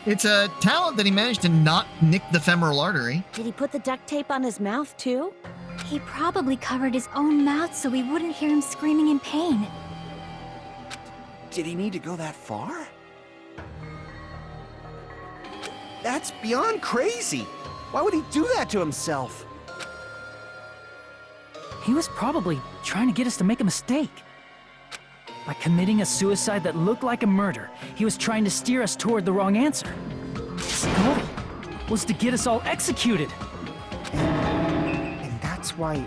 It's a talent that he managed to not nick the femoral artery. Did he put the duct tape on his mouth, too? He probably covered his own mouth so we wouldn't hear him screaming in pain. Did he need to go that far? That's beyond crazy. Why would he do that to himself? He was probably trying to get us to make a mistake. By committing a suicide that looked like a murder, he was trying to steer us toward the wrong answer. His goal was to get us all executed. And that's why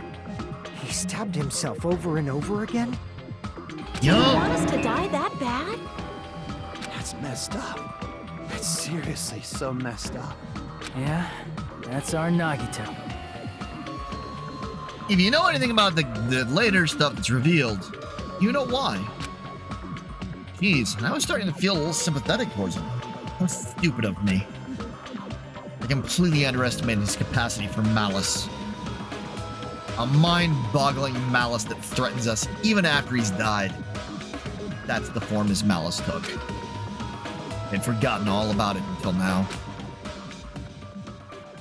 he stabbed himself over and over again? Do you want us to die that bad? That's messed up. That's seriously so messed up. Yeah, that's our Nagito. If you know anything about the later stuff that's revealed, you know why. Jeez, I was starting to feel a little sympathetic towards him. How stupid of me. I completely underestimated his capacity for malice. A mind-boggling malice that threatens us even after he's died. That's the form his malice took. I'd forgotten all about it until now.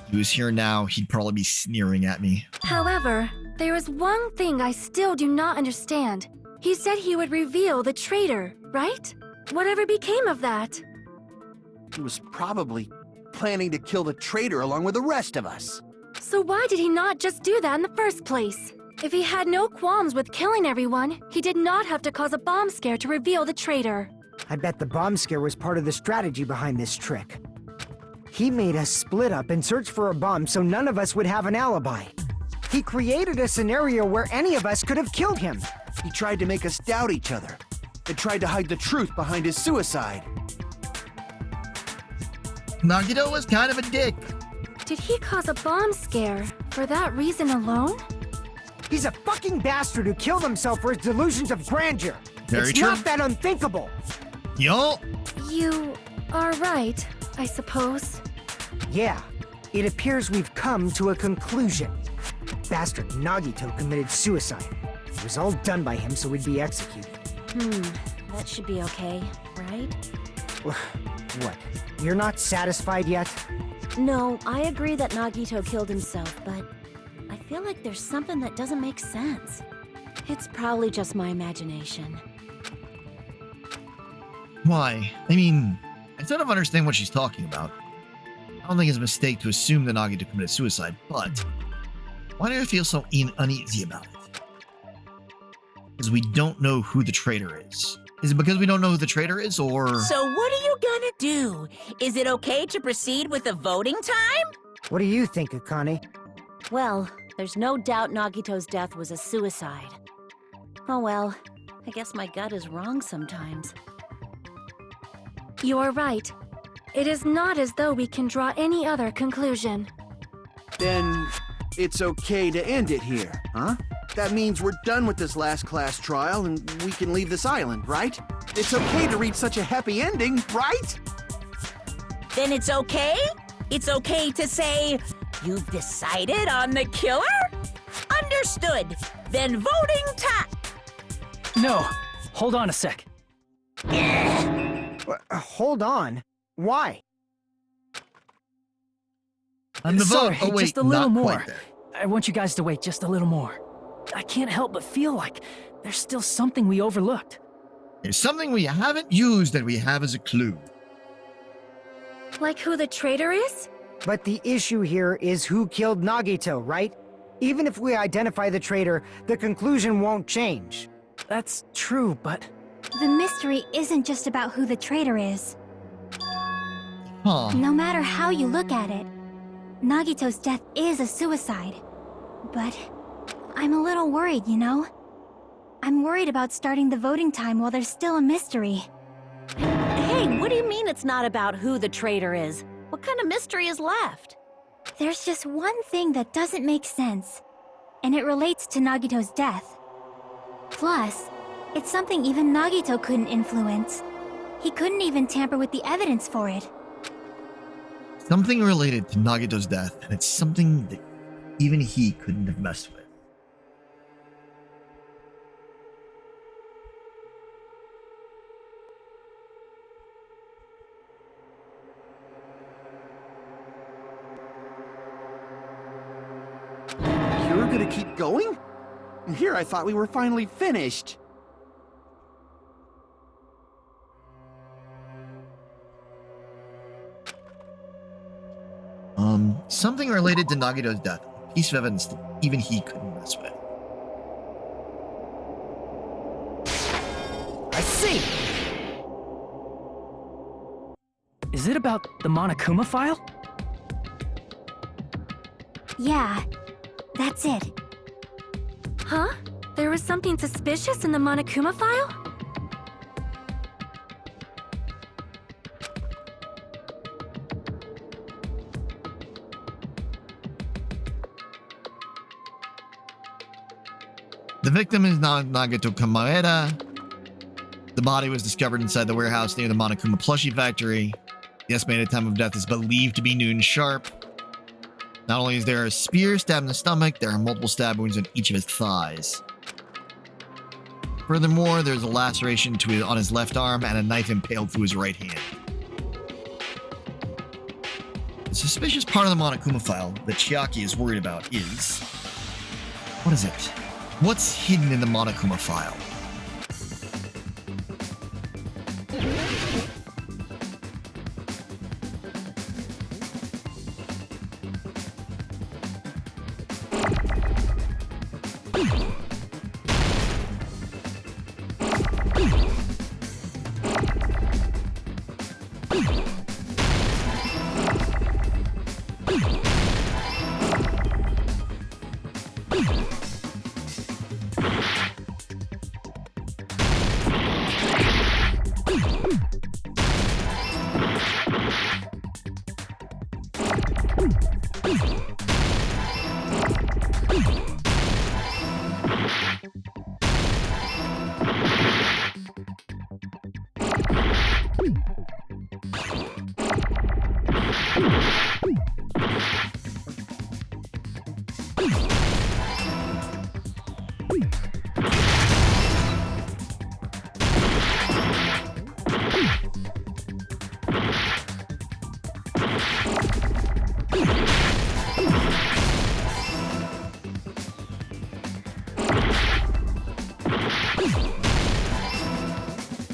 If he was here now, he'd probably be sneering at me. However, there is one thing I still do not understand. He said he would reveal the traitor, right? Whatever became of that? He was probably planning to kill the traitor along with the rest of us. So why did he not just do that in the first place? If he had no qualms with killing everyone, he did not have to cause a bomb scare to reveal the traitor. I bet the bomb scare was part of the strategy behind this trick. He made us split up and search for a bomb so none of us would have an alibi. He created a scenario where any of us could have killed him. He tried to make us doubt each other and tried to hide the truth behind his suicide. Nagito was kind of a dick. Did he cause a bomb scare for that reason alone? He's a fucking bastard who killed himself for his delusions of grandeur. Very it's true. not that unthinkable. Yo. You are right, I suppose. Yeah, it appears we've come to a conclusion. Bastard Nagito committed suicide. It was all done by him so we'd be executed. That should be okay, right? What? You're not satisfied yet? No, I agree that Nagito killed himself, but I feel like there's something that doesn't make sense. It's probably just my imagination. Why? I mean, I sort of understand what she's talking about. I don't think it's a mistake to assume that Nagito committed suicide, but why do I feel so uneasy about it? Because we don't know who the traitor is. Is it because we don't know who the traitor is, or... So what are you gonna do? Is it okay to proceed with the voting time? What do you think, Akane? Well, there's no doubt Nagito's death was a suicide. Oh well, I guess my gut is wrong sometimes. You are right. It is not as though we can draw any other conclusion. Then it's okay to end it here, huh? That means we're done with this last class trial and we can leave this island, right? It's okay to reach such a happy ending, right? Then it's okay? It's okay to say, you've decided on the killer? Understood. Then voting time. No, hold on a sec. Hold on. Why? On the Sorry, vote. Oh, wait, just a little not more. quite there. I want you guys to wait just a little more. I can't help but feel like there's still something we overlooked. There's something we haven't used that we have as a clue. Like who the traitor is? But the issue here is who killed Nagito, right? Even if we identify the traitor, the conclusion won't change. That's true, but... The mystery isn't just about who the traitor is. Huh. No matter how you look at it, Nagito's death is a suicide. But I'm a little worried, you know? I'm worried about starting the voting time while there's still a mystery. Hey, what do you mean it's not about who the traitor is? What kind of mystery is left? There's just one thing that doesn't make sense, and it relates to Nagito's death. Plus, it's something even Nagito couldn't influence. He couldn't even tamper with the evidence for it. Something related to Nagito's death, and it's something that even he couldn't have messed with. You're gonna keep going? Here I thought we were finally finished. Something related to Nagito's death. A piece of evidence that even he couldn't mess with. I see! Is it about the Monokuma file? Yeah, that's it. Huh? There was something suspicious in the Monokuma file? The victim is Nagito Kamaeda. The body was discovered inside the warehouse near the Monokuma plushie factory. The estimated time of death is believed to be noon sharp. Not only is there a spear stabbed in the stomach, there are multiple stab wounds on each of his thighs. Furthermore, there's a laceration on his left arm and a knife impaled through his right hand. The suspicious part of the Monokuma file that Chiaki is worried about is... what is it? What's hidden in the Monokuma file?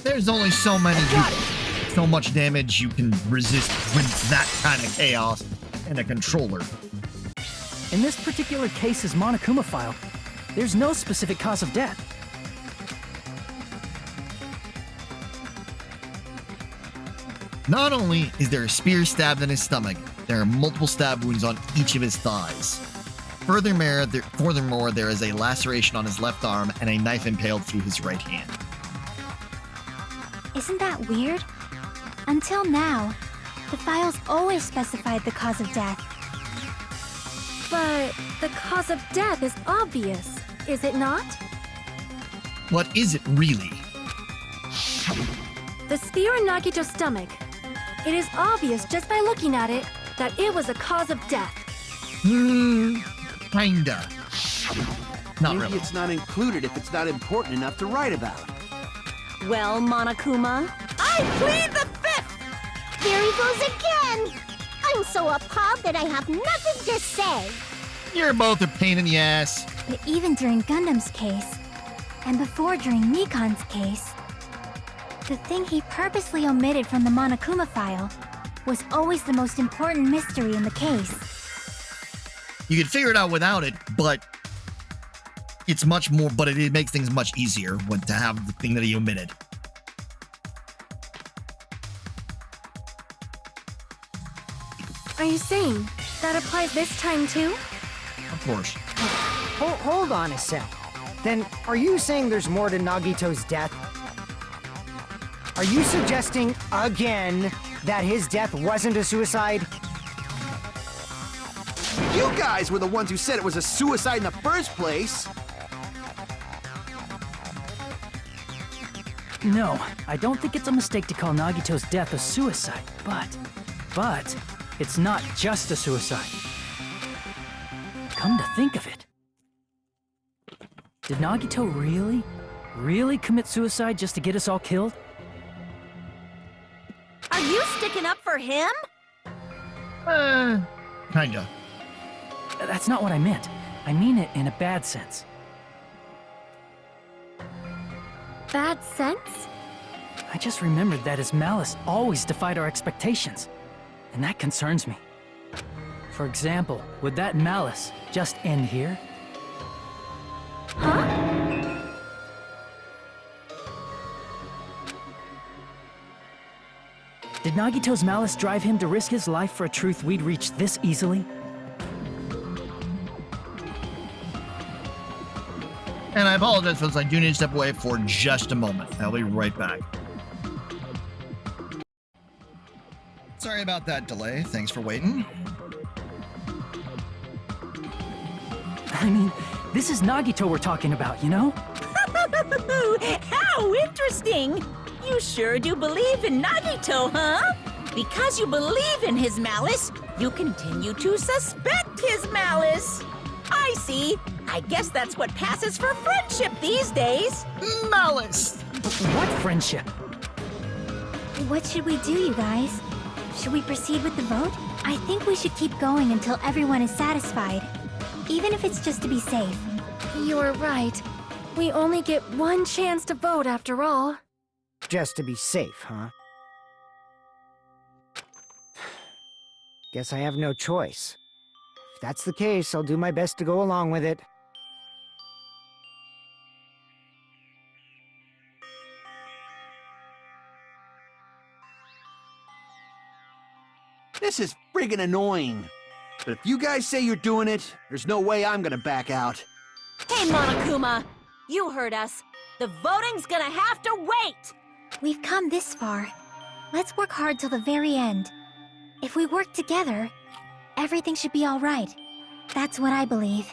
There's only so much damage you can resist with that kind of chaos and a controller. In this particular case's Monokuma file, there's no specific cause of death. Not only is there a spear stabbed in his stomach, there are multiple stab wounds on each of his thighs. Furthermore, there is a laceration on his left arm and a knife impaled through his right hand. Isn't that weird? Until now, the files always specified the cause of death. But the cause of death is obvious, is it not? What is it really? The spear in Nagito's stomach. It is obvious just by looking at it that it was a cause of death. Kinda. Not Maybe really. it's not included if it's not important enough to write about. Well, Monokuma, I plead the fifth! There he goes again! I'm so appalled that I have nothing to say. You're both a pain in the ass. But even during Gundam's case, and before during Nikon's case, the thing he purposely omitted from the Monokuma file was always the most important mystery in the case. You could figure it out without it, but it's much more, but it makes things much easier to have the thing that he omitted. Are you saying that applies this time too? Of course. Hold on a sec. Then, are you saying there's more to Nagito's death? Are you suggesting, again, that his death wasn't a suicide? You guys were the ones who said it was a suicide in the first place. No, I don't think it's a mistake to call Nagito's death a suicide, but it's not just a suicide. Come to think of it, did Nagito really commit suicide just to get us all killed? Are you sticking up for him? Kinda. That's not what I meant. I mean it in a bad sense. Bad sense? I just remembered that his malice always defied our expectations, and that concerns me. For example, would that malice just end here? Huh? Did Nagito's malice drive him to risk his life for a truth we'd reach this easily? And I apologize, folks. I do need to step away for just a moment. I'll be right back. Sorry about that delay. Thanks for waiting. I mean, this is Nagito we're talking about, you know? How interesting! You sure do believe in Nagito, huh? Because you believe in his malice, you continue to suspect his malice. I see. I guess that's what passes for friendship these days. Malice! What friendship? What should we do, you guys? Should we proceed with the vote? I think we should keep going until everyone is satisfied. Even if it's just to be safe. You're right. We only get one chance to vote after all. Just to be safe, huh? Guess I have no choice. If that's the case, I'll do my best to go along with it. This is friggin' annoying. But if you guys say you're doing it, there's no way I'm gonna back out. Hey, Monokuma! You heard us. The voting's gonna have to wait! We've come this far. Let's work hard till the very end. If we work together, everything should be all right. That's what I believe.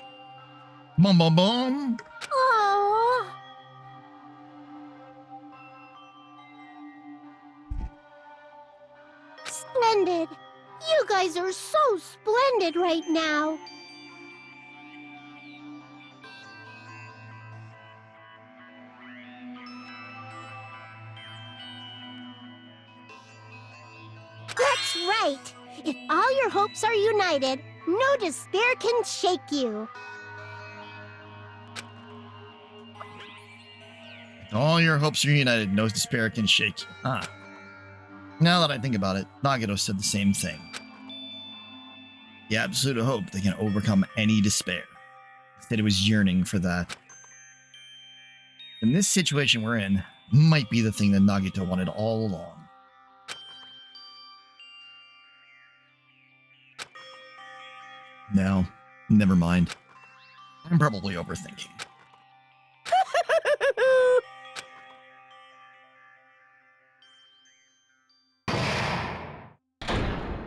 Boom, boom, boom. Aww. Splendid. You guys are so splendid right now. That's right. If all your hopes are united, no despair can shake you. All your hopes are united. No despair can shake you. Ah. Now that I think about it, Nagito said the same thing. The absolute hope that can overcome any despair. Instead, it was yearning for that. And this situation we're in might be the thing that Nagito wanted all along. No, never mind. I'm probably overthinking.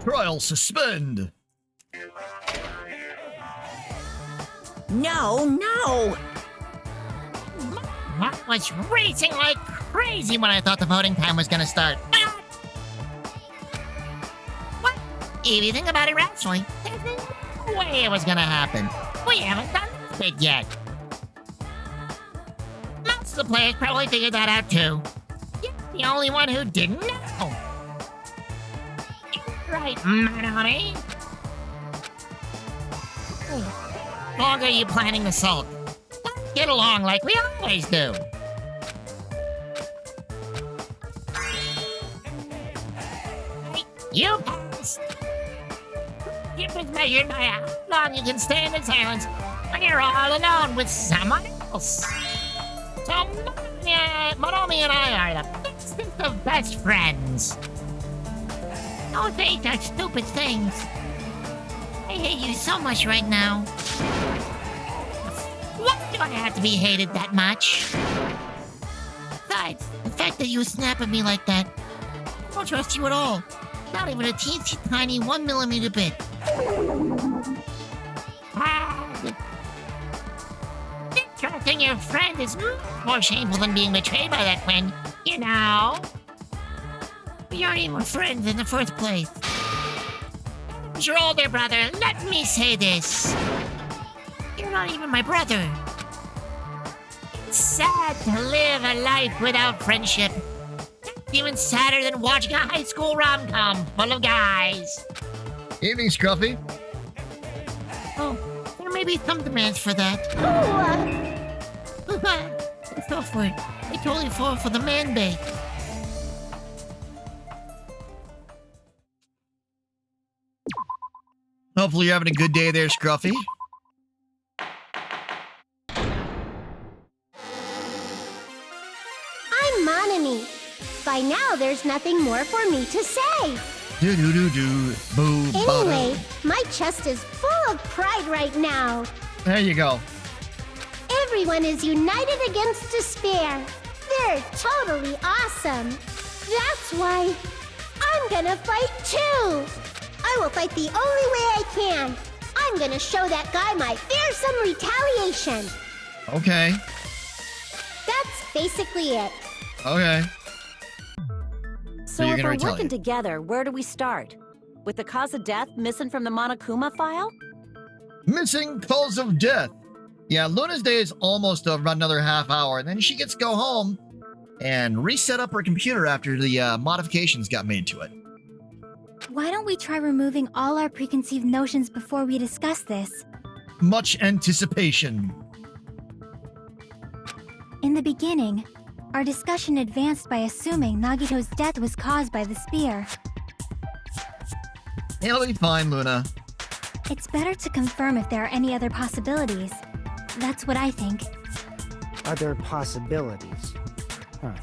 Trial suspend! No! I was racing like crazy when I thought the voting time was gonna start. What? If you think about it rationally, there's no way it was gonna happen. We haven't done this bit yet. Most of the players probably figured that out too. You're the only one who didn't know. Right, Manami? How long are you planning to sulk? Let's get along like we always do. Hey, you passed. It was measured by how long you can stand in silence when you're all alone with someone else. So, Monomi and I are the bestest of best friends. Don't say such stupid things. I hate you so much right now. Why do I have to be hated that much? Besides, the fact that you snap at me like that, I don't trust you at all. Not even a teensy tiny 1 millimeter bit. Interesting your friend is more shameful than being betrayed by that friend, you know? We aren't even friends in the first place. As your older brother, let me say this. You're not even my brother. It's sad to live a life without friendship. It's even sadder than watching a high school rom-com full of guys. Evening, Scruffy. Oh, there may be some demands for that. It's not for it. I totally fall for the man bait. Hopefully you're having a good day there, Scruffy. I'm Monami. By now, there's nothing more for me to say. Do-do-do-do. Boo. Anyway, my chest is full of pride right now. There you go. Everyone is united against despair. They're totally awesome. That's why I'm gonna fight too. I will fight the only way I can. I'm gonna show that guy my fearsome retaliation. Okay. That's basically it. Okay. So you're if gonna we're retaliate. working together, where do we start? With the cause of death missing from the Monokuma file? Missing cause of death. Yeah, Luna's day is almost over, about another half hour, and then she gets to go home and reset up her computer after the modifications got made to it. Why don't we try removing all our preconceived notions before we discuss this? Much anticipation. In the beginning, our discussion advanced by assuming Nagito's death was caused by the spear. It'll be fine, Luna. It's better to confirm if there are any other possibilities. That's what I think. Other possibilities. Huh.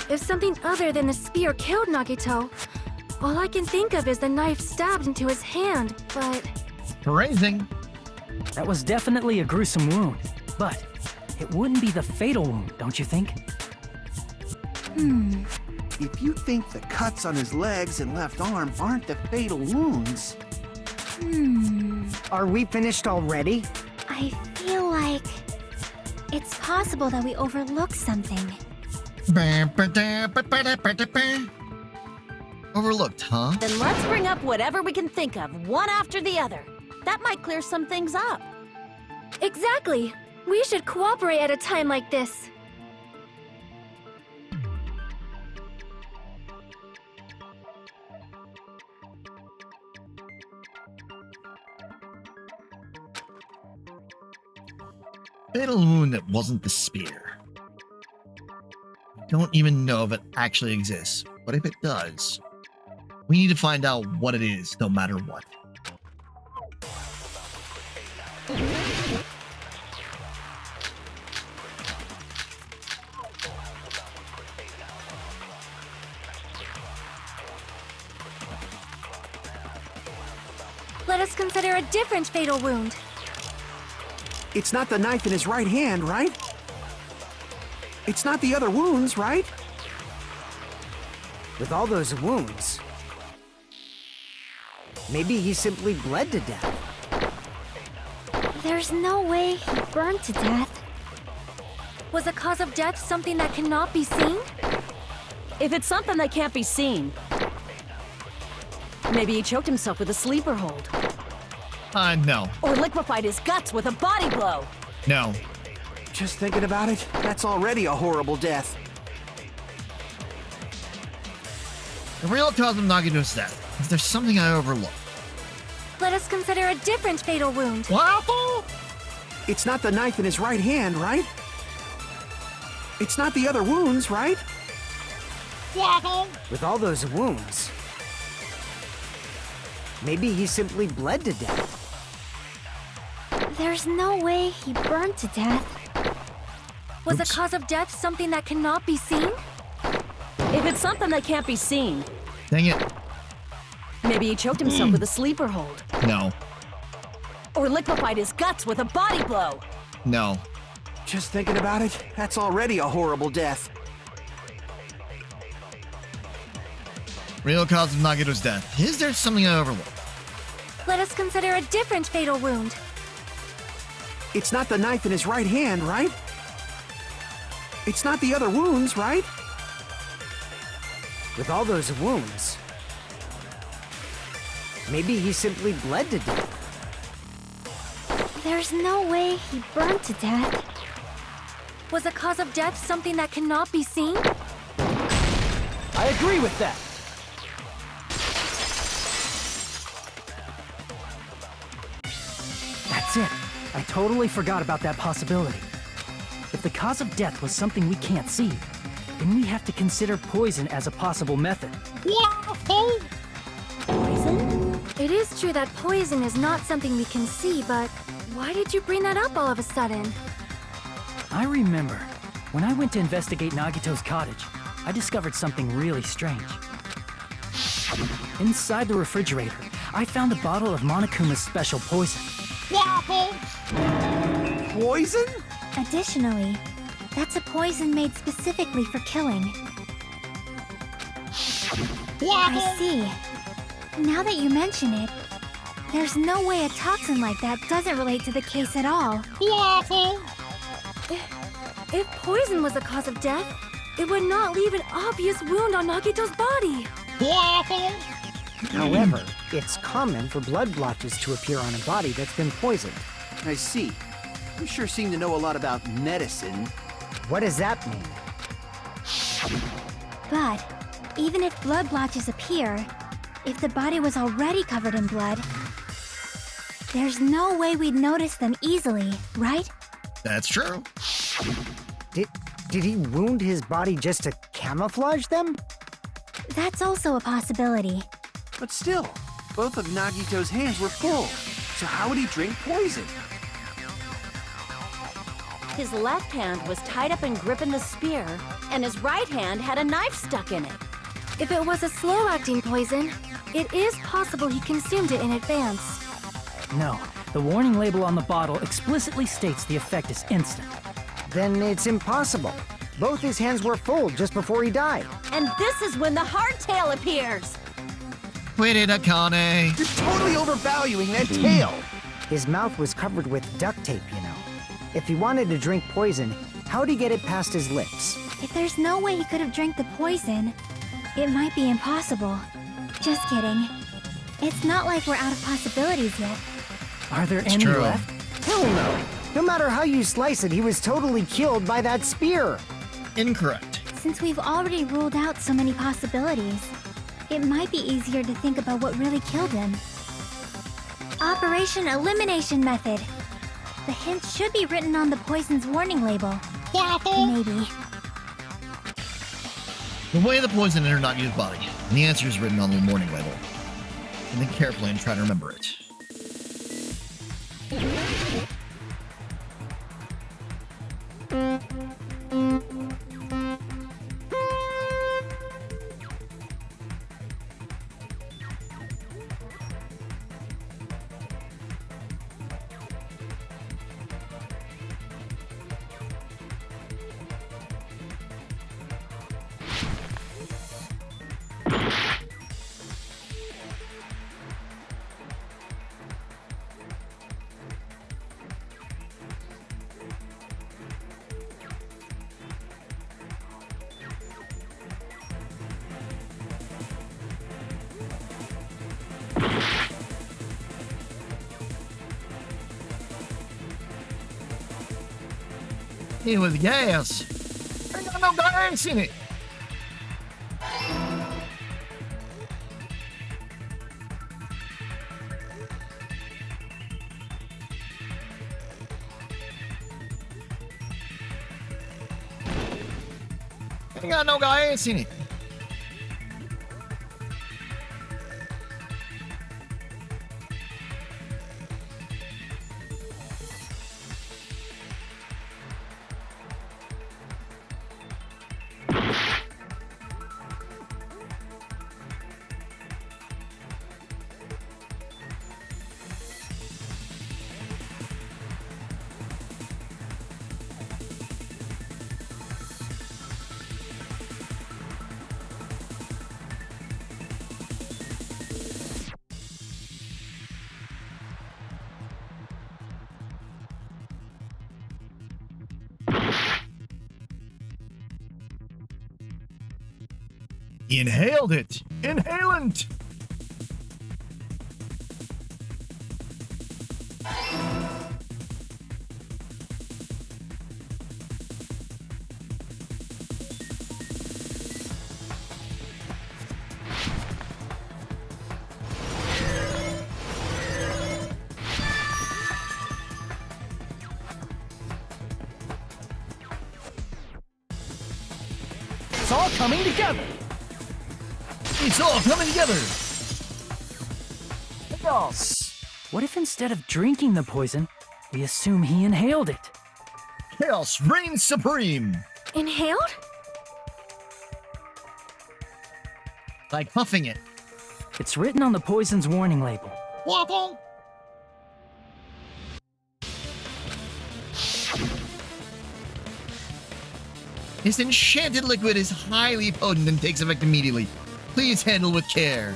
If something other than the spear killed Nagito, all I can think of is the knife stabbed into his hand, but... Phrasing. That was definitely a gruesome wound, but it wouldn't be the fatal wound, don't you think? If you think the cuts on his legs and left arm aren't the fatal wounds... Are we finished already? I feel like it's possible that we overlooked something. Overlooked, huh? Then let's bring up whatever we can think of, one after the other. That might clear some things up. Exactly! We should cooperate at a time like this. Fatal wound that wasn't the spear. Don't even know if it actually exists, but if it does, we need to find out what it is, no matter what. Let us consider a different fatal wound. It's not the knife in his right hand, right? It's not the other wounds, right? With all those wounds, maybe he simply bled to death. There's no way he burned to death. Was the cause of death something that cannot be seen? If it's something that can't be seen, maybe he choked himself with a sleeper hold. No. Or liquefied his guts with a body blow. No. Just thinking about it, that's already a horrible death. The real cause of Nagito's death is there something I overlooked. Let us consider a different fatal wound. What? It's not the knife in his right hand, right? It's not the other wounds, right? With all those wounds, maybe he simply bled to death. There's no way he burned to death. Was the cause of death something that cannot be seen? If it's something that can't be seen, Dang it. maybe he choked himself with a sleeper hold. No. Or liquefied his guts with a body blow. No. Just thinking about it, that's already a horrible death. Real cause of Nagito's death. Is there something I overlooked? Let us consider a different fatal wound. It's not the knife in his right hand, right? It's not the other wounds, right? With all those wounds, maybe he simply bled to death. There's no way he burned to death. Was the cause of death something that cannot be seen? I agree with that. That's it. I totally forgot about that possibility. If the cause of death was something we can't see, then we have to consider poison as a possible method. Poison? It is true that poison is not something we can see, but why did you bring that up all of a sudden? I remember, when I went to investigate Nagito's cottage, I discovered something really strange. Inside the refrigerator, I found a bottle of Monokuma's special poison. Poison? Additionally, that's a poison made specifically for killing. I see. Now that you mention it, there's no way a toxin like that doesn't relate to the case at all. If poison was the cause of death, it would not leave an obvious wound on Nagito's body. However, it's common for blood blotches to appear on a body that's been poisoned. I see. You sure seem to know a lot about medicine. What does that mean? But even if blood blotches appear, if the body was already covered in blood, there's no way we'd notice them easily, right? That's true. Did he wound his body just to camouflage them? That's also a possibility. But still, both of Nagito's hands were full. So how would he drink poison? His left hand was tied up and gripping the spear, and his right hand had a knife stuck in it. If it was a slow-acting poison, it is possible he consumed it in advance. No, the warning label on the bottle explicitly states the effect is instant. Then it's impossible. Both his hands were full just before he died. And this is when the hardtail appears. Quit it, Akane. You're totally overvaluing that tail. His mouth was covered with duct tape, you know. If he wanted to drink poison, how'd he get it past his lips? If there's no way he could have drank the poison, it might be impossible. Just kidding. It's not like we're out of possibilities yet. Are there any true. left? Hell no! No matter how you slice it, he was totally killed by that spear. Incorrect. Since we've already ruled out so many possibilities, it might be easier to think about what really killed him. Operation Elimination Method. The hint should be written on the poison's warning label. Maybe. The way the poison entered Nagito's body. And the answer is written on the warning label. And think carefully and try to remember it. It was gas. I got no gas in it. I got no gas in it. He inhaled it! Inhalant! It's all coming together! It's all coming together! What if instead of drinking the poison, we assume he inhaled it? Chaos reigns supreme! Inhaled? By puffing it. It's written on the poison's warning label. Waffle. This enchanted liquid is highly potent and takes effect immediately. Please handle with care.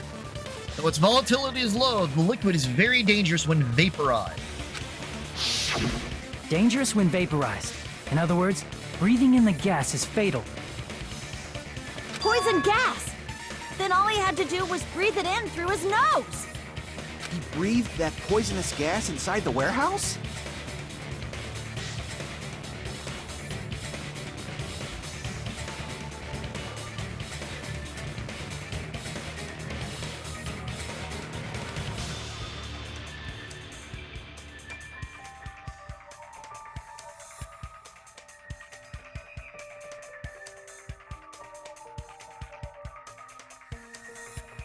Though its volatility is low, the liquid is very dangerous when vaporized. Dangerous when vaporized. In other words, breathing in the gas is fatal. Poison gas! Then all he had to do was breathe it in through his nose! He breathed that poisonous gas inside the warehouse?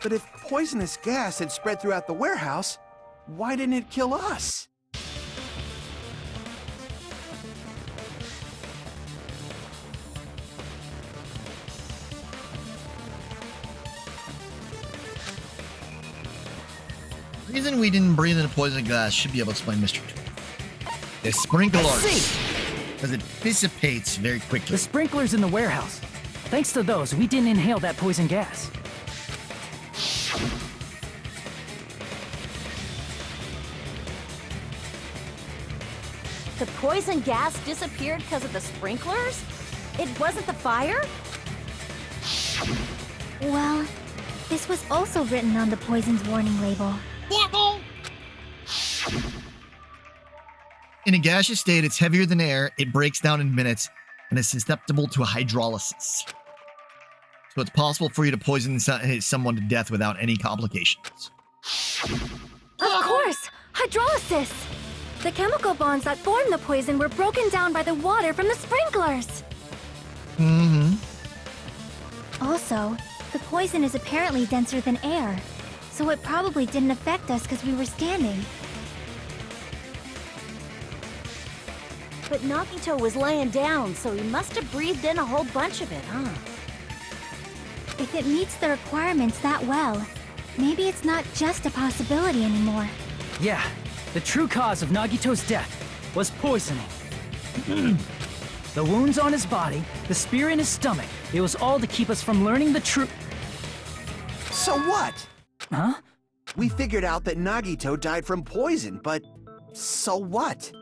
But if poisonous gas had spread throughout the warehouse, why didn't it kill us? The reason we didn't breathe in a poison gas should be able to explain mystery. The sprinklers. Because it dissipates very quickly. The sprinklers in the warehouse. Thanks to those, we didn't inhale that poison gas. The poison gas disappeared because of the sprinklers? It wasn't the fire? Well, this was also written on the poison's warning label. Waffle. In a gaseous state, it's heavier than air, it breaks down in minutes, and is susceptible to hydrolysis. So it's possible for you to poison someone to death without any complications. Of course! Hydrolysis! The chemical bonds that form the poison were broken down by the water from the sprinklers! Mm-hmm. Also, the poison is apparently denser than air, so it probably didn't affect us because we were standing. But Nagito was laying down, so he must have breathed in a whole bunch of it, huh? If it meets the requirements that well, maybe it's not just a possibility anymore. Yeah, the true cause of Nagito's death was poisoning. The wounds on his body, the spear in his stomach, it was all to keep us from learning the truth. So what? Huh? We figured out that Nagito died from poison, but so what?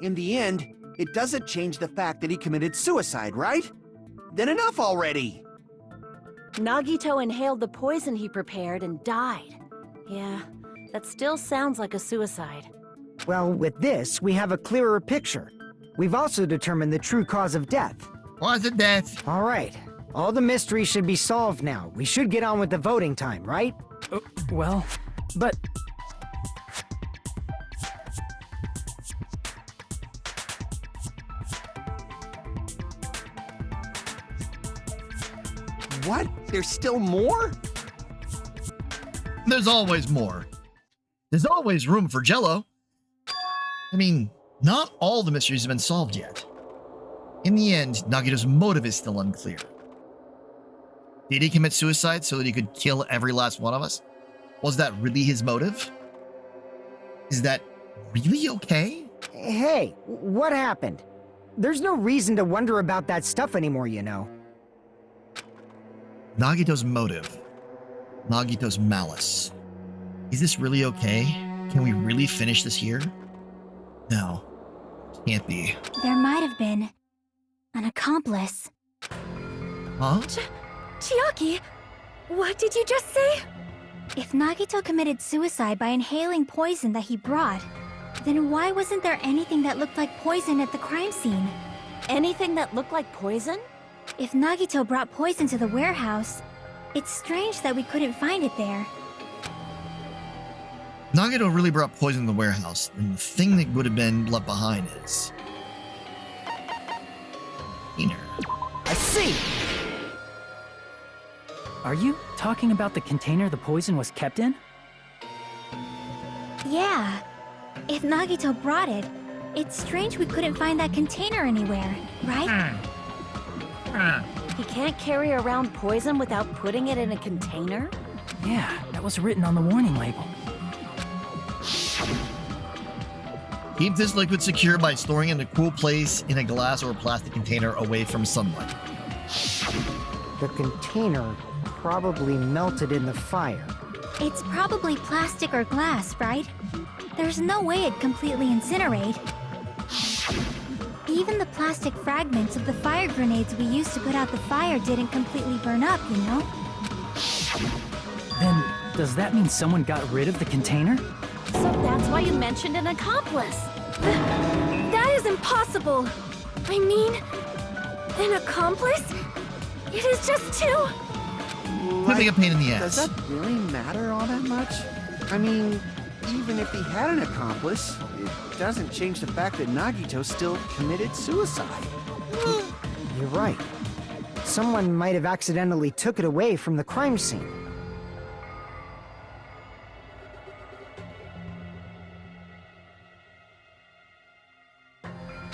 In the end, it doesn't change the fact that he committed suicide, right? Then enough already! Nagito inhaled the poison he prepared and died. Yeah, that still sounds like a suicide. Well, with this, we have a clearer picture. We've also determined the true cause of death. Was it death? All right. All the mysteries should be solved now. We should get on with the voting time, right? Well, but... What? There's still more? There's always more. There's always room for Jello. I mean, not all the mysteries have been solved yet. In the end, Nagito's motive is still unclear. Did he commit suicide so that he could kill every last one of us? Was that really his motive? Is that really okay? Hey, what happened? There's no reason to wonder about that stuff anymore, you know. Nagito's motive. Nagito's malice. Is this really okay? Can we really finish this here? No. Can't be. There might have been an accomplice. Huh? Chiaki, what did you just say? If Nagito committed suicide by inhaling poison that he brought, then why wasn't there anything that looked like poison at the crime scene? Anything that looked like poison? If Nagito brought poison to the warehouse, it's strange that we couldn't find it there. Nagito really brought poison to the warehouse, and the thing that would have been left behind is... I see! Are you talking about the container the poison was kept in? Yeah. If Nagito brought it, it's strange we couldn't find that container anywhere, right? He can't carry around poison without putting it in a container? Yeah, that was written on the warning label. Keep this liquid secure by storing it in a cool place in a glass or plastic container away from sunlight. The container probably melted in the fire. It's probably plastic or glass, right? There's no way it'd completely incinerate. Even the plastic fragments of the fire grenades we used to put out the fire didn't completely burn up, you know? Then, does that mean someone got rid of the container? So that's why you mentioned an accomplice. That is impossible. I mean, an accomplice? It is just too... Like a pain in the ass. Does that really matter all that much? I mean, even if he had an accomplice, it doesn't change the fact that Nagito still committed suicide. You're right. Someone might have accidentally took it away from the crime scene.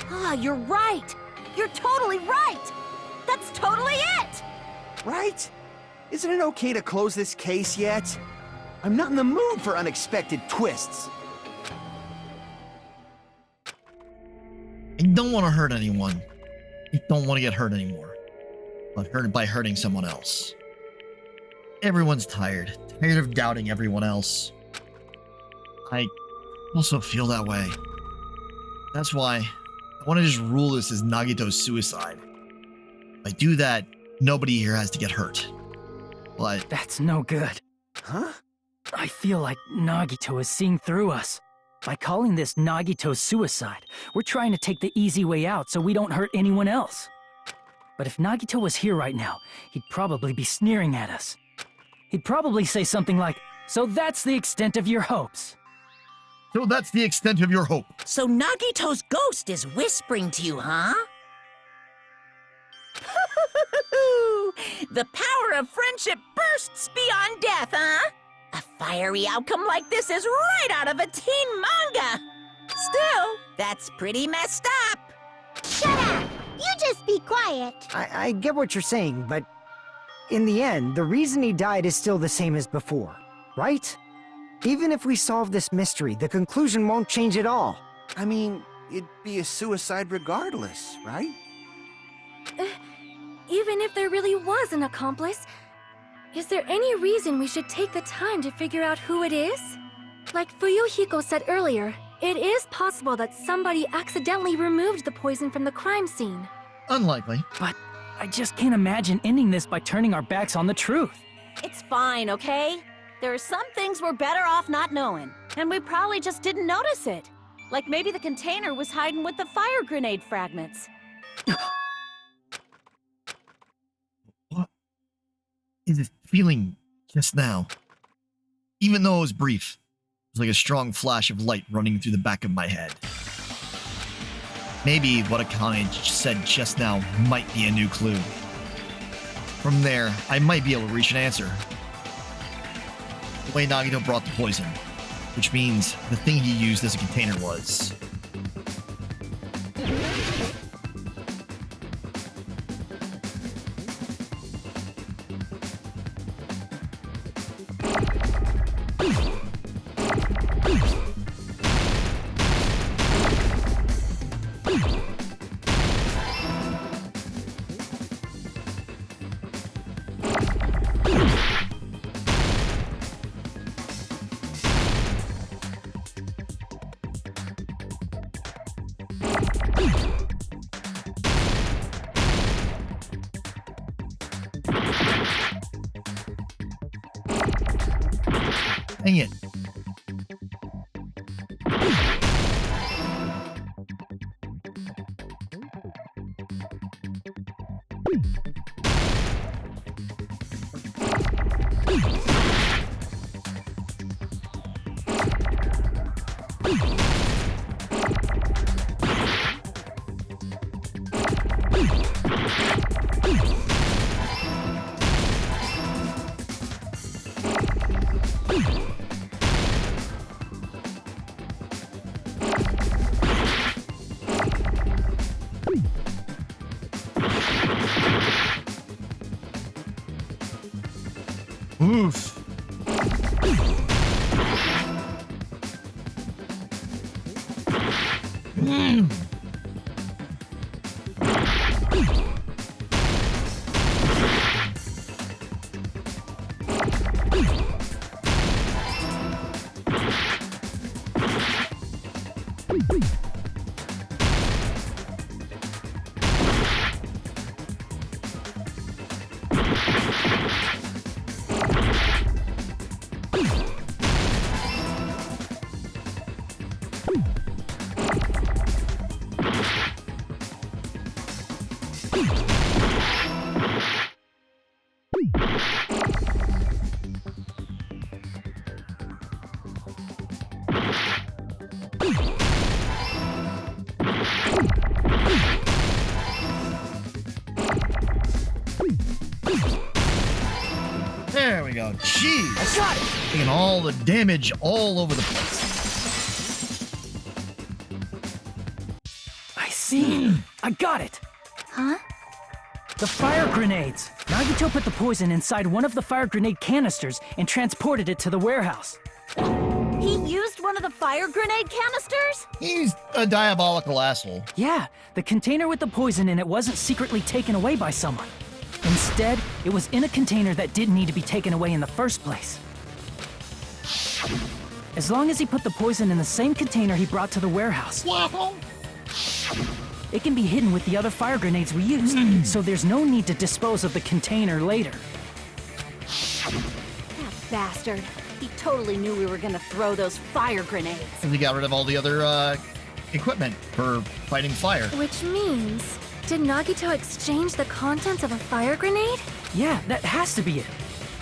Ah, you're right! You're totally right! That's totally it! Right? Isn't it okay to close this case yet? I'm not in the mood for unexpected twists. I don't want to hurt anyone. I don't want to get hurt anymore. But hurt by hurting someone else. Everyone's tired. Tired of doubting everyone else. I also feel that way. That's why I want to just rule this as Nagito's suicide. If I do that, nobody here has to get hurt. But That's no good. Huh? I feel like Nagito is seeing through us. By calling this Nagito's suicide, we're trying to take the easy way out so we don't hurt anyone else. But if Nagito was here right now, he'd probably be sneering at us. He'd probably say something like, "So that's the extent of your hopes." So that's the extent of your hope. So Nagito's ghost is whispering to you, huh? The power of friendship bursts beyond death, huh? A fiery outcome like this is right out of a teen manga. Still, that's pretty messed up. Shut up! You just be quiet. I get what you're saying, but in the end, the reason he died is still the same as before, right? Even if we solve this mystery, the conclusion won't change at all. I mean, it'd be a suicide regardless, right? Even if there really was an accomplice, is there any reason we should take the time to figure out who it is? Like Fuyuhiko said earlier, it is possible that somebody accidentally removed the poison from the crime scene. Unlikely. But I just can't imagine ending this by turning our backs on the truth. It's fine, okay? There are some things we're better off not knowing, and we probably just didn't notice it. Like maybe the container was hiding with the fire grenade fragments. What is this feeling just now? Even though it was brief, it was like a strong flash of light running through the back of my head. Maybe what Akane said just now might be a new clue. From there, I might be able to reach an answer. The way Nagito brought the poison, which means the thing he used as a container was... Dang it. Oof. There we go. Jeez. I got it. Taking all the damage all over the place. I see. I got it. Huh? The fire grenades. Nagito put the poison inside one of the fire grenade canisters and transported it to the warehouse. He used one of the fire grenade canisters? He's a diabolical asshole. Yeah, the container with the poison in it wasn't secretly taken away by someone. Instead, it was in a container that didn't need to be taken away in the first place. As long as he put the poison in the same container he brought to the warehouse, it can be hidden with the other fire grenades we used, so there's no need to dispose of the container later. That bastard. He totally knew we were gonna throw those fire grenades. And he got rid of all the other equipment for fighting fire. Which means, did Nagito exchange the contents of a fire grenade? Yeah, that has to be it.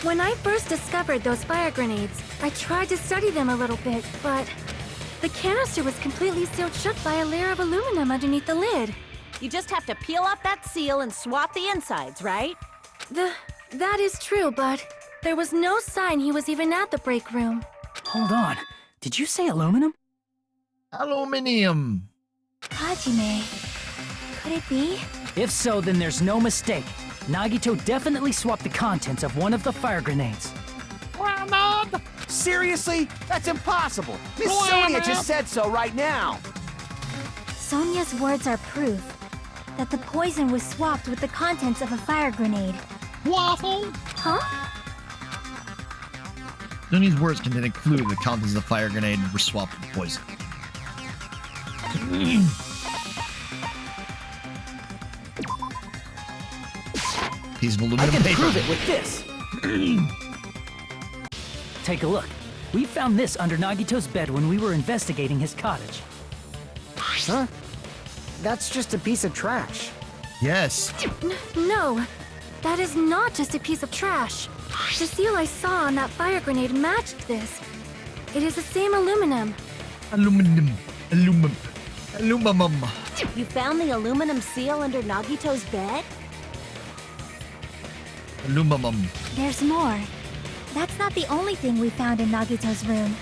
When I first discovered those fire grenades, I tried to study them a little bit, but the canister was completely sealed shut by a layer of aluminum underneath the lid. You just have to peel off that seal and swap the insides, right? That is true, but there was no sign he was even at the break room. Hold on. Did you say aluminum? Aluminium. Hajime. Could it be? If so, then there's no mistake. Nagito definitely swapped the contents of one of the fire grenades. Seriously? That's impossible! Miss Sonia just said so right now! Sonia's words are proof that the poison was swapped with the contents of a fire grenade. Waffle. Huh? Sonia's words contain a clue the contents of the fire grenade were swapped with poison. Piece of aluminum I can paper. prove it with this. Take a look. We found this under Nagito's bed when we were investigating his cottage. Huh? That's just a piece of trash. Yes. No, that is not just a piece of trash. The seal I saw on that fire grenade matched this. It is the same aluminum. Aluminum. Aluminum. Aluminum. You found the aluminum seal under Nagito's bed? Aluminum. There's more. That's not the only thing we found in Nagito's room.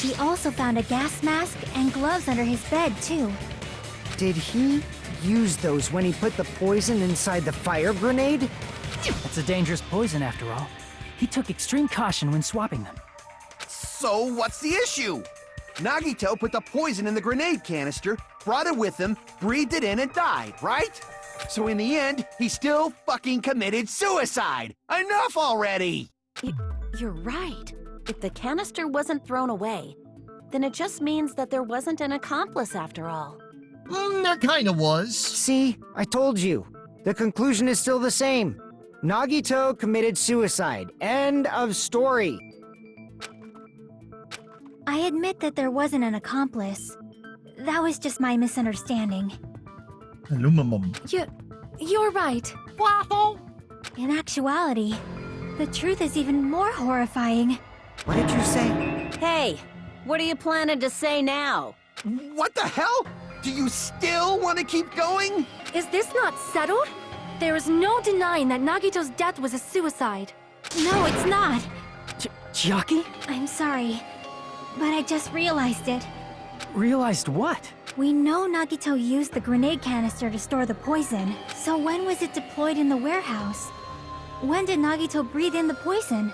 We also found a gas mask and gloves under his bed, too. Did he use those when he put the poison inside the fire grenade? It's a dangerous poison, after all. He took extreme caution when swapping them. So what's the issue? Nagito put the poison in the grenade canister, brought it with him, breathed it in, and died, right? So in the end, he still fucking committed suicide! Enough already! You're right. If the canister wasn't thrown away, then it just means that there wasn't an accomplice after all. There kinda was. See, I told you. The conclusion is still the same. Nagito committed suicide. End of story. I admit that there wasn't an accomplice. That was just my misunderstanding. Aluminum. You're right. Waffle! In actuality, the truth is even more horrifying. What did you say? Hey, what are you planning to say now? What the hell? Do you still want to keep going? Is this not settled? There is no denying that Nagito's death was a suicide. No, it's not. Chiaki? I'm sorry, but I just realized it. Realized what? We know Nagito used the grenade canister to store the poison, so when was it deployed in the warehouse? When did Nagito breathe in the poison?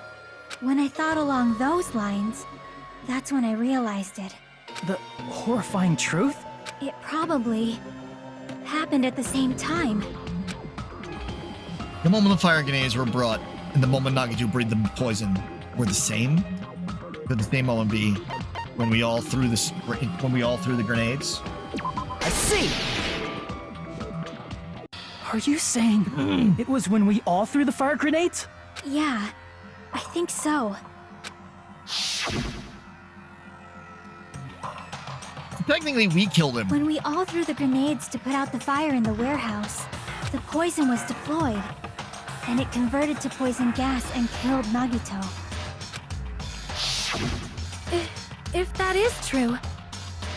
When I thought along those lines, that's when I realized it. The horrifying truth? It probably happened at the same time. The moment the fire grenades were brought and the moment Nagito breathed the poison were the same? Could the same moment be when we all threw the grenades? I see! Are you saying it was when we all threw the fire grenades? Yeah, I think so. Technically, we killed him. When we all threw the grenades to put out the fire in the warehouse, the poison was deployed, and it converted to poison gas and killed Nagito. If that is true,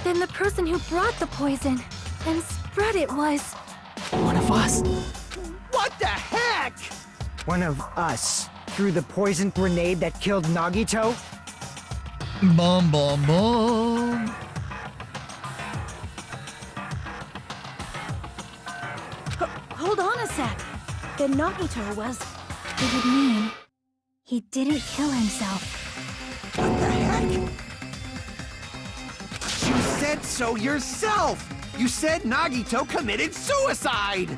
then the person who brought the poison and spread it was... One of us. What the heck? One of us threw the poison grenade that killed Nagito? Bum, bum, bum. Hold on a sec. Then Nagito was... It would mean he didn't kill himself. What the heck? You said so yourself! You said Nagito committed suicide!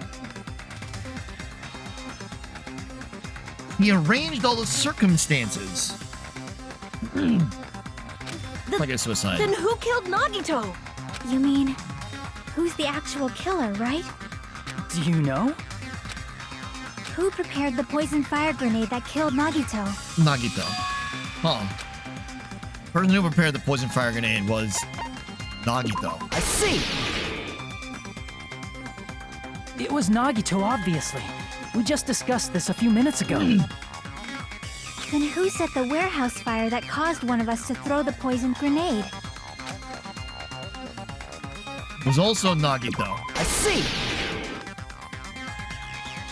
He arranged all the circumstances. Like a suicide. Then who killed Nagito? You mean, who's the actual killer, right? Do you know? Who prepared the poison fire grenade that killed Nagito? Nagito. Huh. The person who prepared the poison fire grenade was Nagito. I see! It was Nagito, obviously. We just discussed this a few minutes ago. Then who set the warehouse fire that caused one of us to throw the poison grenade? It was also Nagito. I see!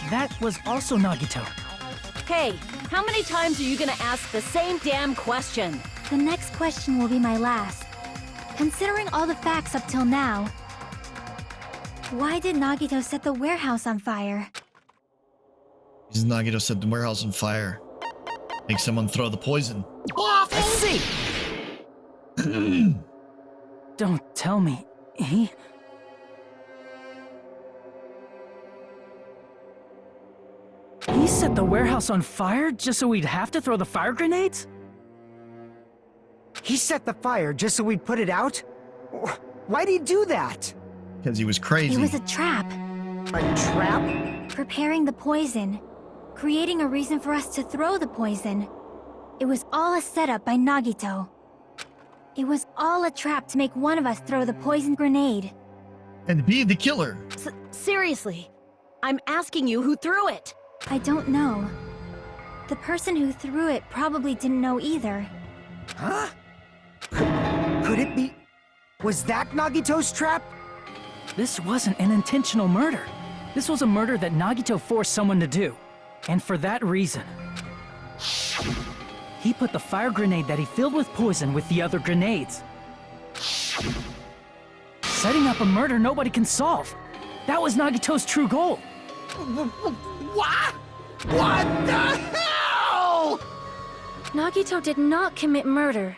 That was also Nagito. Hey, how many times are you gonna ask the same damn question? The next question will be my last. Considering all the facts up till now, why did Nagito set the warehouse on fire? Because Nagito set the warehouse on fire. Make someone throw the poison. I see! Don't tell me. He set the warehouse on fire just so we'd have to throw the fire grenades? He set the fire just so we'd put it out? Why'd he do that? Because he was crazy. It was a trap. A trap? Preparing the poison. Creating a reason for us to throw the poison. It was all a setup by Nagito. It was all a trap to make one of us throw the poison grenade. And be the killer. Seriously, I'm asking you who threw it. I don't know. The person who threw it probably didn't know either. Huh? Could it be... Was that Nagito's trap? This wasn't an intentional murder. This was a murder that Nagito forced someone to do. And for that reason, he put the fire grenade that he filled with poison with the other grenades. Setting up a murder nobody can solve. That was Nagito's true goal. What? What the hell? Nagito did not commit murder.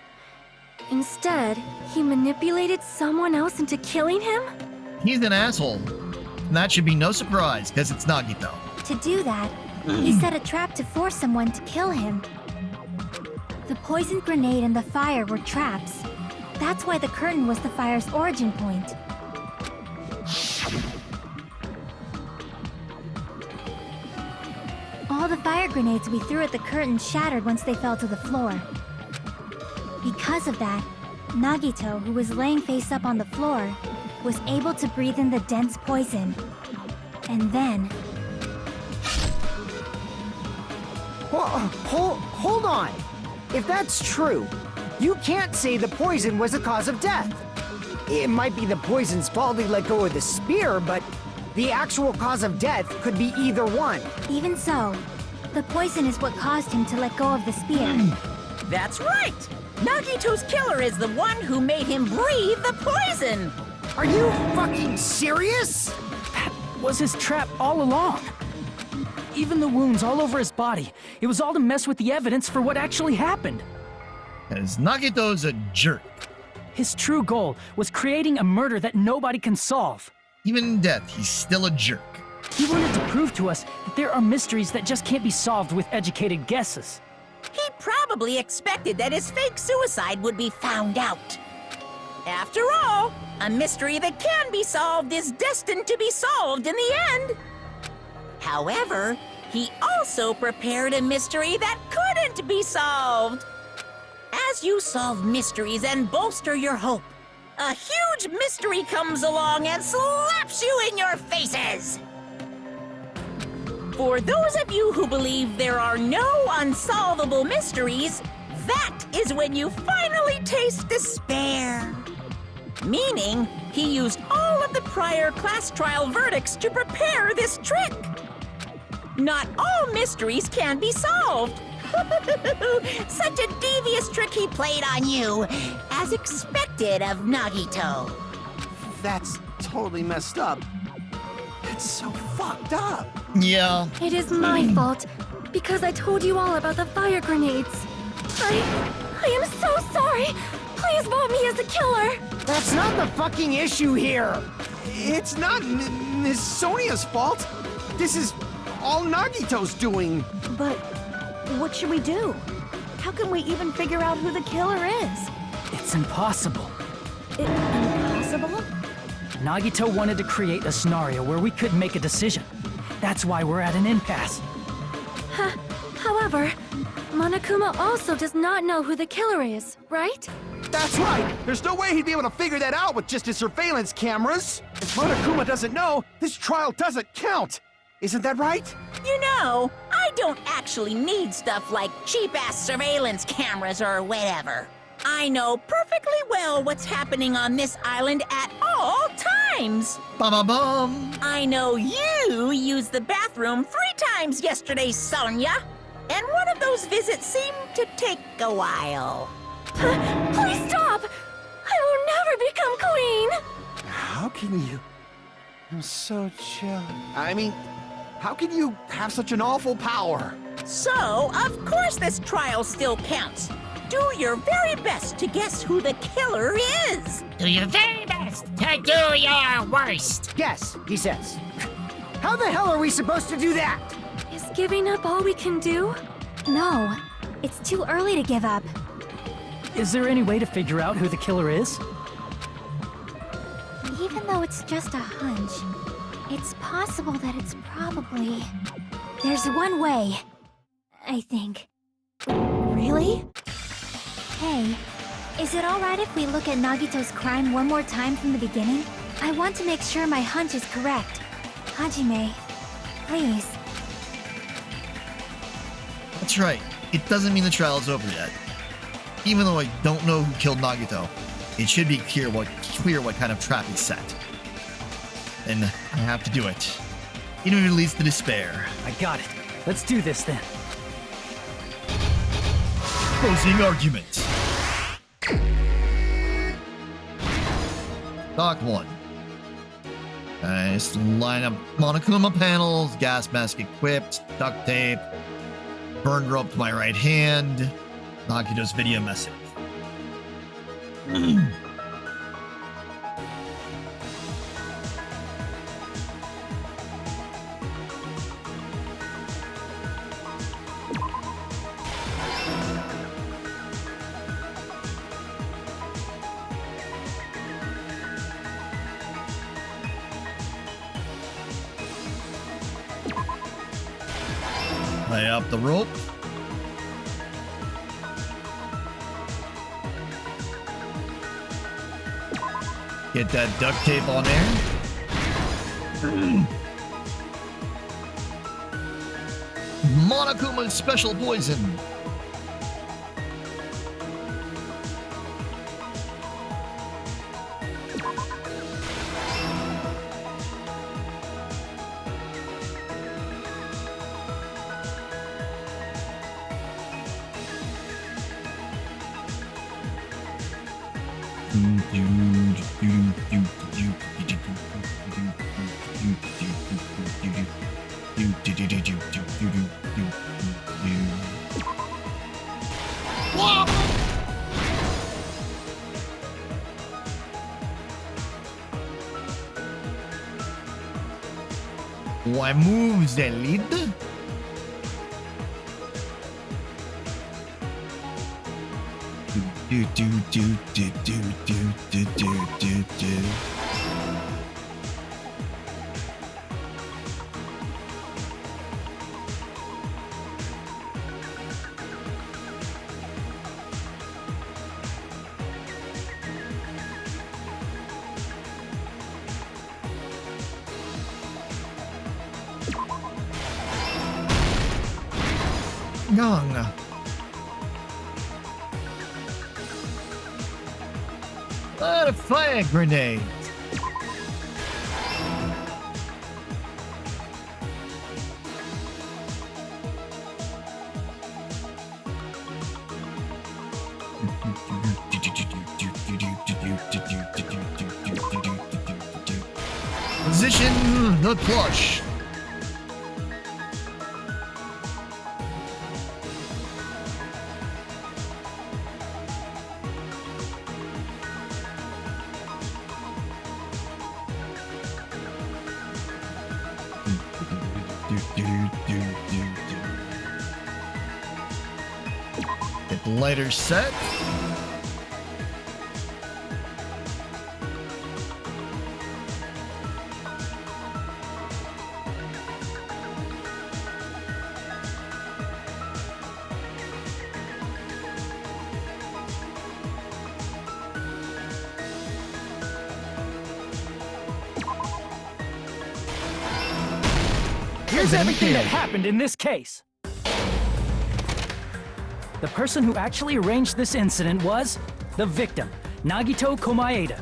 Instead, he manipulated someone else into killing him? He's an asshole. And that should be no surprise, because it's Nagito. To do that, he set a trap to force someone to kill him. The poison grenade and the fire were traps. That's why the curtain was the fire's origin point. All the fire grenades we threw at the curtain shattered once they fell to the floor. Because of that, Nagito, who was laying face up on the floor, was able to breathe in the dense poison. And then... Hold on! If that's true, you can't say the poison was the cause of death. It might be the poison's fault he let go of the spear, but the actual cause of death could be either one. Even so, the poison is what caused him to let go of the spear. That's right! Nagito's killer is the one who made him breathe the poison! Are you fucking serious? That was his trap all along. Even the wounds all over his body, it was all to mess with the evidence for what actually happened. Because Nagito's a jerk. His true goal was creating a murder that nobody can solve. Even in death, he's still a jerk. He wanted to prove to us that there are mysteries that just can't be solved with educated guesses. He probably expected that his fake suicide would be found out. After all, a mystery that can be solved is destined to be solved in the end. However, he also prepared a mystery that couldn't be solved. As you solve mysteries and bolster your hope, a huge mystery comes along and slaps you in your faces. For those of you who believe there are no unsolvable mysteries, that is when you finally taste despair. Meaning, he used all of the prior class trial verdicts to prepare this trick. Not all mysteries can be solved. Such a devious trick he played on you, as expected of Nagito. That's totally messed up. That's so fucked up. Yeah. It is my fault, because I told you all about the fire grenades. I am so sorry. Please vote me as the killer. That's not the fucking issue here. It's not Miss Sonia's fault. This is all Nagito's doing. But what should we do? How can we even figure out who the killer is? It's impossible. Impossible? Nagito wanted to create a scenario where we couldn't make a decision. That's why we're at an impasse. However, Monokuma also does not know who the killer is, right? That's right! There's no way he'd be able to figure that out with just his surveillance cameras! If Monokuma doesn't know, this trial doesn't count! Isn't that right? You know, I don't actually need stuff like cheap-ass surveillance cameras or whatever. I know perfectly well what's happening on this island at all times. Ba-ba-bum. I know you used the bathroom 3 times yesterday, Sonia. And one of those visits seemed to take a while. Please stop! I will never become queen! How can you? I'm so chill. I mean, how can you have such an awful power? So, of course this trial still counts. Do your very best to guess who the killer is. Do your very best to do your worst. Yes, he says. How the hell are we supposed to do that? Is giving up all we can do? No, it's too early to give up. Is there any way to figure out who the killer is? Even though it's just a hunch, it's possible that it's probably... There's one way, I think. Really? Hey, is it alright if we look at Nagito's crime one more time from the beginning? I want to make sure my hunch is correct. Hajime, please. That's right. It doesn't mean the trial's over yet. Even though I don't know who killed Nagito, it should be clear what kind of trap he set. And I have to do it. Even if it leads to despair. I got it. Let's do this then. Closing argument. Dock 1. Nice. Line up Monokuma panels, gas mask equipped, duct tape, burned rope to my right hand, Nagito's video message. Lay up the rope. Get that duct tape on there. Monokuma's special poison. Why moves the lead? Gong. What a fire grenade. Position the plush. Get the lighter set. Here's everything that happened in this case. The person who actually arranged this incident was the victim, Nagito Komaeda.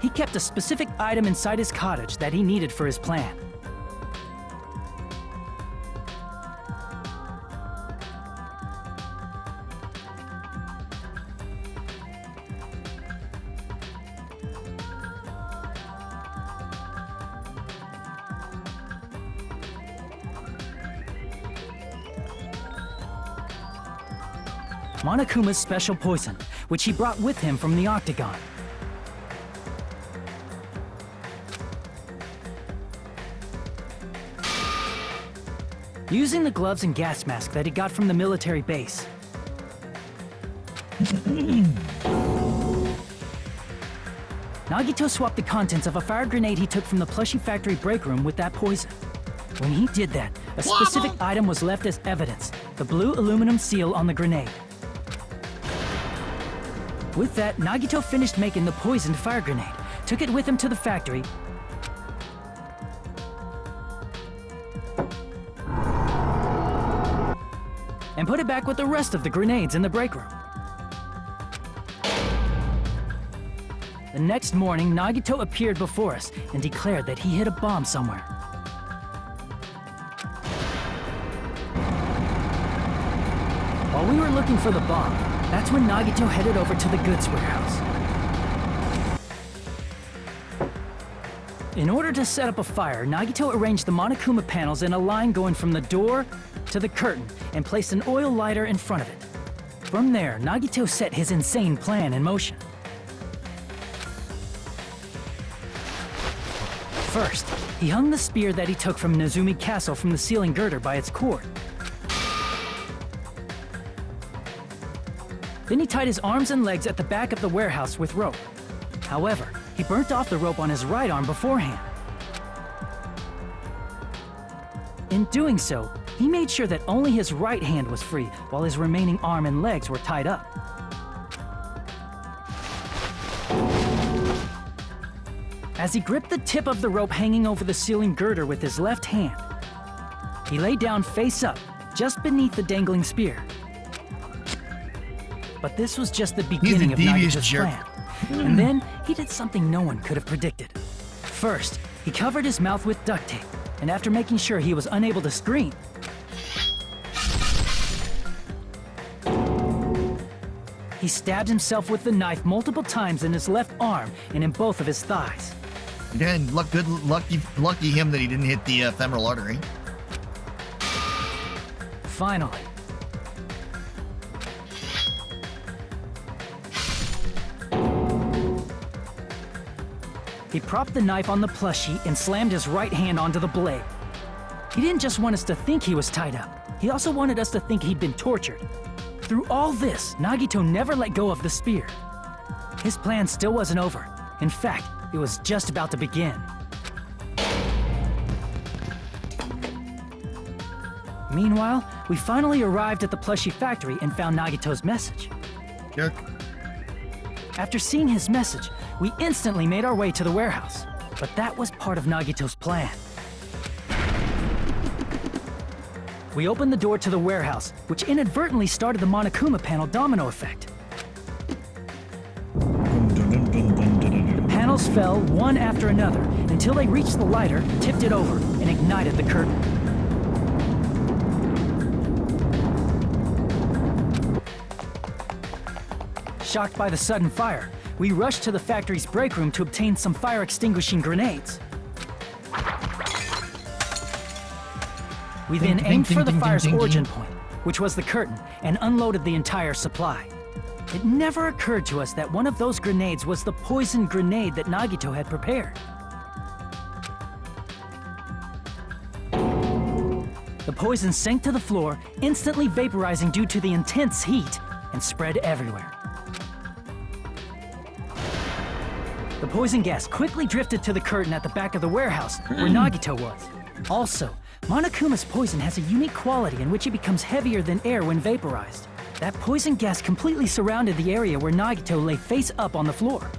He kept a specific item inside his cottage that he needed for his plan. Monokuma's special poison, which he brought with him from the Octagon. Using the gloves and gas mask that he got from the military base. Nagito swapped the contents of a fire grenade he took from the plushie factory break room with that poison. When he did that, a specific item was left as evidence, the blue aluminum seal on the grenade. With that, Nagito finished making the poisoned fire grenade, took it with him to the factory, and put it back with the rest of the grenades in the break room. The next morning, Nagito appeared before us and declared that he hid a bomb somewhere. While we were looking for the bomb, that's when Nagito headed over to the goods warehouse. In order to set up a fire, Nagito arranged the Monokuma panels in a line going from the door to the curtain and placed an oil lighter in front of it. From there, Nagito set his insane plan in motion. First, he hung the spear that he took from Nezumi Castle from the ceiling girder by its cord. Then he tied his arms and legs at the back of the warehouse with rope. However, he burnt off the rope on his right arm beforehand. In doing so, he made sure that only his right hand was free, while his remaining arm and legs were tied up. As he gripped the tip of the rope hanging over the ceiling girder with his left hand, he lay down face up, just beneath the dangling spear. But this was just the beginning of Nagito's plan. And then, he did something no one could have predicted. First, he covered his mouth with duct tape, and after making sure he was unable to scream, he stabbed himself with the knife multiple times in his left arm and in both of his thighs. Again, lucky him that he didn't hit the femoral artery. Finally, he propped the knife on the plushie and slammed his right hand onto the blade. He didn't just want us to think he was tied up. He also wanted us to think he'd been tortured. Through all this, Nagito never let go of the spear. His plan still wasn't over. In fact, it was just about to begin. Meanwhile, we finally arrived at the plushie factory and found Nagito's message. Jerk. After seeing his message, we instantly made our way to the warehouse. But that was part of Nagito's plan. We opened the door to the warehouse, which inadvertently started the Monokuma panel domino effect. The panels fell one after another until they reached the lighter, tipped it over, and ignited the curtain. Shocked by the sudden fire, we rushed to the factory's break room to obtain some fire-extinguishing grenades. We then aimed for the fire's origin point, which was the curtain, and unloaded the entire supply. It never occurred to us that one of those grenades was the poison grenade that Nagito had prepared. The poison sank to the floor, instantly vaporizing due to the intense heat, and spread everywhere. The poison gas quickly drifted to the curtain at the back of the warehouse, where Nagito was. Also, Monokuma's poison has a unique quality in which it becomes heavier than air when vaporized. That poison gas completely surrounded the area where Nagito lay face up on the floor.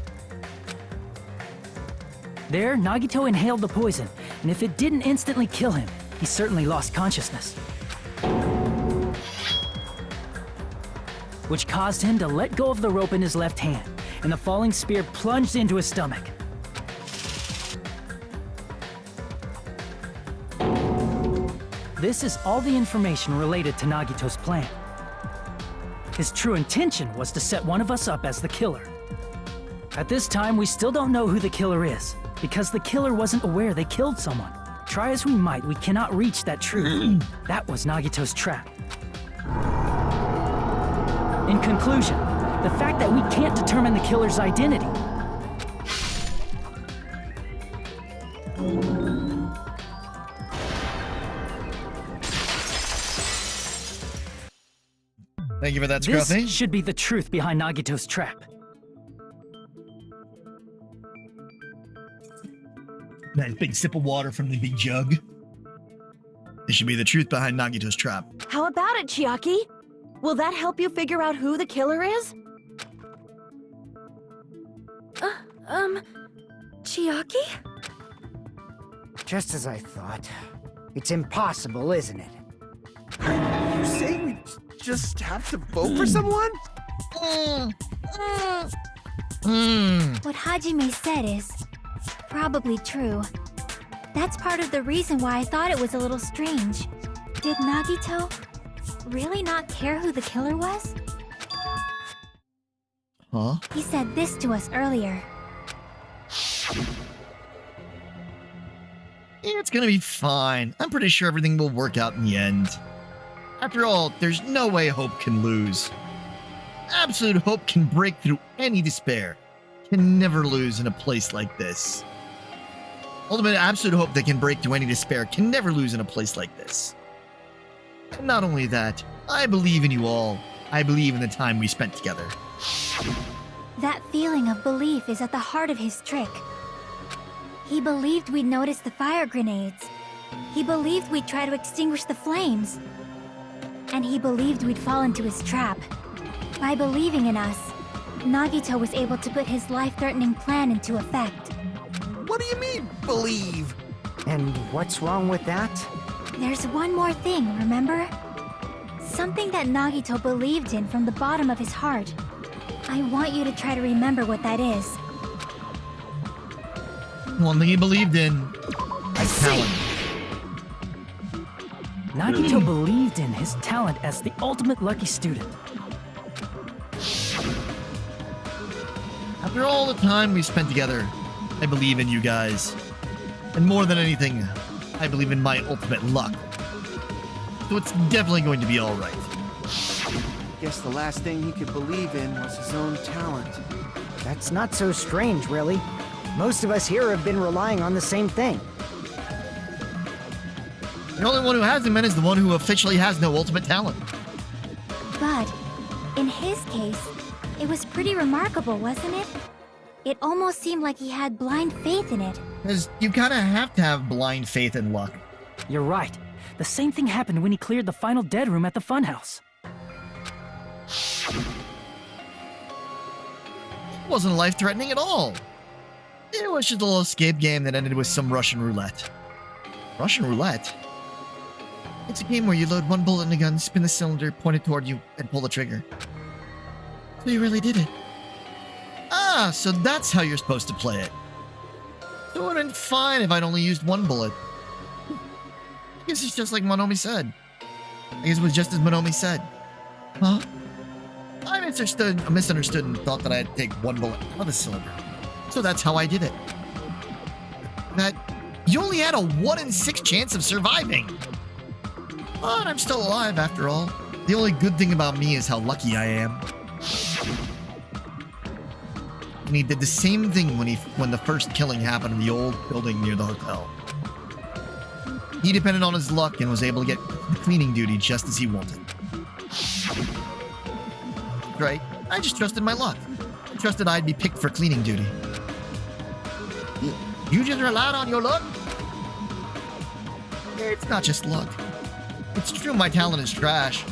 There, Nagito inhaled the poison, and if it didn't instantly kill him, he certainly lost consciousness. Which caused him to let go of the rope in his left hand, and the falling spear plunged into his stomach. This is all the information related to Nagito's plan. His true intention was to set one of us up as the killer. At this time, we still don't know who the killer is, because the killer wasn't aware they killed someone. Try as we might, we cannot reach that truth. That was Nagito's trap. In conclusion, the fact that we can't determine the killer's identity Thank you for that, Scruffy. This should be the truth behind Nagito's trap. Nice big sip of water from the big jug. This should be the truth behind Nagito's trap. How about it, Chiaki? Will that help you figure out who the killer is? Chiaki? Just as I thought. It's impossible, isn't it? You say we just have to vote for someone? What Hajime said is probably true. That's part of the reason why I thought it was a little strange. Did Nagito really not care who the killer was? Huh? He said this to us earlier. It's gonna be fine. I'm pretty sure everything will work out in the end. After all, there's no way hope can lose. Absolute hope can break through any despair. Can never lose in a place like this. Ultimate absolute hope that can break through any despair can never lose in a place like this. And not only that, I believe in you all. I believe in the time we spent together. That feeling of belief is at the heart of his trick. He believed we'd notice the fire grenades, He believed we'd try to extinguish the flames. And he believed we'd fall into his trap. By believing in us, Nagito was able to put his life-threatening plan into effect. What do you mean, believe? And what's wrong with that? There's one more thing, remember? Something that Nagito believed in from the bottom of his heart. I want you to try to remember what that is. One thing he believed in. His talent. Nagito believed in his talent as the ultimate lucky student. After all the time we spent together, I believe in you guys. And more than anything, I believe in my ultimate luck. So it's definitely going to be alright. Guess the last thing he could believe in was his own talent. That's not so strange, really. Most of us here have been relying on the same thing. The only one who hasn't been is the one who officially has no ultimate talent. But, in his case, it was pretty remarkable, wasn't it? It almost seemed like he had blind faith in it. Because you kind of have to have blind faith in luck. You're right. The same thing happened when he cleared the final dead room at the funhouse. It wasn't life-threatening at all. It was just a little escape game that ended with some Russian roulette. Russian roulette? It's a game where you load one bullet in a gun, spin the cylinder, point it toward you, and pull the trigger. So you really did it. Ah, so that's how you're supposed to play it. It would have been fine if I'd only used one bullet. I guess it's just like Monomi said. I guess it was just as Monomi said. Huh? I misunderstood and thought that I had to take one bullet out of the cylinder. So that's how I did it. That you only had a 1 in 6 chance of surviving. But I'm still alive after all. The only good thing about me is how lucky I am. And he did the same thing when the first killing happened in the old building near the hotel. He depended on his luck and was able to get cleaning duty just as he wanted. Right? I just trusted my luck. I trusted I'd be picked for cleaning duty. You just relied on your luck? It's not just luck. It's true my talent is trash.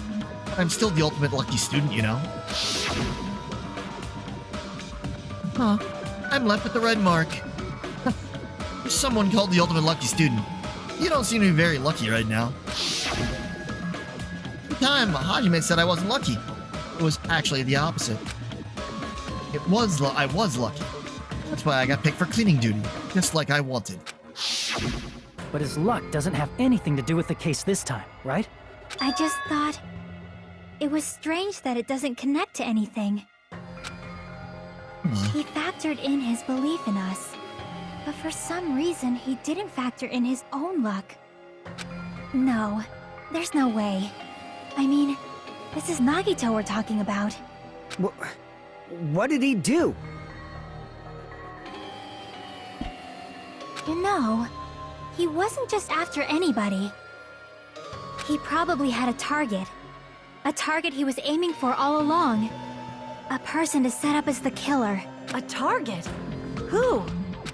But I'm still the ultimate lucky student, you know? Huh. I'm left with the red mark. There's someone called the ultimate lucky student. You don't seem to be very lucky right now. At the time, Hajime said I wasn't lucky. It was actually the opposite. I was lucky. That's why I got picked for cleaning duty, just like I wanted. But his luck doesn't have anything to do with the case this time, right? I just thought... it was strange that it doesn't connect to anything. He factored in his belief in us. But for some reason, he didn't factor in his own luck. No, there's no way. I mean, this is Nagito we're talking about. What did he do? You know, he wasn't just after anybody. He probably had a target. A target he was aiming for all along. A person to set up as the killer. A target? Who?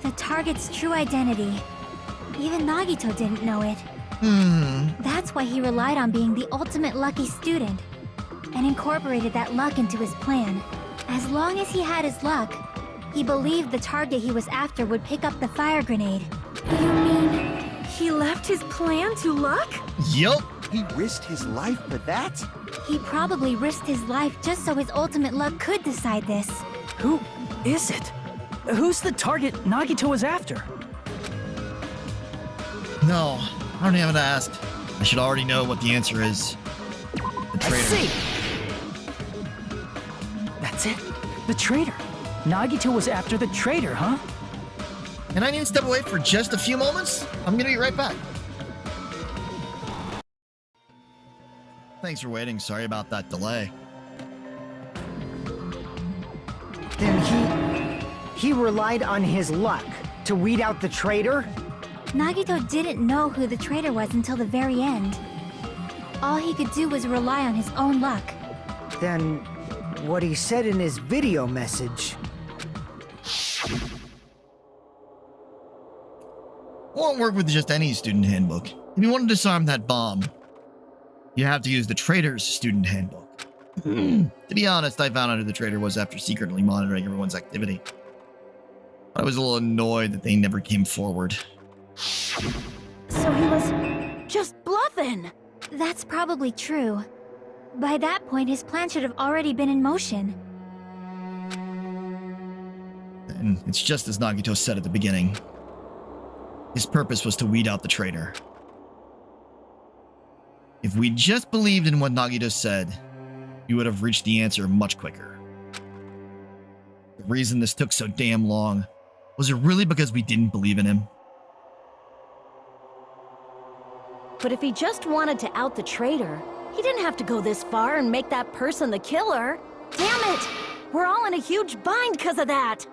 The target's true identity. Even Nagito didn't know it. That's why he relied on being the ultimate lucky student, and incorporated that luck into his plan. As long as he had his luck, he believed the target he was after would pick up the fire grenade. You mean he left his plan to luck? Yup. He risked his life for that? He probably risked his life just so his ultimate luck could decide this. Who is it? Who's the target Nagito was after? No, I don't have to ask. I should already know what the answer is. The traitor. I see. That's it. The traitor. Nagito was after the traitor, huh? And I need to step away for just a few moments? I'm gonna be right back. Thanks for waiting. Sorry about that delay. Then he relied on his luck to weed out the traitor? Nagito didn't know who the traitor was until the very end. All he could do was rely on his own luck. Then what he said in his video message... won't work with just any student handbook. If you want to disarm that bomb, you have to use the traitor's student handbook. To be honest, I found out who the traitor was after secretly monitoring everyone's activity. I was a little annoyed that they never came forward. So he was just bluffing. That's probably true. By that point, his plan should have already been in motion. And it's just as Nagito said at the beginning. His purpose was to weed out the traitor. If we just believed in what Nagito said, we would have reached the answer much quicker. The reason this took so damn long, was it really because we didn't believe in him? But if he just wanted to out the traitor, he didn't have to go this far and make that person the killer. Damn it! We're all in a huge bind because of that!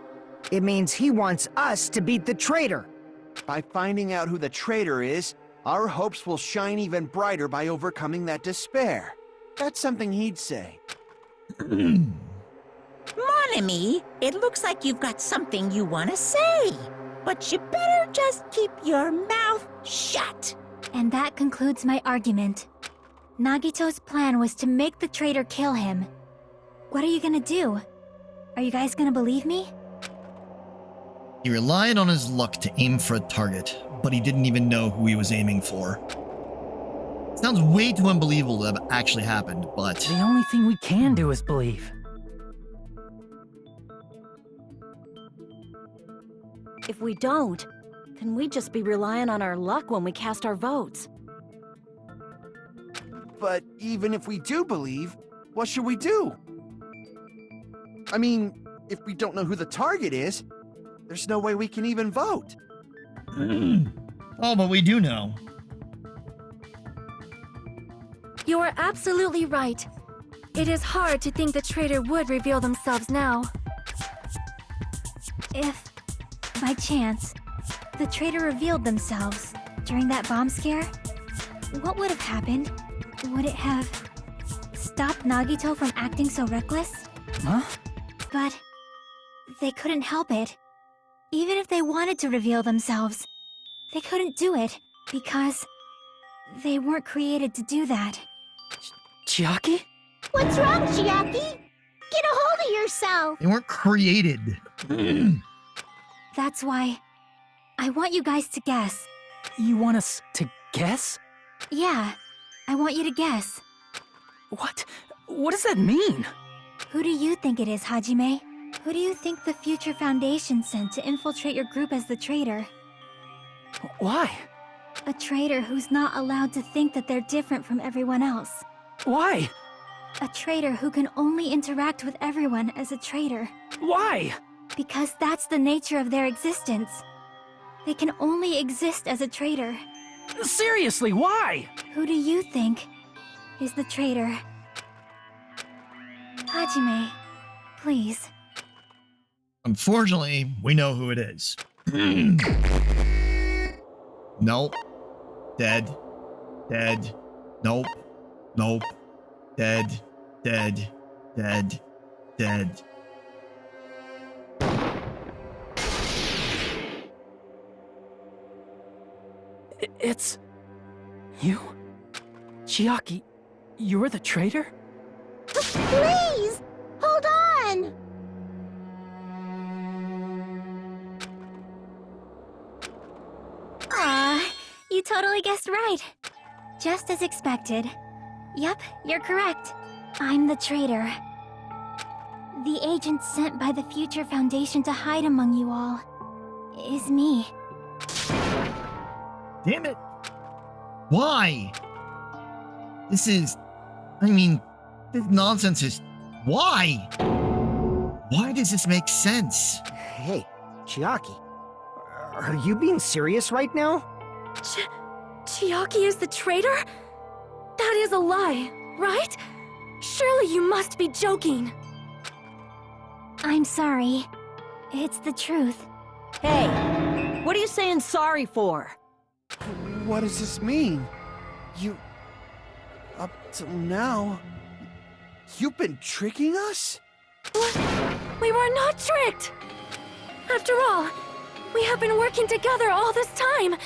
It means he wants us to beat the traitor. By finding out who the traitor is, our hopes will shine even brighter by overcoming that despair. That's something he'd say. Mon ami, it looks like you've got something you want to say. But you better just keep your mouth shut. And that concludes my argument. Nagito's plan was to make the traitor kill him. What are you gonna do? Are you guys gonna believe me? He relied on his luck to aim for a target, but he didn't even know who he was aiming for. Sounds way too unbelievable to have actually happened, but... The only thing we can do is believe. If we don't, then we'd just be relying on our luck when we cast our votes. But even if we do believe, what should we do? I mean, if we don't know who the target is, there's no way we can even vote. Oh, but we do know. You are absolutely right. It is hard to think the traitor would reveal themselves now. If, by chance, the traitor revealed themselves during that bomb scare, what would have happened? Would it have stopped Nagito from acting so reckless? Huh? But they couldn't help it. Even if they wanted to reveal themselves, they couldn't do it because they weren't created to do that. Chiaki? What's wrong, Chiaki? Get a hold of yourself! They weren't created. That's why I want you guys to guess. You want us to guess? Yeah, I want you to guess. What? What does that mean? Who do you think it is, Hajime? Who do you think the Future Foundation sent to infiltrate your group as the traitor? Why? A traitor who's not allowed to think that they're different from everyone else. Why? A traitor who can only interact with everyone as a traitor. Why? Because that's the nature of their existence. They can only exist as a traitor. Seriously, why? Who do you think is the traitor? Hajime, please. Unfortunately, we know who it is. Nope. Dead. Dead. Nope. Nope. Dead. Dead. Dead. Dead. It's... you? Chiaki, you're the traitor? Please! Hold on! Aw, you totally guessed right. Just as expected. Yep, you're correct. I'm the traitor. The agent sent by the Future Foundation to hide among you all is me. Damn it! Why? This is... I mean, this nonsense is... Why? Why does this make sense? Hey, Chiaki, are you being serious right now? Chiaki is the traitor? That is a lie, right? Surely you must be joking. I'm sorry. It's the truth. Hey, what are you saying sorry for? What does this mean? You... Up till now... You've been tricking us? We were not tricked! After all, We have been working together all this time.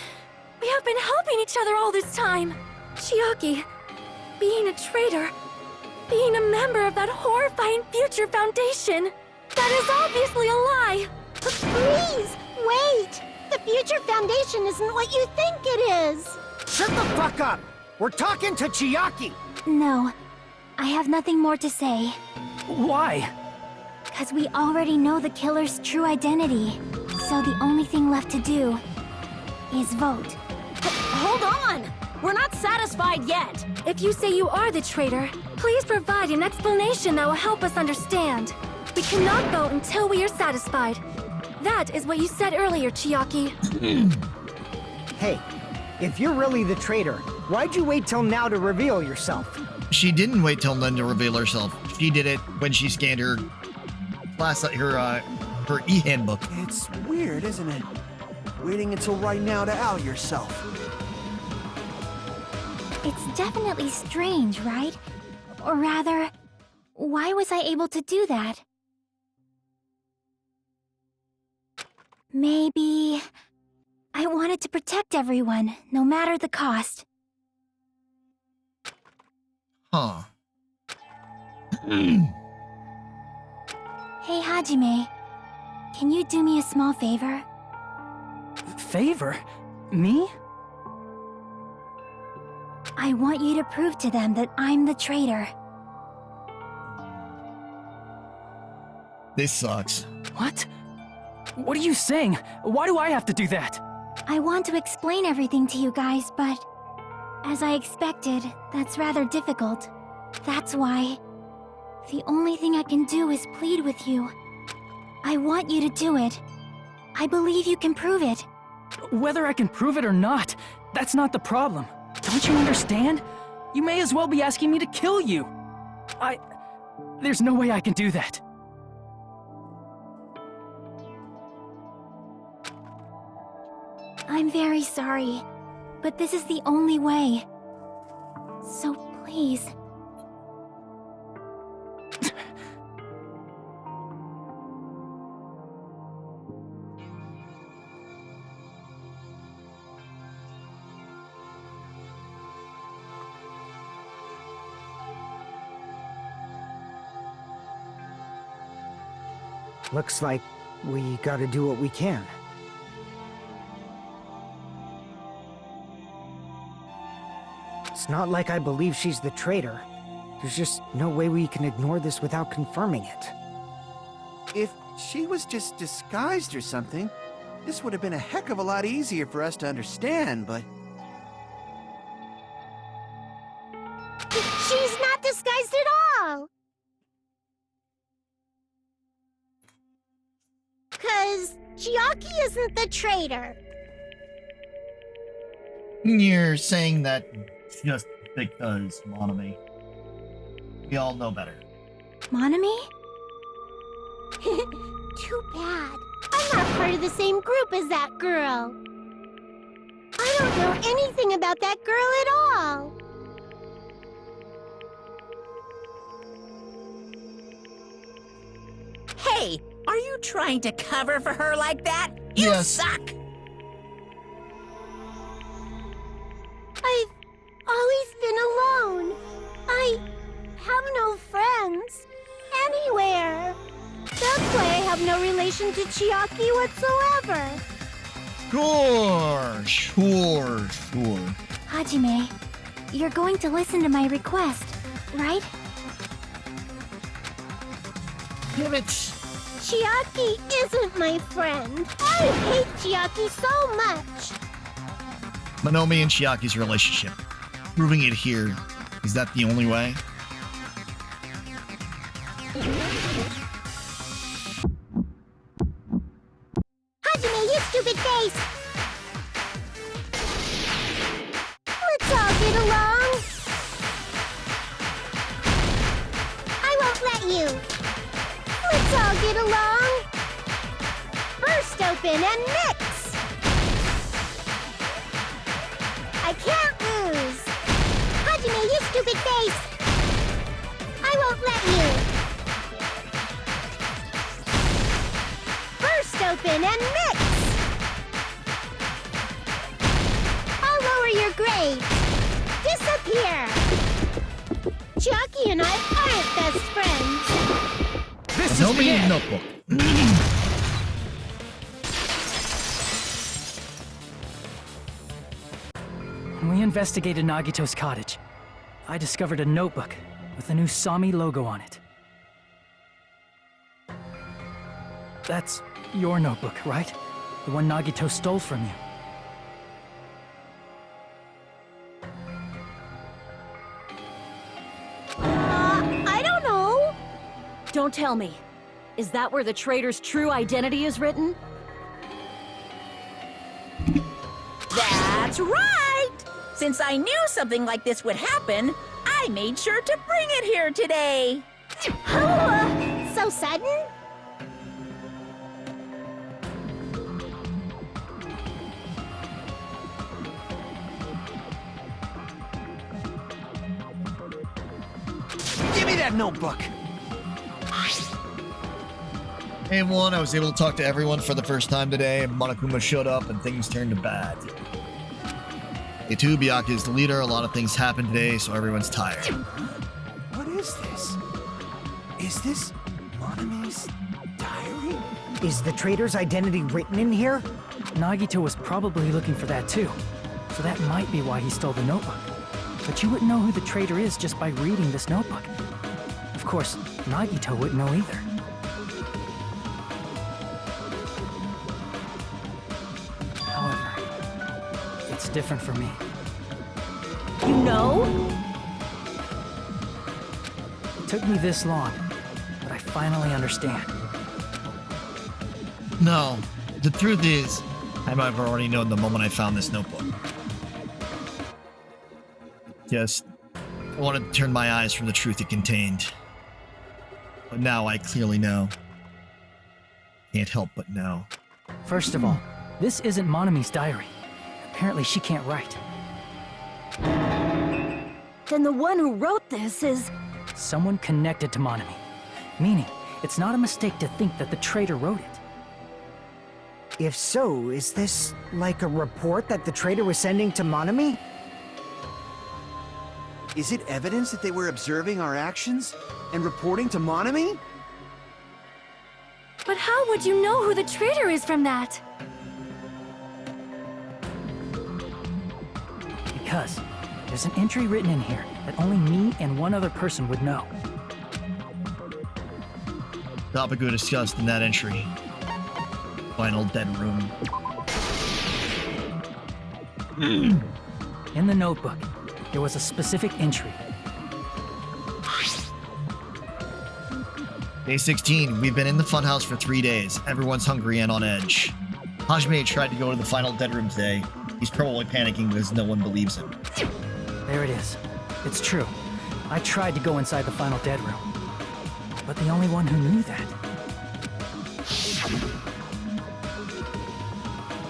We have been helping each other all this time. Chiaki, being a traitor, being a member of that horrifying Future Foundation, that is obviously a lie. Please, wait! The Future Foundation isn't what you think it is! Shut the fuck up! We're talking to Chiaki! No, I have nothing more to say. Why? Because we already know the killer's true identity. So the only thing left to do is vote. Hold on! We're not satisfied yet! If you say you are the traitor, please provide an explanation that will help us understand. We cannot vote until we are satisfied. That is what you said earlier, Chiaki. Hey, if you're really the traitor, why'd you wait till now to reveal yourself? She didn't wait till then to reveal herself. She did it when she scanned her her e-handbook. It's weird, isn't it? Waiting until right now to out yourself. It's definitely strange, right? Or rather, why was I able to do that? Maybe I wanted to protect everyone, no matter the cost. Huh. Hey, Hajime. Can you do me a small favor? Favor? Me? I want you to prove to them that I'm the traitor. This sucks. What? What are you saying? Why do I have to do that? I want to explain everything to you guys, but as I expected, that's rather difficult. That's why the only thing I can do is plead with you. I want you to do it. I believe you can prove it. Whether I can prove it or not, that's not the problem. Don't you understand? You may as well be asking me to kill you. There's no way I can do that. I'm very sorry, but this is the only way. So please. Looks like we gotta do what we can. It's not like I believe she's the traitor. There's just no way we can ignore this without confirming it. If she was just disguised or something, this would have been a heck of a lot easier for us to understand, but... She's not disguised at all! 'Cause Chiaki isn't the traitor. You're saying that just because, Monami. We all know better. Monami? Too bad. I'm not part of the same group as that girl. I don't know anything about that girl at all. Hey, are you trying to cover for her like that? You Yes. suck! I've always been alone. I have no friends anywhere. That's why I have no relation to Chiaki whatsoever. Sure. Hajime, you're going to listen to my request, right? Damn it. Chiaki isn't my friend. I hate Chiaki so much. Monomi and Chiaki's relationship. Proving it here. Is that the only way? Hajime, you stupid face! Let's all get along. I won't let you. Let's all get along. Burst open and mix. I can't lose. Hajime, you stupid face! I won't let you. Burst open and mix. here! Chiaki and I aren't best friends. This No is me it. notebook. When we investigated Nagito's cottage, I discovered a notebook with the new Sami logo on it. That's your notebook, right? The one Nagito stole from you. I don't know. Don't tell me. Is that where the traitor's true identity is written? That's right! Since I knew something like this would happen, I made sure to bring it here today. So sudden? Give me that notebook. Hey everyone, I was able to talk to everyone for the first time today, and Monokuma showed up and things turned to bad. Day 2, Byakuya is the leader, a lot of things happened today, so everyone's tired. What is this? Is this Monami's diary? Is the traitor's identity written in here? Nagito was probably looking for that too, so that might be why he stole the notebook. But you wouldn't know who the traitor is just by reading this notebook. Of course, Nagito wouldn't know either. However, it's different for me. You know? It took me this long, but I finally understand. No, the truth is, I might have already known the moment I found this notebook. Just, I wanted to turn my eyes from the truth it contained. But now I clearly know. Can't help but know. First of all, this isn't Monami's diary. Apparently she can't write. Then the one who wrote this is... Someone connected to Monami. Meaning, it's not a mistake to think that the traitor wrote it. If so, is this like a report that the traitor was sending to Monami? Is it evidence that they were observing our actions and reporting to Monami? But how would you know who the traitor is from that? Because there's an entry written in here that only me and one other person would know. Topic we discussed in that entry. Final dead room. In the notebook, there was a specific entry. Day 16, we've been in the funhouse for 3 days. Everyone's hungry and on edge. Hajime tried to go to the final dead room today. He's probably panicking because no one believes him. There it is. It's true. I tried to go inside the final dead room. But the only one who knew that.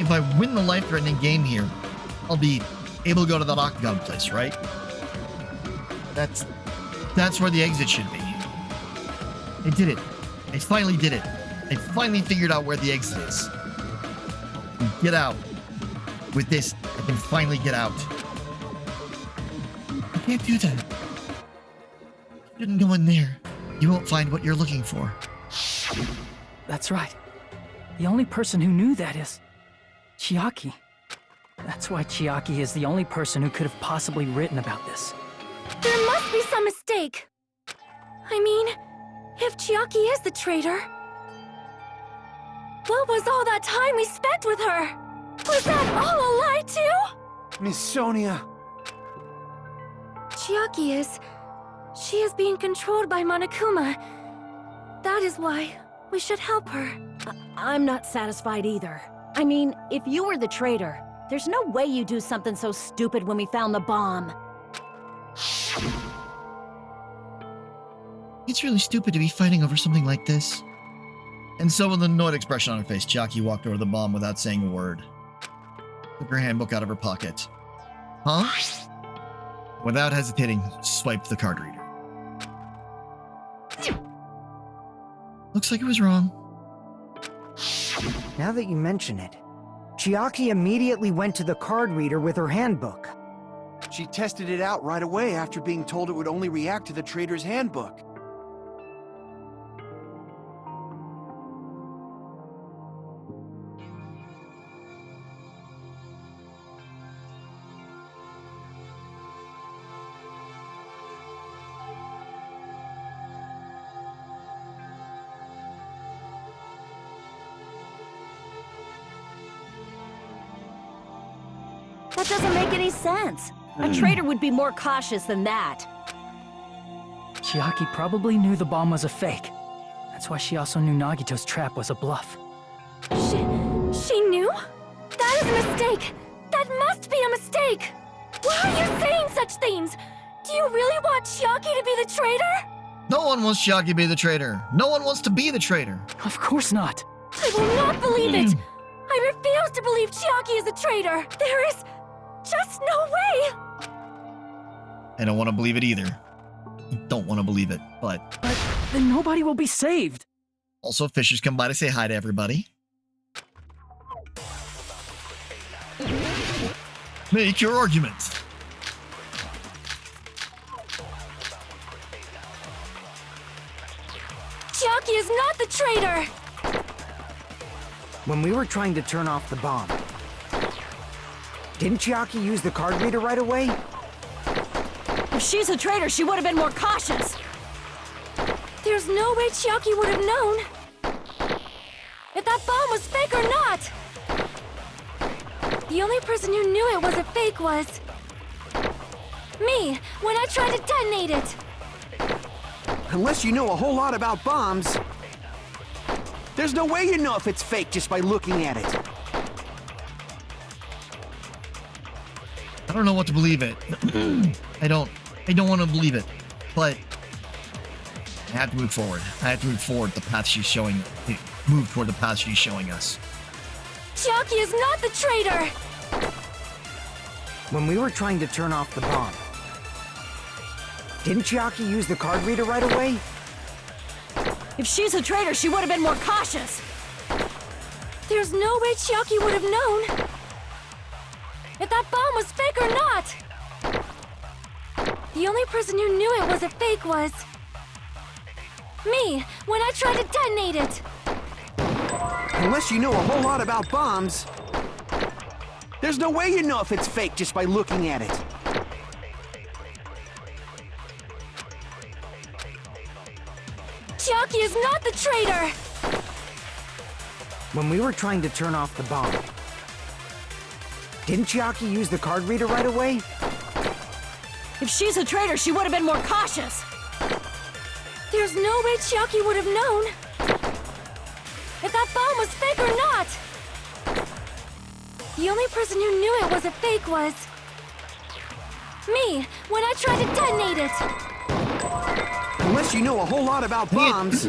If I win the life-threatening game here, I'll be able to go to that octagon place, right? That's where the exit should be. I did it. I finally did it. I finally figured out where the exit is. I can get out. With this, I can finally get out. You can't do that. You shouldn't go in there. You won't find what you're looking for. That's right. The only person who knew that is... Chiaki. That's why Chiaki is the only person who could have possibly written about this. There must be some mistake. I mean, if Chiaki is the traitor, what was all that time we spent with her? Was that all a lie too? Miss Sonia. Chiaki is... She is being controlled by Monokuma. That is why we should help her. I'm not satisfied either. I mean, if you were the traitor, there's no way you do something so stupid when we found the bomb. It's really stupid to be fighting over something like this. And so with an annoyed expression on her face, Chiaki walked over the bomb without saying a word. Took her handbook out of her pocket. Huh? Without hesitating, swiped the card reader. Looks like it was wrong. Now that you mention it, Chiaki immediately went to the card reader with her handbook. She tested it out right away after being told it would only react to the trader's handbook. That doesn't make any sense. A trader would be more cautious than that. Chiaki probably knew the bomb was a fake. That's why she also knew Nagito's trap was a bluff. She knew? That is a mistake! That must be a mistake! Why are you saying such things? Do you really want Chiaki to be the traitor? No one wants Chiaki to be the traitor. No one wants to be the traitor. Of course not. I will not believe it! I refuse to believe Chiaki is a traitor! There is just no way! I don't want to believe it either. I don't want to believe it, but then nobody will be saved. Also, Fishers come by to say hi to everybody. Make your arguments. Chiaki is not the traitor! When we were trying to turn off the bomb, didn't Chiaki use the card reader right away? If she's a traitor, she would have been more cautious. There's no way Chiaki would have known if that bomb was fake or not! The only person who knew it was a fake was me, when I tried to detonate it! Unless you know a whole lot about bombs, there's no way you know if it's fake just by looking at it. I don't know what to believe it. I don't want to believe it, but I have to move forward. I have to move forward the path she's showing. Move toward the path she's showing us. Chiaki is not the traitor! When we were trying to turn off the bomb, didn't Chiaki use the card reader right away? If she's a traitor, she would have been more cautious. There's no way Chiaki would have known if that bomb was fake or not! The only person who knew it was a fake was me, when I tried to detonate it! Unless you know a whole lot about bombs, there's no way you know if it's fake just by looking at it. Chiaki is not the traitor! When we were trying to turn off the bomb, didn't Chiaki use the card reader right away? If she's a traitor, she would have been more cautious. There's no way Chiaki would have known if that bomb was fake or not! The only person who knew it was a fake was me, when I tried to detonate it! Unless you know a whole lot about bombs,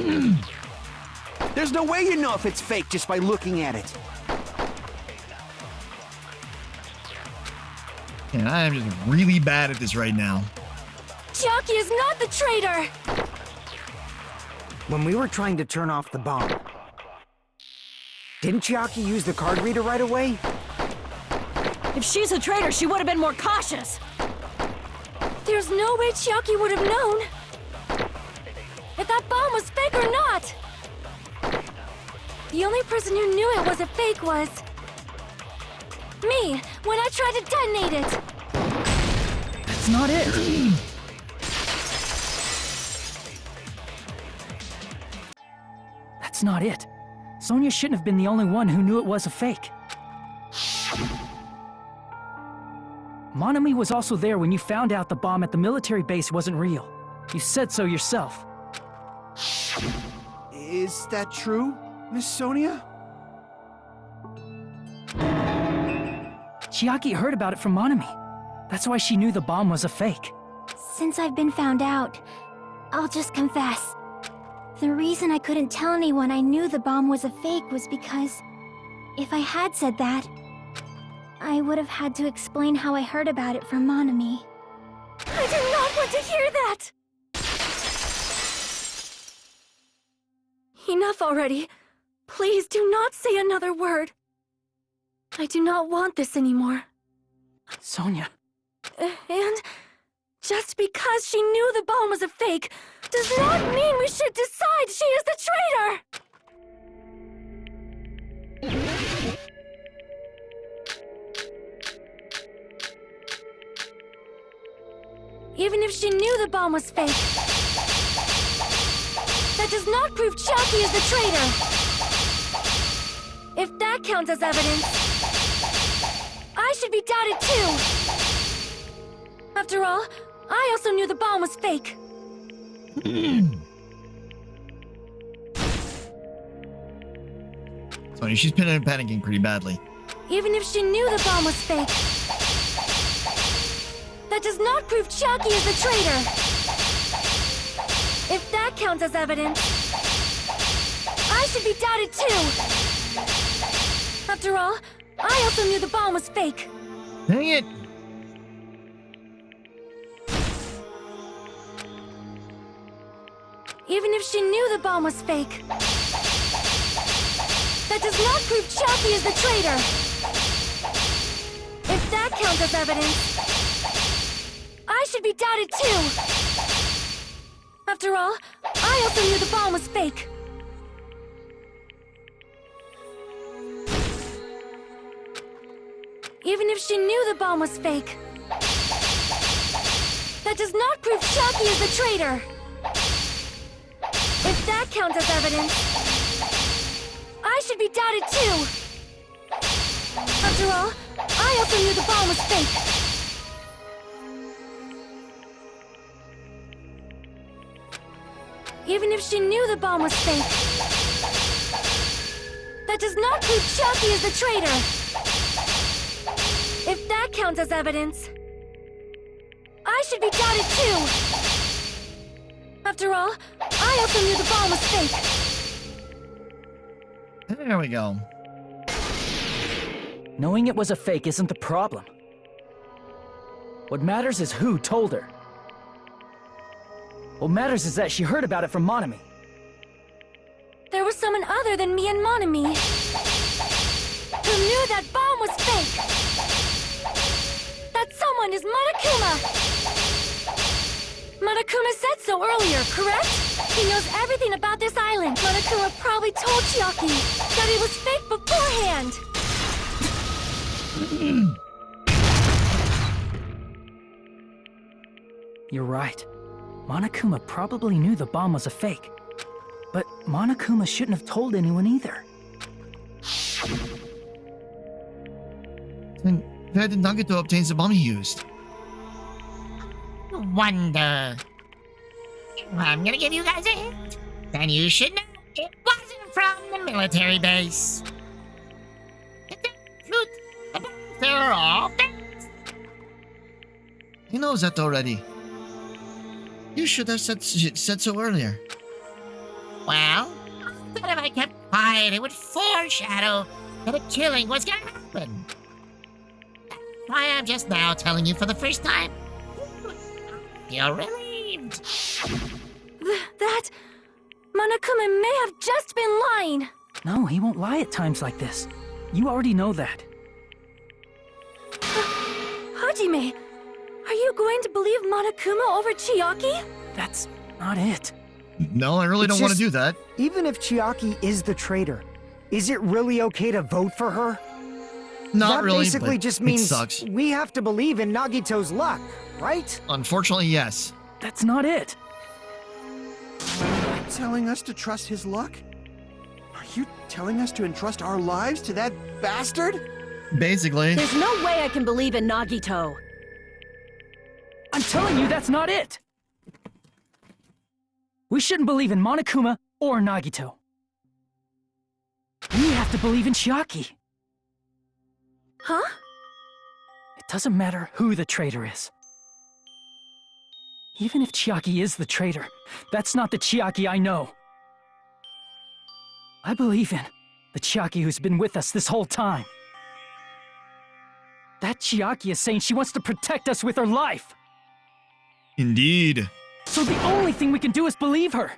there's no way you know if it's fake just by looking at it. And I am just really bad at this right now. Chiaki is not the traitor! When we were trying to turn off the bomb, didn't Chiaki use the card reader right away? If she's a traitor, she would have been more cautious. There's no way Chiaki would have known if that bomb was fake or not! The only person who knew it was a fake was me, when I tried to detonate it! That's not it. That's not it. Sonia shouldn't have been the only one who knew it was a fake. Monami was also there when you found out the bomb at the military base wasn't real. You said so yourself. Is that true, Miss Sonia? Chiaki heard about it from Monami. That's why she knew the bomb was a fake. Since I've been found out, I'll just confess. The reason I couldn't tell anyone I knew the bomb was a fake was because if I had said that, I would have had to explain how I heard about it from Monami. I do not want to hear that! Enough already. Please do not say another word. I do not want this anymore. Sonia, And just because she knew the bomb was a fake does not mean we should decide she is the traitor! Even if she knew the bomb was fake, that does not prove Chiaki is the traitor! If that counts as evidence, I should be doubted too! After all, I also knew the bomb was fake. Sonya, she's panicking pretty badly. Even if she knew the bomb was fake, that does not prove Chiaki is the traitor! If that counts as evidence, I should be doubted too! After all, I also knew the bomb was fake. Dang it! Even if she knew the bomb was fake, that does not prove Chiaki is the traitor! If that counts as evidence, I should be doubted too! After all, I also knew the bomb was fake. Even if she knew the bomb was fake, that does not prove Chiaki is the traitor! If that counts as evidence, I should be doubted too! After all, I also knew the bomb was fake. Even if she knew the bomb was fake, that does not prove Chiaki is the traitor! If that counts as evidence, I should be doubted too! After all, I also knew the bomb was fake. There we go. Knowing it was a fake isn't the problem. What matters is who told her. What matters is that she heard about it from Monami. There was someone other than me and Monami who knew that bomb was fake. That someone is Monokuma. Monokuma said so earlier, correct? He knows everything about this island. Monokuma probably told Chiaki that it was fake beforehand. You're right. Monokuma probably knew the bomb was a fake. But Monokuma shouldn't have told anyone either. Then where did Nagito obtain the bomb he used? Wonder. I'm gonna give you guys a hint. Then you should know it wasn't from the military base. Truth, they're all fakes. He knows that already. You should have said so earlier. Well, but if I kept quiet, it would foreshadow that a killing was gonna happen. That's why I'm just now telling you for the first time. You're relieved. That... Monokuma may have just been lying. No, he won't lie at times like this. You already know that. Hajime, are you going to believe Monokuma over Chiaki? That's not it. No, I really don't want to do that. Even if Chiaki is the traitor, is it really okay to vote for her? Not that really, basically but just it means sucks. we have to believe in Nagito's luck, right? Unfortunately, yes. That's not it. Telling us to trust his luck? Are you telling us to entrust our lives to that bastard? Basically. There's no way I can believe in Nagito. I'm telling you that's not it! We shouldn't believe in Monokuma or Nagito. We have to believe in Chiaki. Huh? It doesn't matter who the traitor is. Even if Chiaki is the traitor, that's not the Chiaki I know. I believe in the Chiaki who's been with us this whole time. That Chiaki is saying she wants to protect us with her life. Indeed. So the only thing we can do is believe her.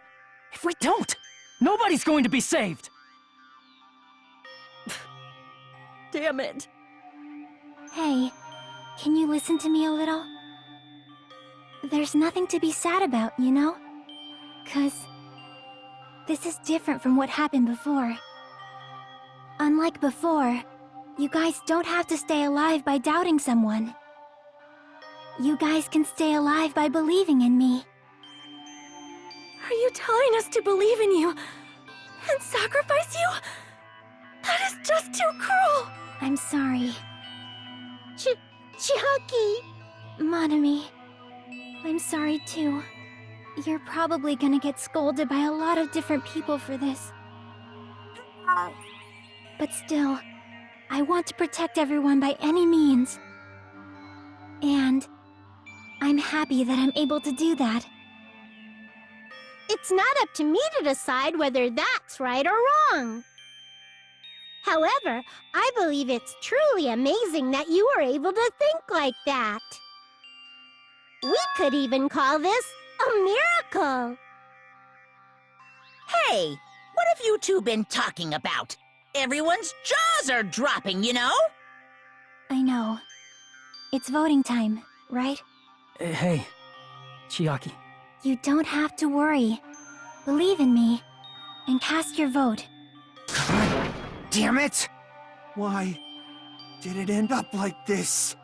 If we don't, nobody's going to be saved. Damn it. Hey, Can you listen to me a little? There's nothing to be sad about, you know? 'Cause this is different from what happened before. Unlike before, you guys don't have to stay alive by doubting someone. You guys can stay alive by believing in me. Are you telling us to believe in you and sacrifice you? That is just too cruel. I'm sorry. Chiaki! Monami, I'm sorry too. You're probably gonna get scolded by a lot of different people for this. But still, I want to protect everyone by any means. And I'm happy that I'm able to do that. It's not up to me to decide whether that's right or wrong. However, I believe it's truly amazing that you were able to think like that. We could even call this a miracle. Hey, what have you two been talking about? Everyone's jaws are dropping, you know? I know. It's voting time, right? Hey, Chiaki. You don't have to worry. Believe in me, and cast your vote. God damn it! Why did it end up like this?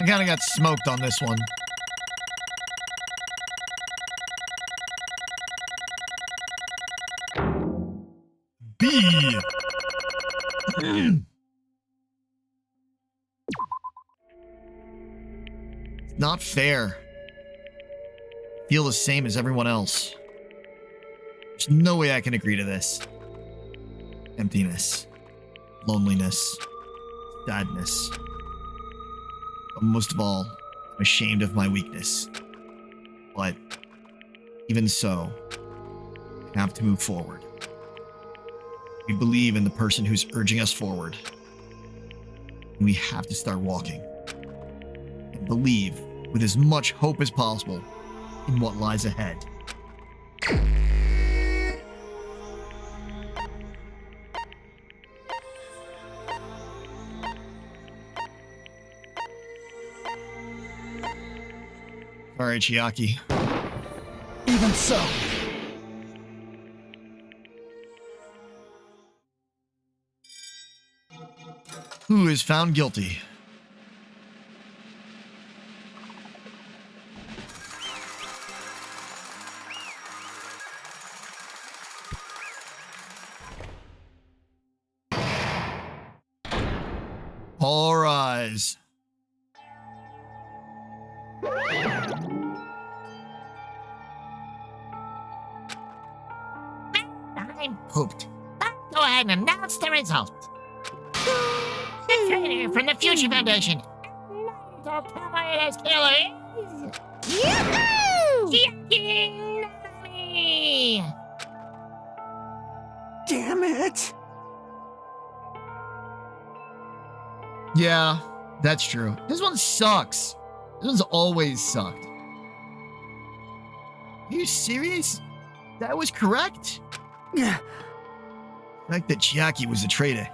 I kinda got smoked on this one. B. Not fair. Feel the same as everyone else. There's no way I can agree to this. Emptiness. Loneliness. Sadness. But most of all, I'm ashamed of my weakness. But even so, I have to move forward. We believe in the person who's urging us forward. And we have to start walking. And believe, with as much hope as possible, in what lies ahead. Sorry, Chiaki. Even so. Who is found guilty? All rise. I'm pooped. Let's go ahead and announce the result. The traitor from the Future Foundation. As killer is... Yoo-hoo! Genki Shadowcast! Damn it! Yeah, that's true. This one sucks. This one's always sucked. Are you serious? That was correct? Yeah. The fact that Chiaki was a traitor.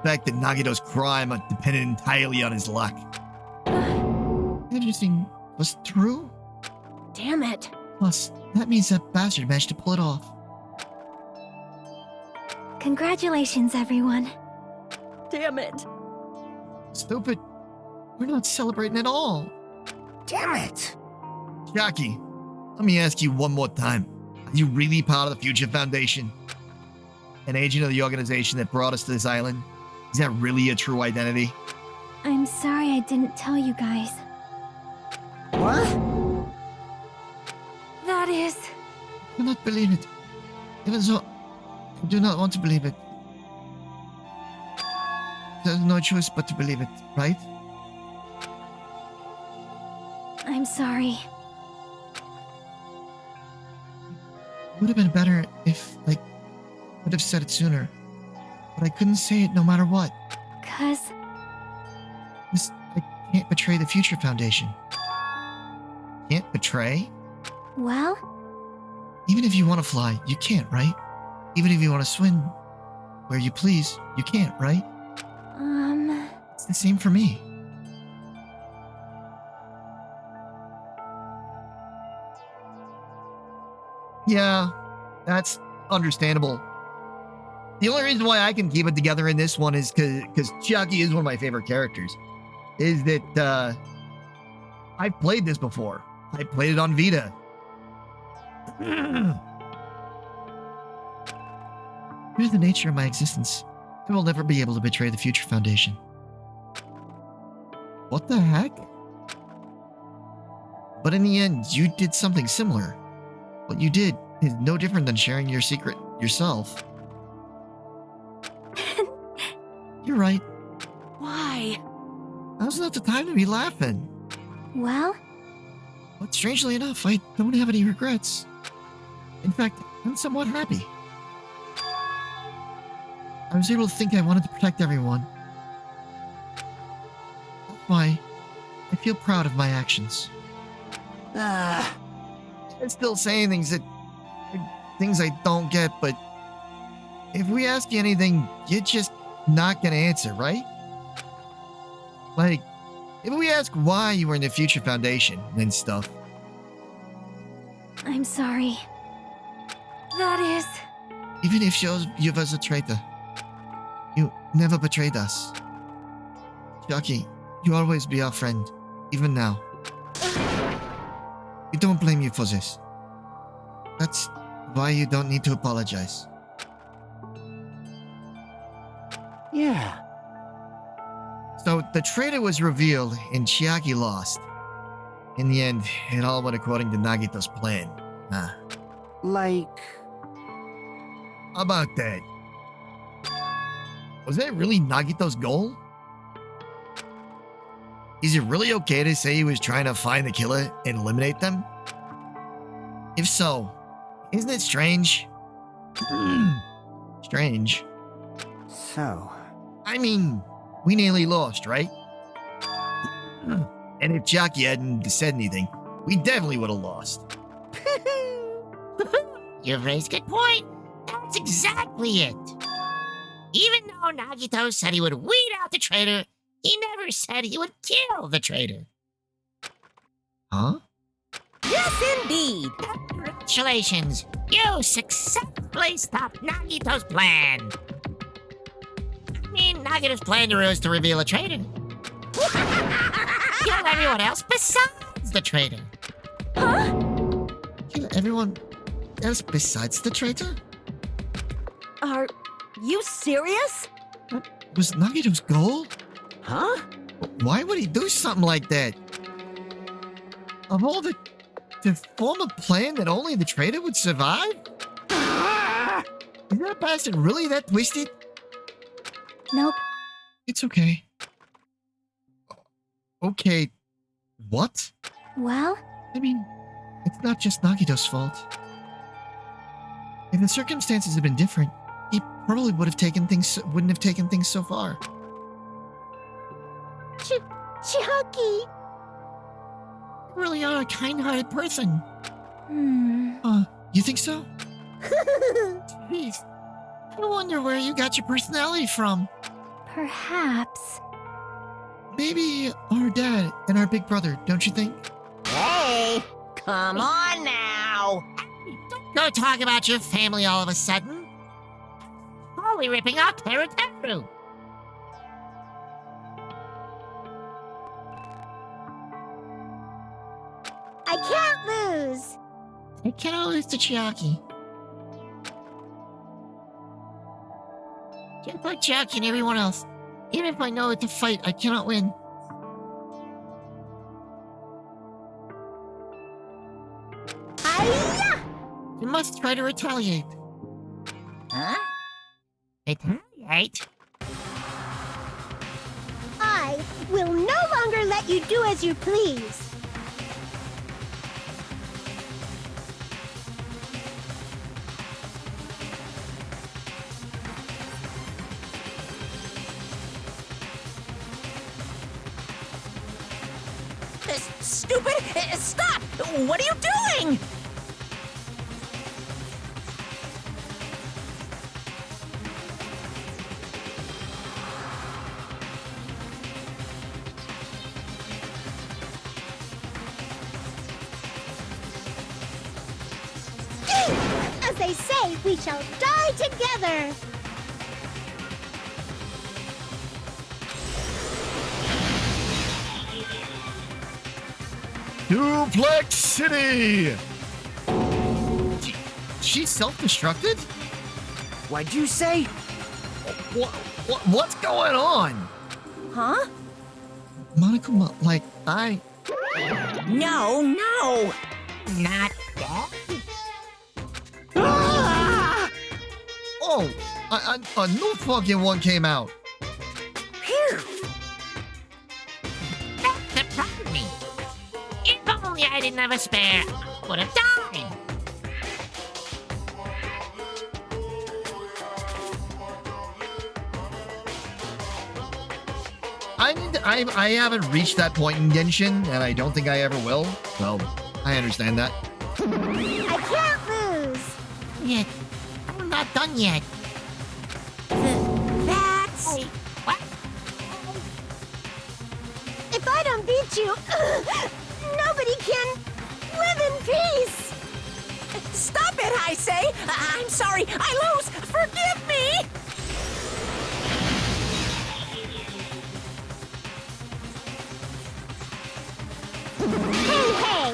The fact that Nagito's crime depended entirely on his luck. Everything was true? Damn it. Plus, that means that bastard managed to pull it off. Congratulations, everyone. Damn it. Stupid. We're not celebrating at all. Damn it! Chiaki, let me ask you one more time. Are you really part of the Future Foundation? An agent of the organization that brought us to this island? Is that really your true identity? I'm sorry I didn't tell you guys. What? That is... I do not believe it. Even so, I do not want to believe it. There's no choice but to believe it, right? I'm sorry. Would have been better if, would have said it sooner. But I couldn't say it no matter what. 'Cause... I can't betray the Future Foundation. Can't betray? Well? Even if you want to fly, you can't, right? Even if you want to swim, where you please. You can't, right? It's the same for me. Yeah, that's understandable. The only reason why I can keep it together in this one is because Chiaki is one of my favorite characters. Is that I've played this before. I played it on Vita. Here's the nature of my existence. I will never be able to betray the Future Foundation. What the heck? But in the end, you did something similar. What you did is no different than sharing your secret yourself. You're right. Why? Now's not the time to be laughing. Well, But strangely enough, I don't have any regrets. In fact, I'm somewhat happy. I was able to think I wanted to protect everyone. That's why I feel proud of my actions. I'm still saying things I don't get, but if we ask you anything, you're just not gonna answer, right? Like, if we ask why you were in the Future Foundation and stuff. I'm sorry. That is... Even if you was a traitor, you never betrayed us. Chiaki, you always be our friend, even now. We don't blame you for this. That's why you don't need to apologize. Yeah. So the traitor was revealed and Chiaki lost. In the end, it all went according to Nagito's plan. Huh. Like... How about that? Was that really Nagito's goal? Is it really okay to say he was trying to find the killer and eliminate them? If so, isn't it strange? Strange. So... I mean, we nearly lost, right? And if Chiaki hadn't said anything, we definitely would have lost. You've raised a good point. That's exactly it. Even though Nagito said he would weed out the traitor, he never said he would kill the traitor. Huh? Yes, indeed. Congratulations, you successfully stopped Nagito's plan. I mean, Nagito's plan was to reveal a traitor. Kill everyone else besides the traitor. Kill everyone else besides the traitor? Are you serious? That was Nagito's goal? Huh? Why would he do something like that? Of all to form a plan that only the traitor would survive? Is that bastard really that twisted? nope. It's okay. Okay, what? Well, I mean, it's not just Nagito's fault. If the circumstances had been different, he probably wouldn't have taken things so far. Chiaki! You really are a kind-hearted person. You think so? Jeez, I wonder where you got your personality from. perhaps. Maybe our dad and our big brother, don't you think? Hey, come on now. Don't go talk about your family all of a sudden. Totally ripping off Teru. I can't lose! I cannot lose to Chiaki. Just like Chiaki and everyone else. Even if I know it's a fight, I cannot win. Hiya! You must try to retaliate. Huh? Retaliate? I will no longer let you do as you please. Stupid! Stop! What are you doing? they say, we shall die together. Duplex City! She's self-destructed? What'd you say? What's going on? Huh? Monica, No, no! Not that. Ah! Oh, a new fucking one came out. Phew! That surprised me. If only I didn't have a spare, I would have died. I haven't reached that point in Genshin, and I don't think I ever will. So, I understand that. I can't lose. Yet, I'm not done yet. That's... Hey, what? If I don't beat you, nobody can live in peace. Stop it, I say! I'm sorry, I lose! Forgive me! Hey!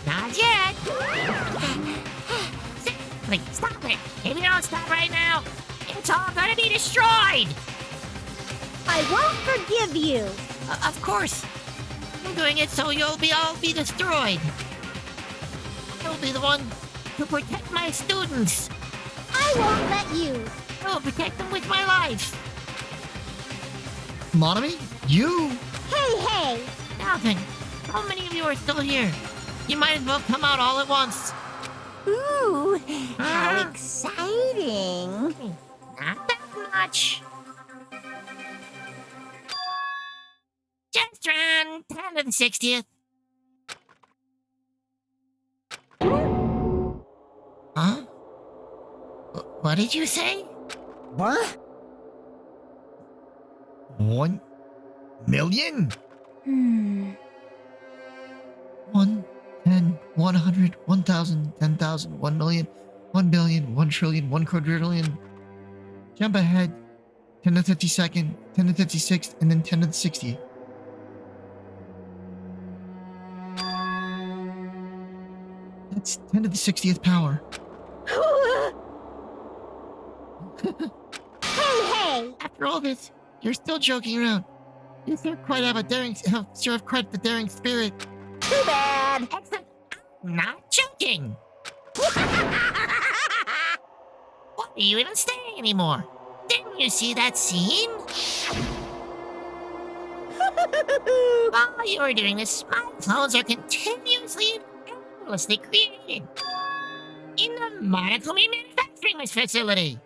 Not yet. Please, stop it. If you don't stop right now, it's all gonna be destroyed. I won't forgive you. Of course. I'm doing it so you'll all be destroyed. You'll be the one to protect my students. I won't let you. I will protect them with my life. Monami, you? Hey! Now then, how many of you are still here? You might as well come out all at once. Ooh, how exciting! Not that much. Just around 10 to the 60th. Huh? What did you say? What? 1 million? 1, 10, 100, 1,000, 10,000, 1 million, 1 billion, 1 trillion, 1 quadrillion. Jump ahead. 10 to the 52nd, 10 to the 56th, and then 10 to the 60th. That's 10 to the 60th power. Hey! After all this, you're still joking around. You sure quite have quite the daring spirit. Too bad! Except, I'm not joking. Why are you even staying anymore? Didn't you see that scene? While you were doing this, my clones are continuously and endlessly created in the monochrome manufacturing facility.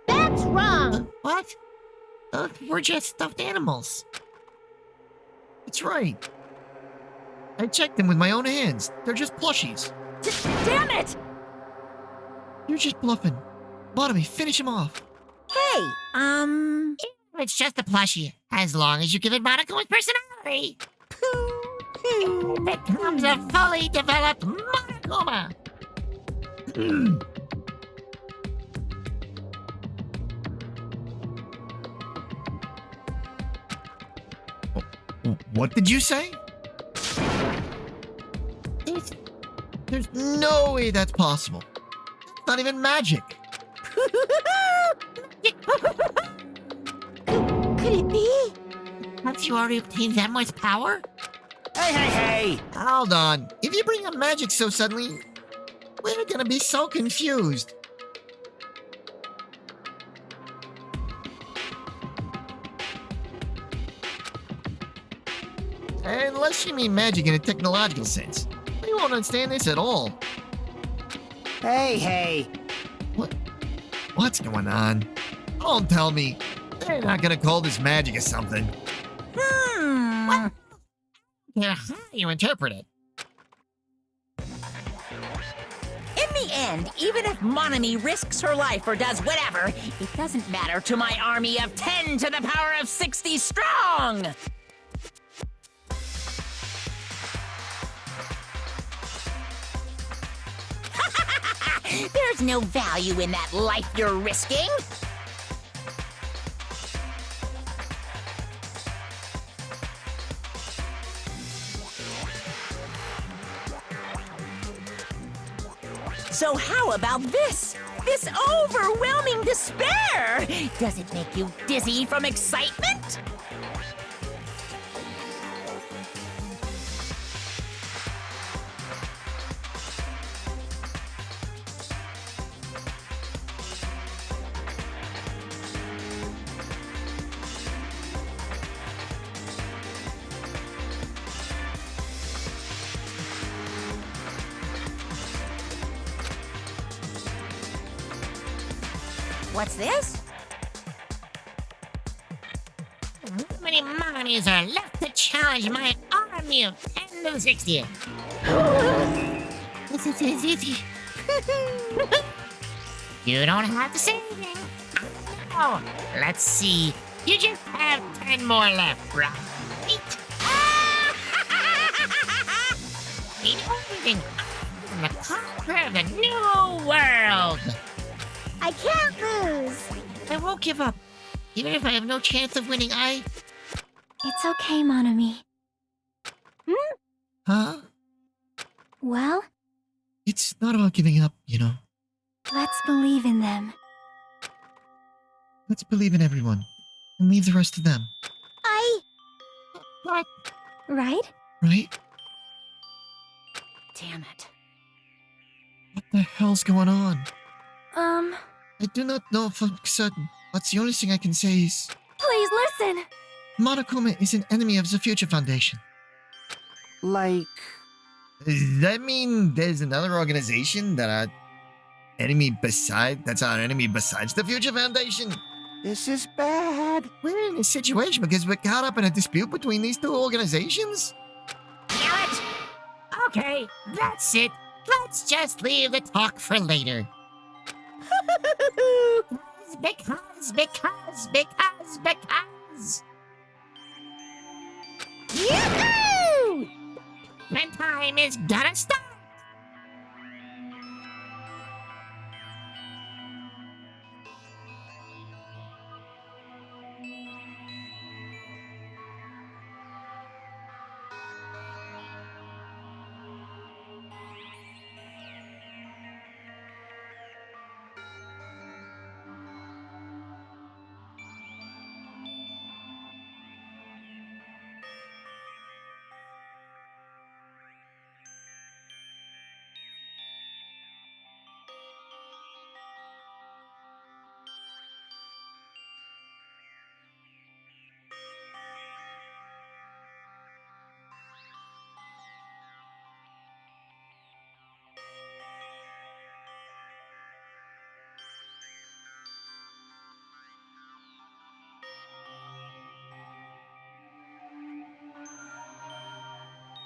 That's wrong. What? We're just stuffed animals. That's right. I checked them with my own hands. They're just plushies. Damn it! You're just bluffing. Monami, finish him off. Hey, It's just a plushie, as long as you give it Monaco with personality. It becomes a fully developed Monokuma. What did you say? There's no way that's possible. It's not even magic. Could it be? Have you already obtained that much power? Hey! Hold on. If you bring up magic so suddenly, we're gonna be so confused. Unless you mean magic in a technological sense. We won't understand this at all. Hey! What's going on? Don't tell me. They're not gonna call this magic or something. What? Yeah, how you interpret it? in the end, even if Monami risks her life or does whatever, it doesn't matter to my army of 10 to the power of 60 strong! There's no value in that life you're risking. So how about this? This overwhelming despair! Does it make you dizzy from excitement? What's this? How many mommies are left to challenge my army of 10 to the 60th? This is easy. You don't have to say anything. Oh, let's see. You just have 10 more left, right? The only thing I'm the conqueror of the new world. I can't lose. I won't give up. Even if I have no chance of winning, It's okay, Monami. Huh? Well, It's not about giving up, you know. let's believe in them. Let's believe in everyone and leave the rest to them, What? Right? right? Damn it. What the hell's going on? Um, I do not know for certain, but the only thing I can say is please listen. Monokuma is an enemy of the Future Foundation. Like, Does that mean there's another organization that's our enemy besides the Future Foundation? this is bad. We're in a situation because we're caught up in a dispute between these two organizations? Damn it! Okay, that's it. Let's just leave the talk for later. Because. Yoo-hoo! And time is gonna start.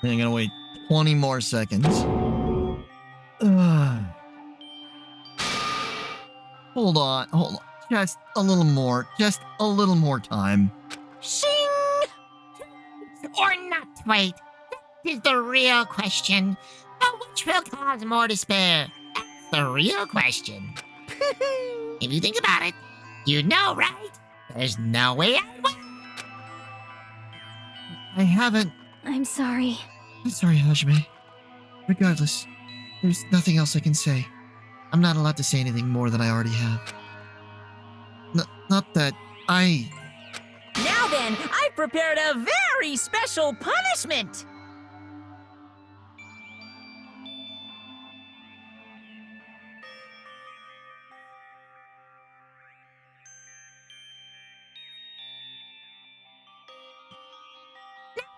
I'm gonna wait 20 more seconds. Ugh. Hold on. Just a little more time. Shing! Or not wait. That is the real question. But which will cause more despair? That's the real question. If you think about it, you know, right? There's no way I win. I haven't. I'm sorry. I'm sorry, Hajime. Regardless, there's nothing else I can say. I'm not allowed to say anything more than I already have. Not that I... Now then, I've prepared a very special punishment.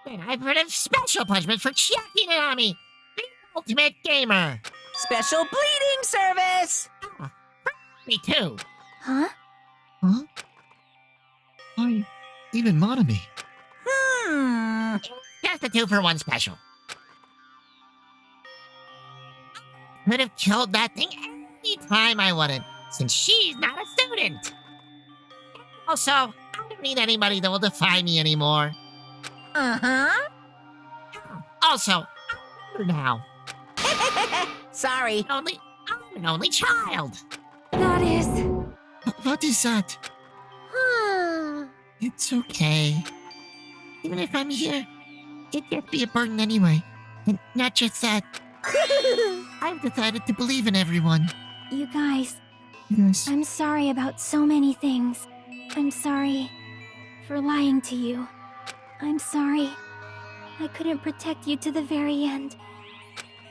And I've heard of special punishment for Chiaki Nanami, the ultimate gamer. Special bleeding service. Me too. Huh? Huh? Why, even Monami. Just a 2-for-1 special. Could have killed that thing any time I wanted, since she's not a student. Also, I don't need anybody that will defy me anymore. Uh-huh. Also, I'm older now. Sorry. I'm an only child. That is... What is that? Huh. It's okay. Even if I'm here, it can't be a burden anyway. And not just that. I've decided to believe in everyone. You guys, Yes. I'm sorry about so many things. I'm sorry for lying to you. I'm sorry I couldn't protect you to the very end.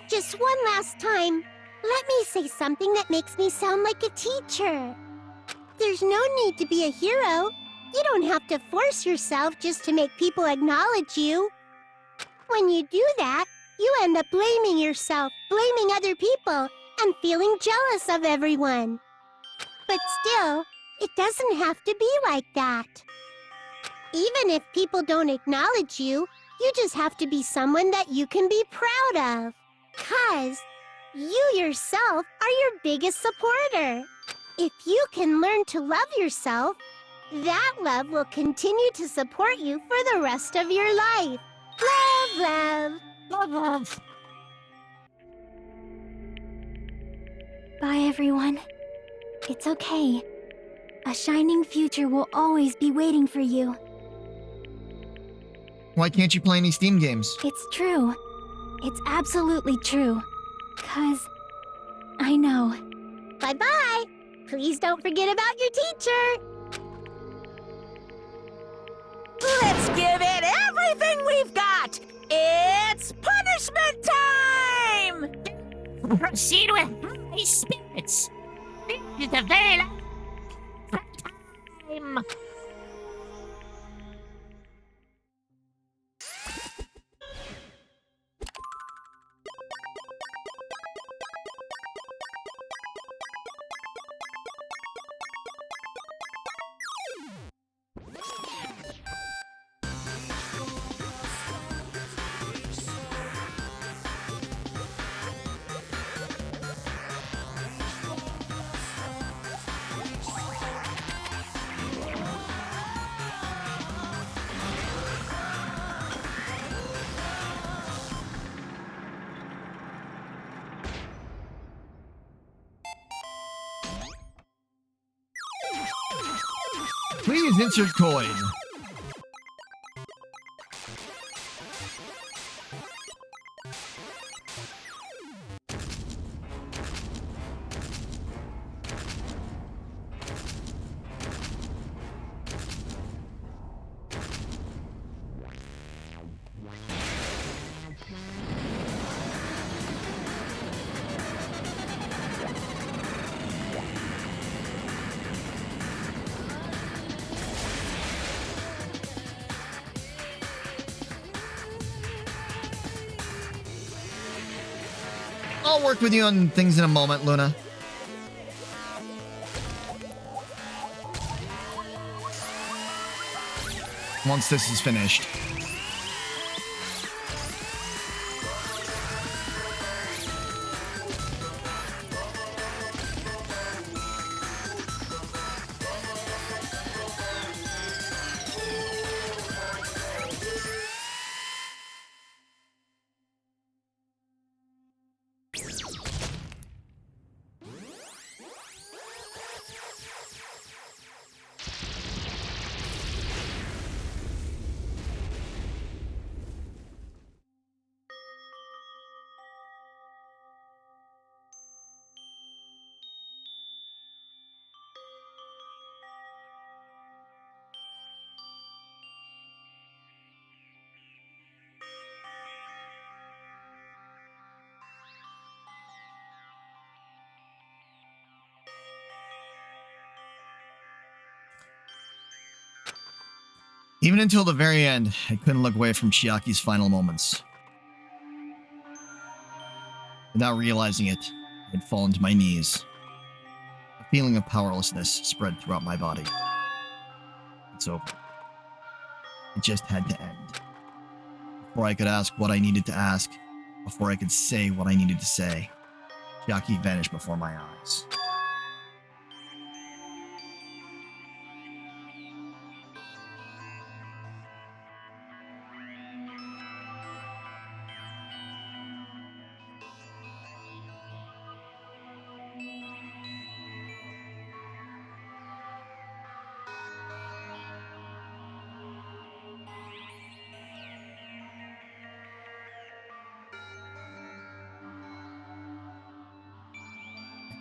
Just one last time, let me say something that makes me sound like a teacher. There's no need to be a hero. You don't have to force yourself just to make people acknowledge you. When you do that, you end up blaming yourself, blaming other people, and feeling jealous of everyone. But still, it doesn't have to be like that. Even if people don't acknowledge you, you just have to be someone that you can be proud of. 'Cause you yourself are your biggest supporter. If you can learn to love yourself, that love will continue to support you for the rest of your life. Love, love. Love, love. Bye, everyone. It's okay. A shining future will always be waiting for you. Why can't you play any Steam games? It's true. It's absolutely true. 'Cause I know. Bye-bye. Please don't forget about your teacher. Let's give it everything we've got! It's punishment time! Proceed with high spirits. This is the very last time. Please insert coin. I'll work with you on things in a moment, Luna. Once this is finished. Even until the very end, I couldn't look away from Chiaki's final moments. Without realizing it, I'd fallen to my knees. A feeling of powerlessness spread throughout my body. It's over. It just had to end. Before I could ask what I needed to ask, before I could say what I needed to say, Chiaki vanished before my eyes.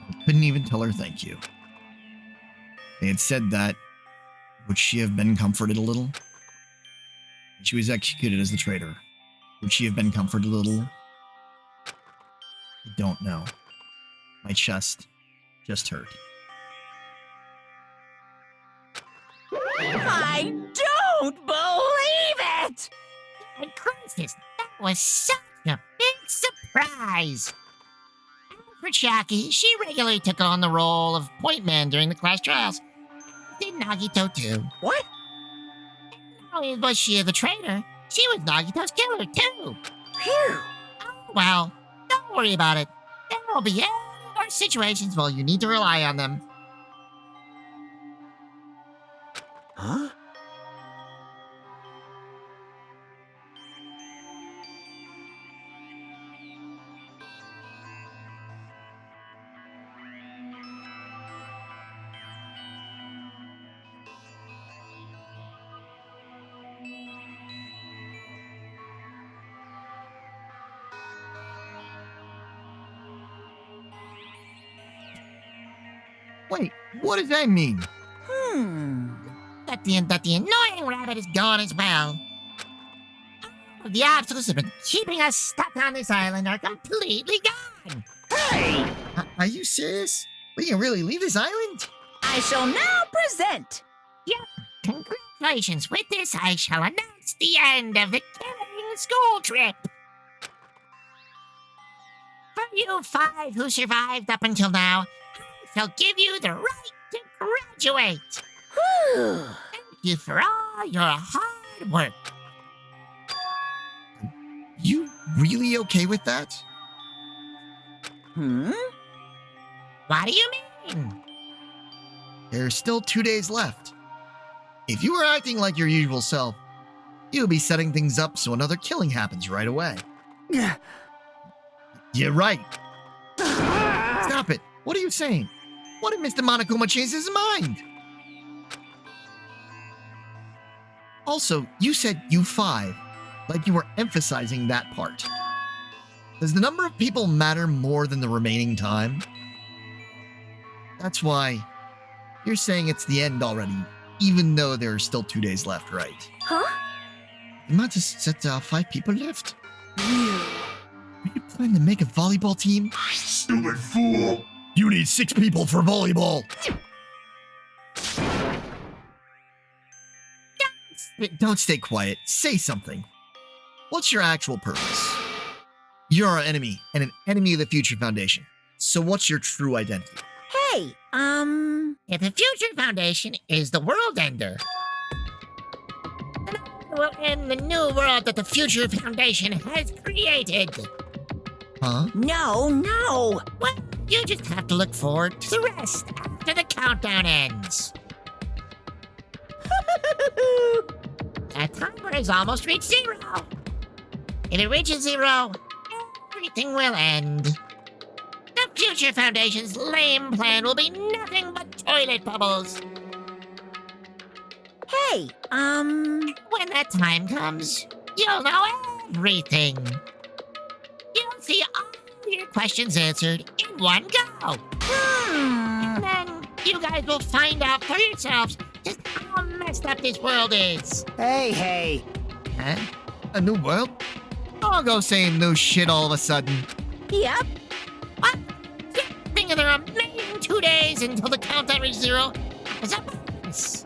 I couldn't even tell her thank you. They had said that, would she have been comforted a little? She was executed as the traitor. Would she have been comforted a little? I don't know. My chest just hurt. I don't believe it! And Christus, that was such a big surprise. For Chucky, she regularly took on the role of point man during the class trials. Did Nagito too. What? Not only was she the traitor, she was Nagito's killer too. Phew! Oh, well, don't worry about it. There will be any more situations where you need to rely on them. Huh? Wait, what does that mean? That the annoying rabbit is gone as well. The obstacles that have been keeping us stuck on this island are completely gone. Hey! Are you serious? We can really leave this island? I shall now present. Yep, congratulations. With this, I shall announce the end of the killing school trip. For you 5 who survived up until now, I shall give you the right to graduate. Whew! Thank you for all your hard work. You really okay with that? What do you mean? There's still 2 days left. If you were acting like your usual self, you would be setting things up so another killing happens right away. You're right. Stop it. What are you saying? What if Mr. Monokuma changed his mind? Also, you said you 5, like you were emphasizing that part. Does the number of people matter more than the remaining time? That's why you're saying it's the end already, even though there are still 2 days left, right? Huh? You might just said 5 people left? Are you planning to make a volleyball team? Stupid fool! You need 6 people for volleyball! Don't stay quiet. Say something. What's your actual purpose? You're our enemy, and an enemy of the Future Foundation. So what's your true identity? Hey, If the Future Foundation is the world ender, then I will end the new world that the Future Foundation has created. Huh? no! Well, you just have to look forward to the rest after the countdown ends. That timer has almost reached 0. If it reaches 0, everything will end. The Future Foundation's lame plan will be nothing but toilet bubbles. Hey, When that time comes, you'll know everything. You'll see all your questions answered in one go. And then you guys will find out for yourselves just how messed up this world is. Hey. Huh? A new world? I'll go saying new shit all of a sudden. Yep. What? Think of their amazing 2 days until the countdown reaches 0 as a bonus.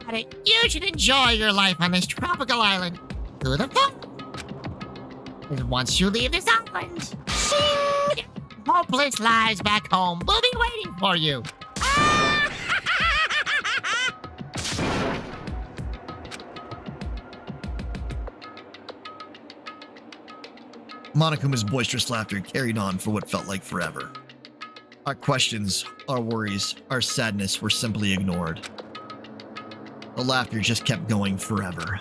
Got it. You should enjoy your life on this tropical island to the full. Because once you leave this island, your hopeless lives back home will be waiting for you. Monokuma's boisterous laughter carried on for what felt like forever. Our questions, our worries, our sadness were simply ignored. The laughter just kept going forever.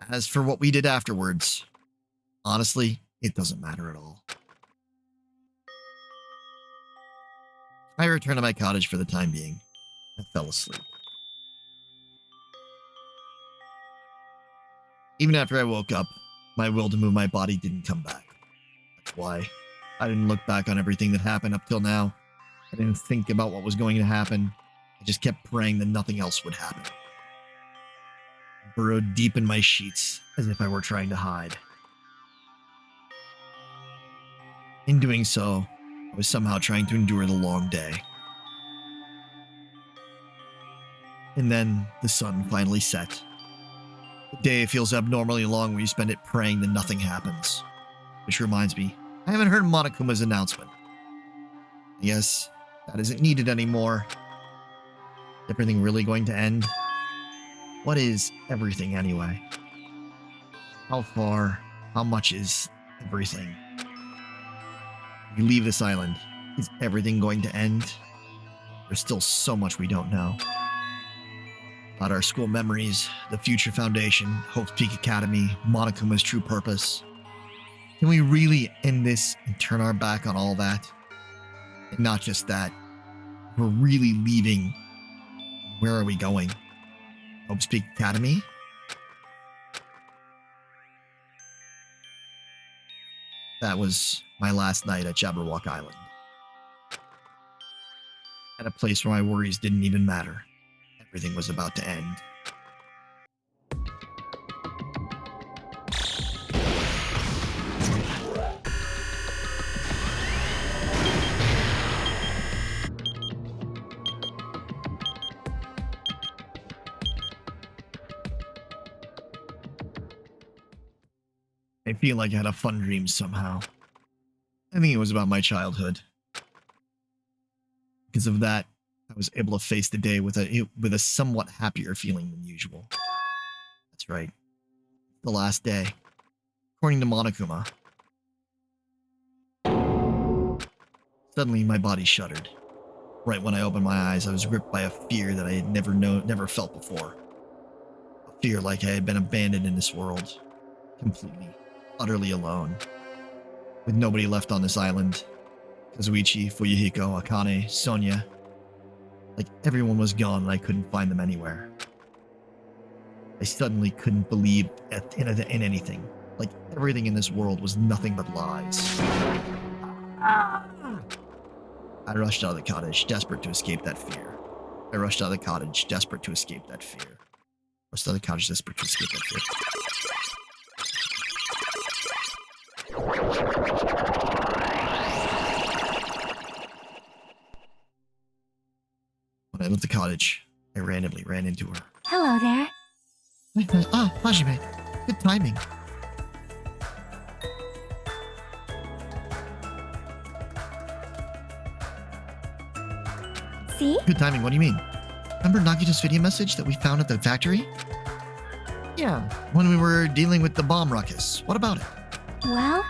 As for what we did afterwards, honestly, it doesn't matter at all. I returned to my cottage for the time being and fell asleep. Even after I woke up, my will to move my body didn't come back. why. I didn't look back on everything that happened up till now. I didn't think about what was going to happen. I just kept praying that nothing else would happen. I burrowed deep in my sheets, as if I were trying to hide. In doing so, I was somehow trying to endure the long day. And then the sun finally set. The day feels abnormally long when you spend it praying that nothing happens. Which reminds me, I haven't heard Monokuma's announcement. Yes, that isn't needed anymore. Is everything really going to end? What is everything anyway? How far? How much is everything? We leave this island. Is everything going to end? There's still so much we don't know. About our school memories, the future foundation, Hope's Peak Academy, Monokuma's true purpose. Can we really end this and turn our back on all that? And not just that, we're really leaving. Where are we going? Hope's Peak Academy? That was my last night at Jabberwock Island. At a place where my worries didn't even matter. Everything was about to end. I feel like I had a fun dream somehow. I think it was about my childhood. Because of that, I was able to face the day with a somewhat happier feeling than usual. That's right. The last day. According to Monokuma. Suddenly my body shuddered. Right when I opened my eyes, I was gripped by a fear that I had never felt before. A fear like I had been abandoned in this world. Completely, utterly alone. With nobody left on this island. Kazuichi, Fuyuhiko, Akane, Sonia. Like everyone was gone and I couldn't find them anywhere. I suddenly couldn't believe in anything. Like everything in this world was nothing but lies. I rushed out of the cottage, desperate to escape that fear. Rushed out of the cottage, desperate to escape that fear. When I left the cottage, I randomly ran into her. Hello there. Hajime. Good timing. See? Good timing, what do you mean? Remember Nagito's video message that we found at the factory? Yeah, when we were dealing with the bomb ruckus. What about it? Well?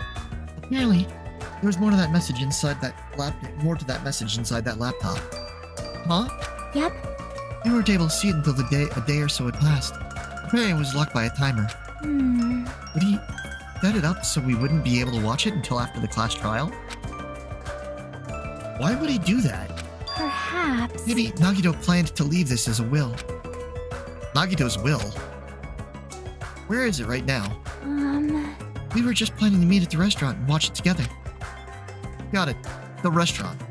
Apparently, there was more to that message inside that laptop. Huh? Yep. We weren't able to see it until a day or so had passed. Apparently it was locked by a timer. Did he set it up so we wouldn't be able to watch it until after the class trial? Why would he do that? Perhaps. Maybe Nagito planned to leave this as a will. Nagito's will? Where is it right now? We were just planning to meet at the restaurant and watch it together. Got it. The restaurant.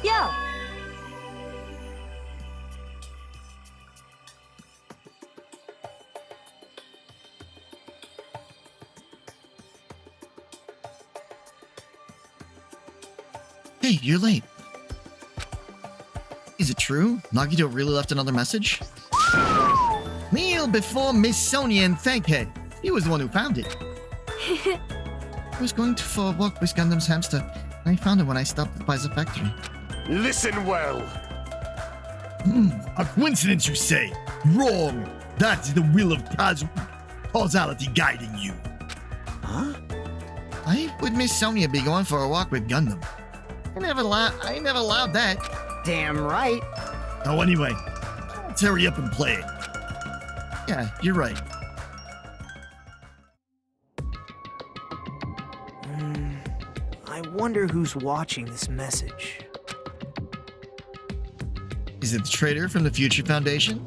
Yo! Hey, you're late. Is it true? Nagito really left another message? Kneel before Miss Sonia and thank her. He was the one who found it. I was going for a walk with Gundam's hamster, and I found it when I stopped by the factory. Listen well. A coincidence, you say? Wrong. That's the will of causality guiding you. Huh? Why would Miss Sonia be going for a walk with Gundam? I never allowed that. Damn right. Oh, anyway, let's hurry up and play it. Yeah, you're right. I wonder who's watching this message. Is it the traitor from the Future Foundation?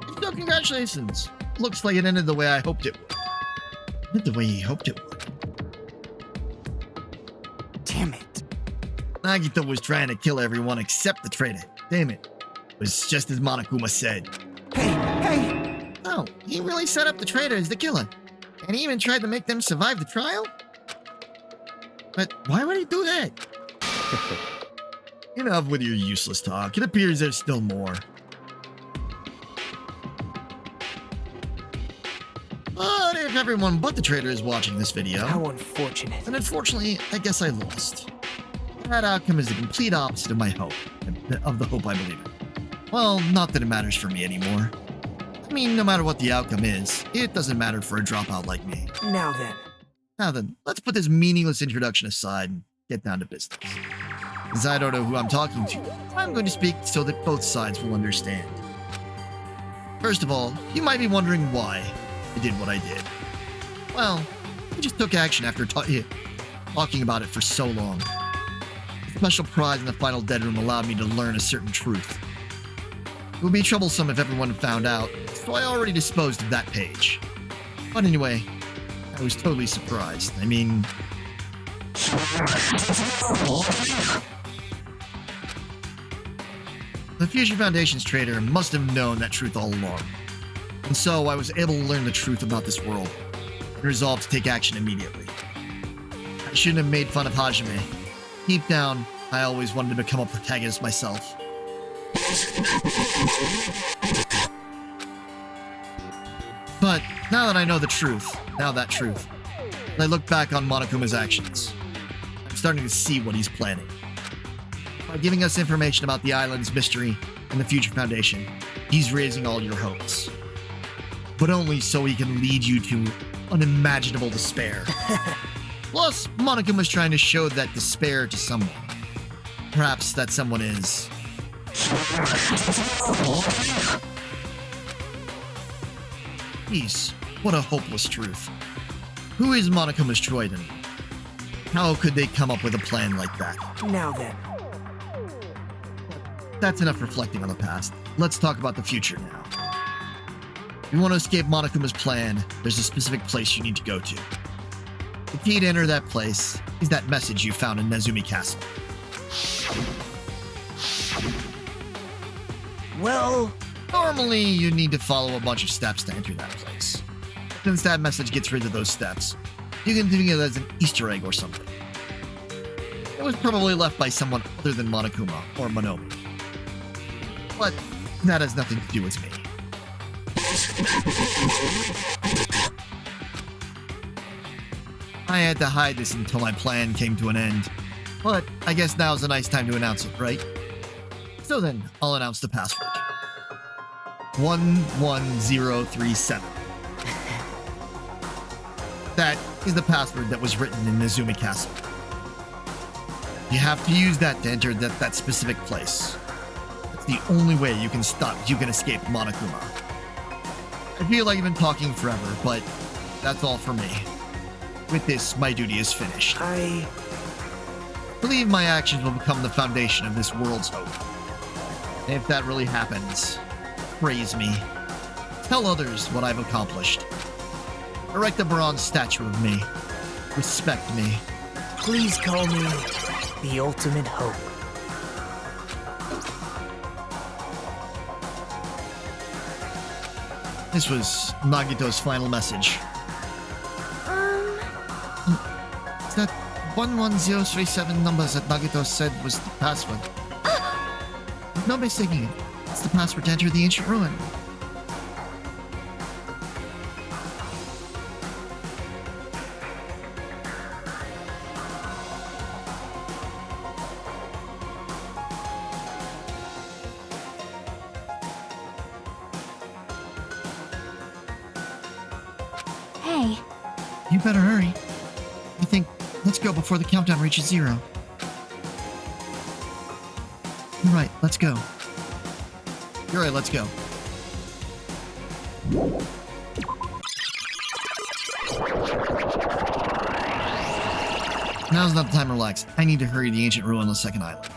If so, congratulations. Looks like it ended the way I hoped it would. Not the way he hoped it would. Damn it. Nagito was trying to kill everyone except the traitor. Damn it. It was just as Monokuma said. Hey! Oh, he really set up the traitor as the killer. And he even tried to make them survive the trial? But why would he do that? Enough with your useless talk. It appears there's still more. But if everyone but the traitor is watching this video, How unfortunate. then unfortunately, I guess I lost. That outcome is the complete opposite of my hope, of the hope I believe in. Well, not that it matters for me anymore. I mean, no matter what the outcome is, it doesn't matter for a dropout like me. Now then, Let's put this meaningless introduction aside and get down to business. As I don't know who I'm talking to, I'm going to speak so that both sides will understand. First of all, you might be wondering why I did what I did. Well, I just took action after talking about it for so long. The special prize in the final dead room allowed me to learn a certain truth. It would be troublesome if everyone found out, so I already disposed of that page. But anyway, I was totally surprised. I mean... The Future Foundation's traitor must have known that truth all along. And so I was able to learn the truth about this world, and resolved to take action immediately. I shouldn't have made fun of Hajime. Deep down, I always wanted to become a protagonist myself. But now that I know the truth, and I look back on Monokuma's actions, I'm starting to see what he's planning. By giving us information about the island's mystery and the Future Foundation, he's raising all your hopes. But only so he can lead you to unimaginable despair. Plus, Monokuma's trying to show that despair to someone. Perhaps that someone is... Peace. What a hopeless truth. Who is Monokuma's Troiden? How could they come up with a plan like that? Now then. That's enough reflecting on the past. Let's talk about the future now. If you want to escape Monokuma's plan, there's a specific place you need to go to. The key to enter that place is that message you found in Nezumi Castle. Well, normally you need to follow a bunch of steps to enter that place. Since that message gets rid of those steps, you can think of it as an Easter egg or something. It was probably left by someone other than Monokuma or Monomi. But that has nothing to do with me. I had to hide this until my plan came to an end. But I guess now's a nice time to announce it, right? So then, I'll announce the password. 11037. That is the password that was written in Nezumi Castle. You have to use that to enter that specific place. That's the only way you can escape Monokuma. I feel like I've been talking forever, but that's all for me. With this, my duty is finished. I believe my actions will become the foundation of this world's hope. And if that really happens, praise me. Tell others what I've accomplished. Erect a bronze statue of me. Respect me. Please call me the ultimate hope. This was Nagito's final message. Is that 11037 numbers that Nagito said was the password? No mistaking it. It's the password to enter the ancient ruin. You better hurry. I think let's go before the countdown reaches 0. You're right, let's go. You're right, let's go. Now's not the time to relax. I need to hurry to the ancient ruin on the second island.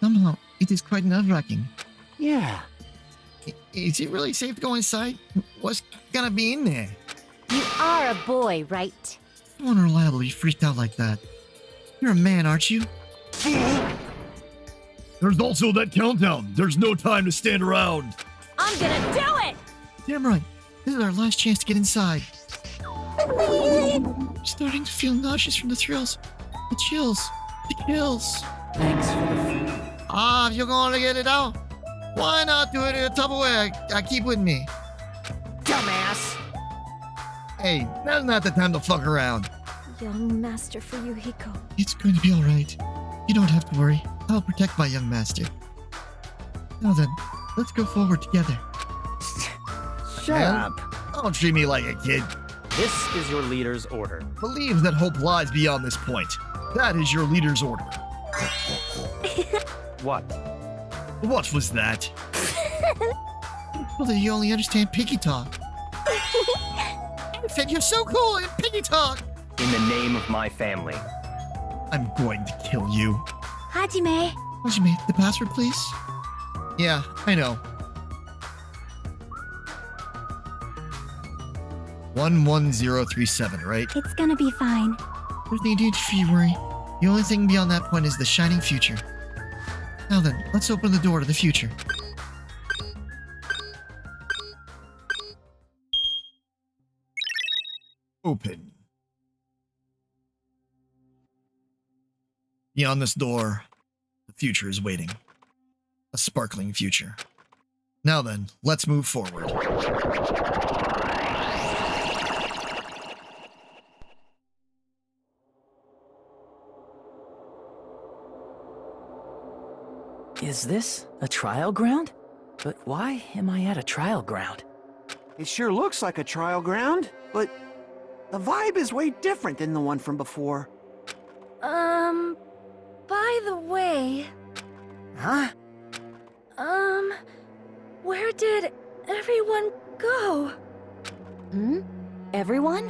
Somehow, it is quite nerve-wracking. Yeah. Is it really safe to go inside? What's gonna be in there? You are a boy, right? I won't reliable to be freaked out like that. You're a man, aren't you? There's also that countdown. There's no time to stand around. I'm gonna do it! Damn right. This is our last chance to get inside. I'm starting to feel nauseous from the thrills. The chills. The kills. Thanks for the food. If you're gonna get it out, why not do it in a Tupperware I keep with me? Dumbass! Hey, now's not the time to fuck around. Young Master Fuyuhiko. It's going to be alright. You don't have to worry. I'll protect my young master. Now then, let's go forward together. Shut up. Don't treat me like a kid. This is your leader's order. Believe that hope lies beyond this point. That is your leader's order. What? What was that? Well, then you only understand piggy talk. I said you're so cool in piggy talk. In the name of my family. I'm going to kill you. Hajime. Hajime, the password, please? Yeah, I know. 11037, right? It's gonna be fine. There's no need for you to worry. The only thing beyond that point is the shining future. Now then, let's open the door to the future. Open. Beyond this door, the future is waiting. A sparkling future. Now then, let's move forward. Is this a trial ground? But why am I at a trial ground? It sure looks like a trial ground, but the vibe is way different than the one from before. By the way, Huh? where did everyone go? Everyone?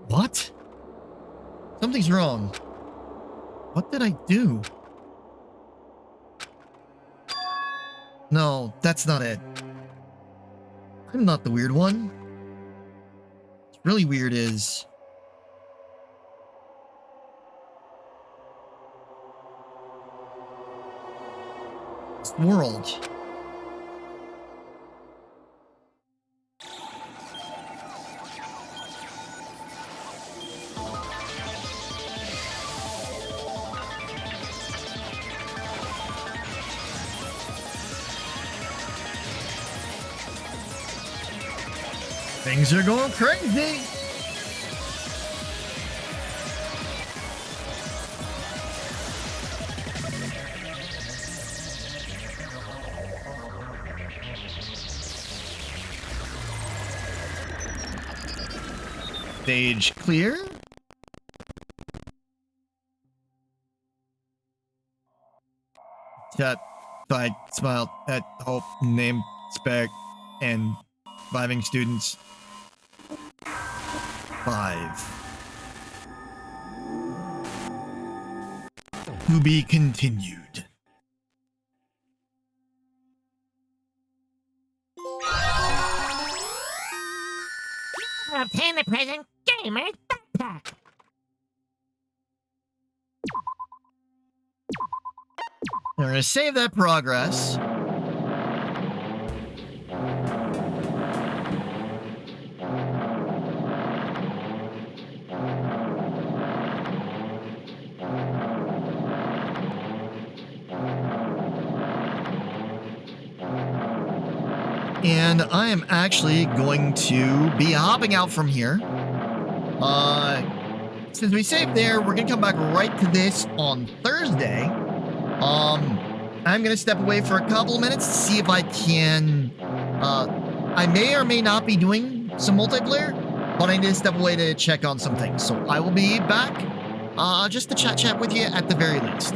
What? Something's wrong. What did I do? No, that's not it. I'm not the weird one. What's really weird is... this world. Things are going crazy. Stage clear? Chat, side, smile, at hope, name, spec, and surviving students. 5. To be continued. Obtain the present gamer's backpack. We're gonna save that progress. and I am actually going to be hopping out from here. Since we saved there, we're gonna come back right to this on Thursday. I'm gonna step away for a couple of minutes to see if I can. I may or may not be doing some multiplayer, but I need to step away to check on some things. So I will be back, just to chat with you at the very least.